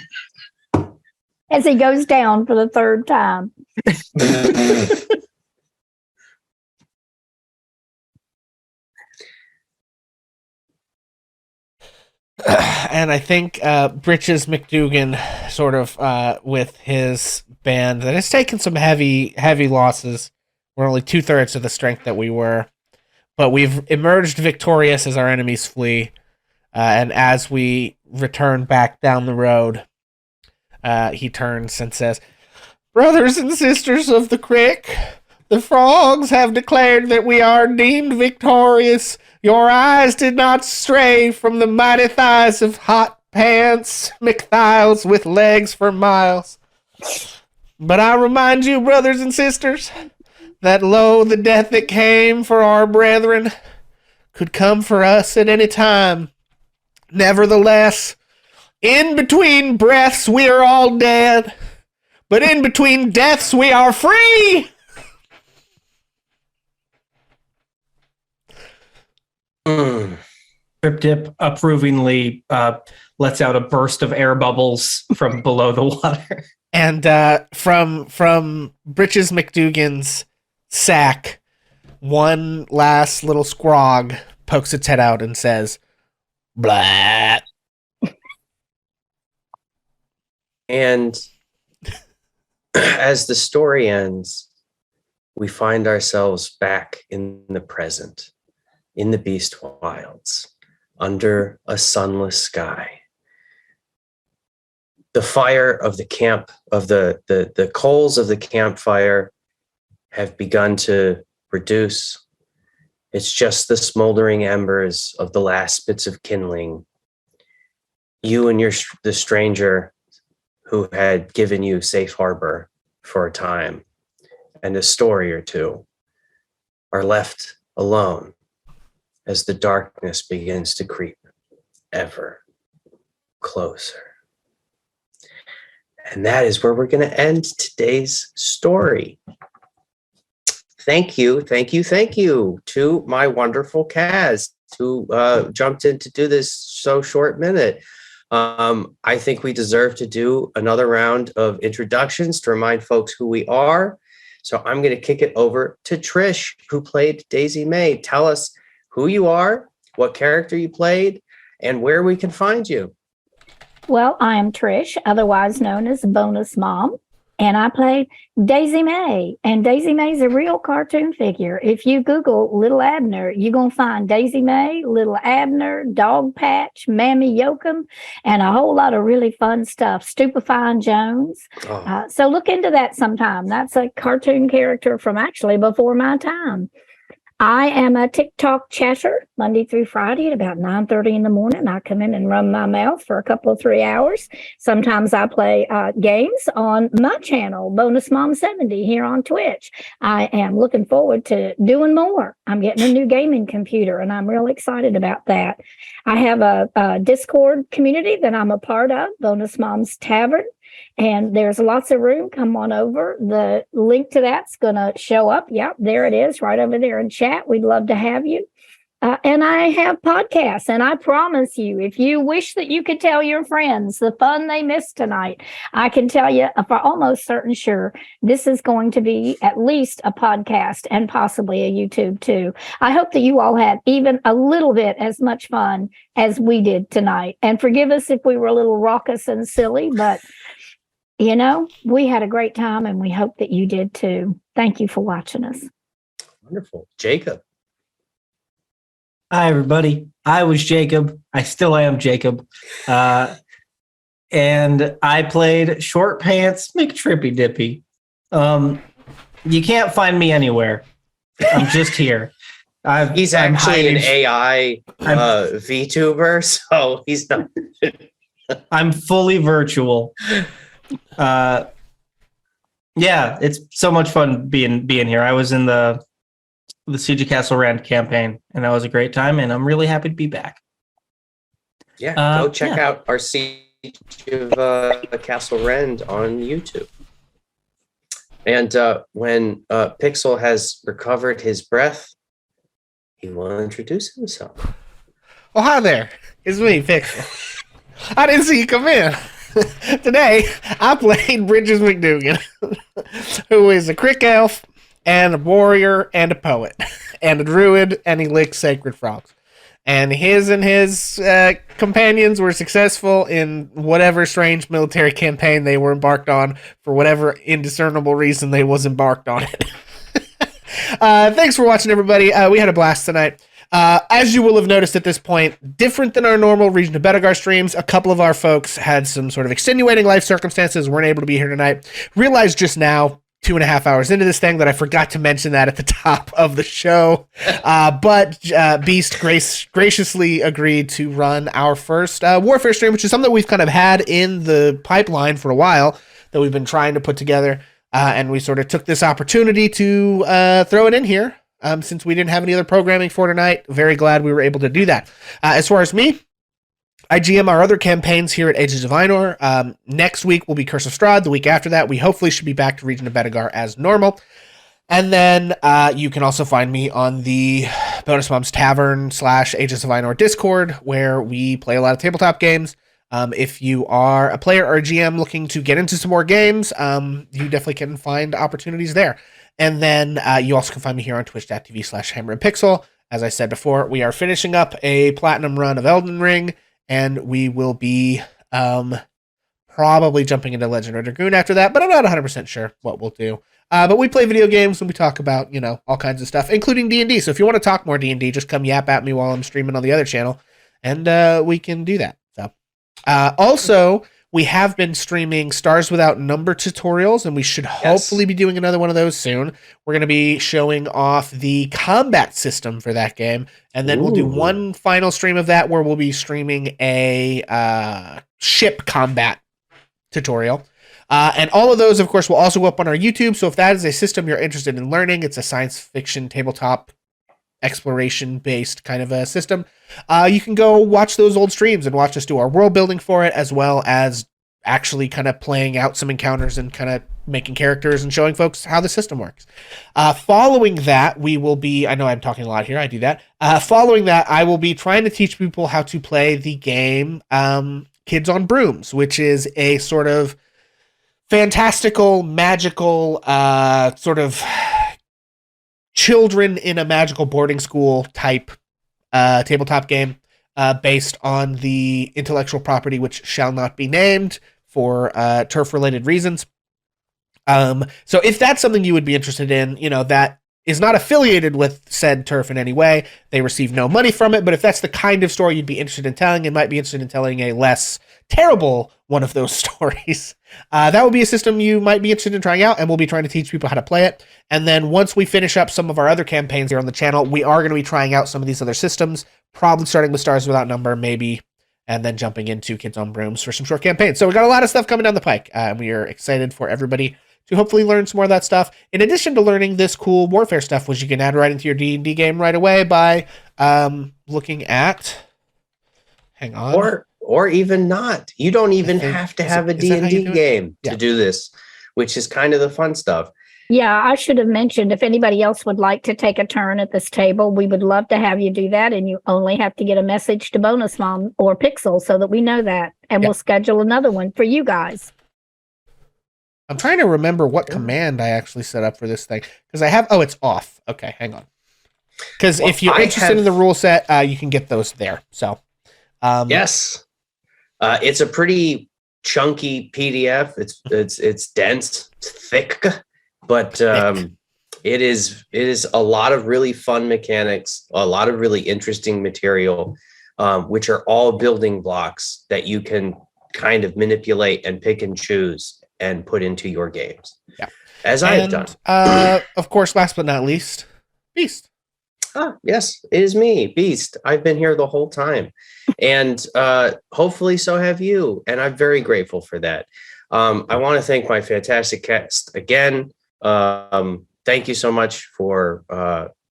As he goes down for the 3rd time.
And I think Britches McDougan, sort of with his band, that has taken some heavy losses. We're only 2/3 of the strength that we were, but we've emerged victorious as our enemies flee. And as we return back down the road, he turns and says, "Brothers and sisters of the crick, the frogs have declared that we are deemed victorious. Your eyes did not stray from the mighty thighs of hot pants McThiles with legs for miles. But I remind you, brothers and sisters, that lo, the death that came for our brethren could come for us at any time. Nevertheless, in between breaths we are all dead, but in between deaths we are free."
Trip Dip approvingly lets out a burst of air bubbles from below the water.
And from Britches McDougan's sack, one last little scrog pokes its head out and says, "Blah."
And as the story ends, we find ourselves back in the present, in the Beast Wilds, under a sunless sky. The fire of the camp, of the coals of the campfire have begun to reduce. It's just the smoldering embers of the last bits of kindling. You and the stranger who had given you safe harbor for a time and a story or two are left alone as the darkness begins to creep ever closer. And that is where we're going to end today's story. Thank you to my wonderful cast who jumped in to do this so short minute. I think we deserve to do another round of introductions to remind folks who we are. So I'm going to kick it over to Trish, who played Daisy May. Tell us who you are, what character you played, and where we can find you.
Well, I am Trish, otherwise known as Bonus Mom. and I played Daisy May. And Daisy May's a real cartoon figure. If you Google Little Abner, you're going to find Daisy May, Little Abner, Dog Patch, Mammy Yoakum, and a whole lot of really fun stuff. Stupefying Jones.
Oh.
So look into that sometime. That's a cartoon character from actually before my time. I am a TikTok chatter Monday through Friday at about 9:30 in the morning. I come in and run my mouth for a couple of 3 hours. Sometimes I play games on my channel, Bonus Mom 70 here on Twitch. I am looking forward to doing more. I'm getting a new gaming computer and I'm real excited about that. I have a Discord community that I'm a part of, Bonus Mom's Tavern. And there's lots of room. Come on over. The link to that's going to show up. Yep, there it is, right over there in chat. We'd love to have you. And I have podcasts. And I promise you, if you wish that you could tell your friends the fun they missed tonight, I can tell you for almost certain sure this is going to be at least a podcast and possibly a YouTube too. I hope that you all had even a little bit as much fun as we did tonight. And forgive us if we were a little raucous and silly, but you know, we had a great time and we hope that you did too. Thank you for watching us.
Wonderful. Jacob.
Hi, everybody. I was Jacob. I still am Jacob. And I played Short Pants McTrippy Dippy. You can't find me anywhere. I'm just here.
He's actually an AI VTuber, so he's not.
I'm fully virtual. Yeah, it's so much fun being here. I was in the Siege of Castle Rand campaign, and that was a great time, and I'm really happy to be back.
Yeah, go check out our Siege of Castle Rand on YouTube. And when Pixel has recovered his breath, he will introduce himself.
Oh, hi there. It's me, Pixel. I didn't see you come in. Today, I played Bridges McDougan, who is a crick elf and a warrior and a poet and a druid, and he licks sacred frogs. And his companions were successful in whatever strange military campaign they were embarked on for whatever indiscernible reason they was embarked on it. Thanks for watching, everybody. We had a blast tonight. As you will have noticed at this point, different than our normal Region of Bedegar streams, a couple of our folks had some sort of extenuating life circumstances, weren't able to be here tonight. Realized just now, 2.5 hours into this thing, that I forgot to mention that at the top of the show. But Beast graciously agreed to run our first Warfare stream, which is something we've kind of had in the pipeline for a while that we've been trying to put together. And we sort of took this opportunity to throw it in here. Since we didn't have any other programming for tonight, very glad we were able to do that. As far as me, I GM our other campaigns here at Ages of Ainor. Next week will be Curse of Strahd. The week after that, we hopefully should be back to Region of Bedegar as normal. And then you can also find me on the Bonus Moms Tavern / Ages of Ainor Discord, where we play a lot of tabletop games. If you are a player or a GM looking to get into some more games, you definitely can find opportunities there. And then you also can find me here on twitch.tv/HammerandPixel. As I said before, we are finishing up a platinum run of Elden Ring, and we will be probably jumping into Legend of Dragoon after that, but I'm not 100% sure what we'll do. But we play video games and we talk about, you know, all kinds of stuff, including D&D. So if you want to talk more D&D, just come yap at me while I'm streaming on the other channel, and we can do that. So also, we have been streaming Stars Without Number tutorials, and we should hopefully be doing another one of those soon. We're going to be showing off the combat system for that game, and then we'll do one final stream of that where we'll be streaming a ship combat tutorial. And all of those, of course, will also go up on our YouTube, so if that is a system you're interested in learning, it's a science fiction tabletop exploration-based kind of a system, you can go watch those old streams and watch us do our world building for it, as well as actually kind of playing out some encounters and kind of making characters and showing folks how the system works. Following that, we will be, I know I'm talking a lot here, I do that. Following that, I will be trying to teach people how to play the game Kids on Brooms, which is a sort of fantastical, magical, sort of children in a magical boarding school type tabletop game based on the intellectual property which shall not be named for turf related reasons. So if that's something you would be interested in, that is not affiliated with said turf in any way, they receive no money from it, but if that's the kind of story you'd be interested in telling and might be interested in telling a less terrible one of those stories, that would be a system you might be interested in trying out, and we'll be trying to teach people how to play it. And then once we finish up some of our other campaigns here on the channel, we are going to be trying out some of these other systems, probably starting with Stars Without Number, maybe, and then jumping into Kids on Brooms for some short campaigns. So we got a lot of stuff coming down the pike, and we are excited for everybody to hopefully learn some more of that stuff. In addition to learning this cool warfare stuff, which you can add right into your D&D game right away by looking at... Hang on.
Or even not. You don't even have to have a D&D game to do this, which is kind of the fun stuff.
Yeah, I should have mentioned if anybody else would like to take a turn at this table, we would love to have you do that. And you only have to get a message to Bonus Mom or Pixel so that we know that. And we'll schedule another one for you guys.
I'm trying to remember what command I actually set up for this thing. Because I have... Oh, it's off. Okay, hang on. Because if you're interested in the rule set, you can get those there. So...
yes. It's a pretty chunky PDF. It's dense, it's thick, but it is a lot of really fun mechanics, a lot of really interesting material, which are all building blocks that you can kind of manipulate and pick and choose and put into your games. Yeah, as I have done.
Of course, last but not least, Beast.
Ah, yes, it is me, Beast. I've been here the whole time. And hopefully so have you. And I'm very grateful for that. I want to thank my fantastic cast again. Thank you so much for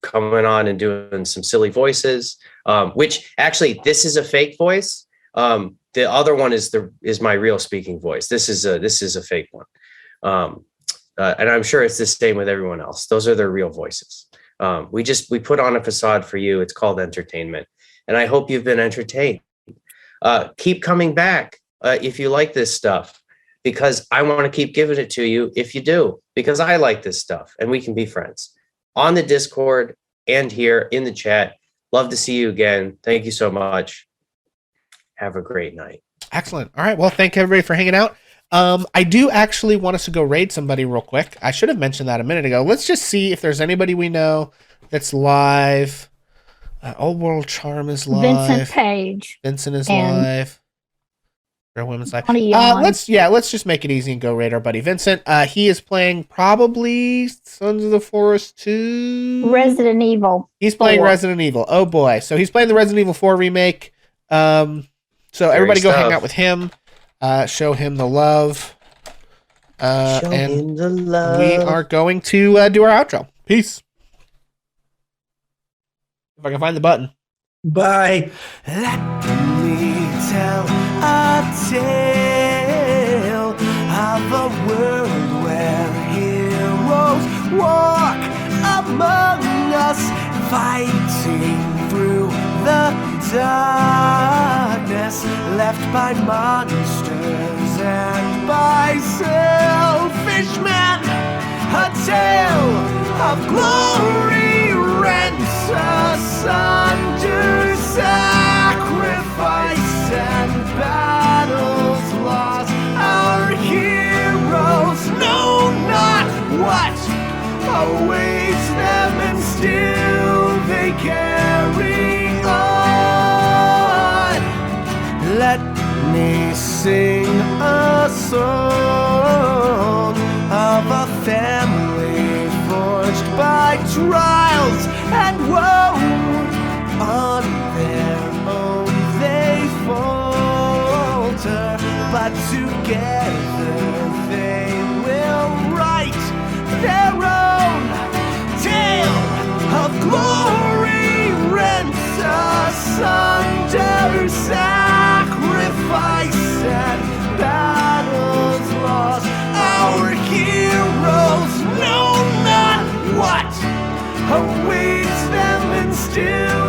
coming on and doing some silly voices, which actually, this is a fake voice. The other one is my real speaking voice. This is a fake one. And I'm sure it's the same with everyone else. Those are their real voices. We put on a facade for you. It's called entertainment. And I hope you've been entertained. Keep coming back if you like this stuff, because I want to keep giving it to you if you do, because I like this stuff and we can be friends on the Discord and here in the chat. Love to see you again. Thank you so much. Have a great night.
Excellent. All right. Well, thank everybody for hanging out. I do actually want us to go raid somebody real quick. I should have mentioned that a minute ago. Let's just see if there's anybody we know that's live. Old World Charm is live.
Vincent Page.
Vincent is live. Real Women's live. Let's just make it easy and go raid our buddy Vincent. He is playing probably Sons of the Forest 2.
Resident Evil.
He's playing Resident Evil. Oh boy. So he's playing the Resident Evil 4 remake. So everybody go hang out with him. Show him the love.
Show him the love.
We are going to do our outro. Peace. If I can find the button.
Bye.
Let me tell a tale of a world where heroes walk among us, fighting through the darkness left by monsters and by selfish men. A tale of glory rents asunder, sacrifice and battles lost. Our heroes know not what awaits them, and still they carry on. Let me sing a song of a family forged by trials and woe. On their own they falter, but together they will write their own tale of glory rent asunder, sacrifice and battles lost. Our heroes know not what awaits them, and still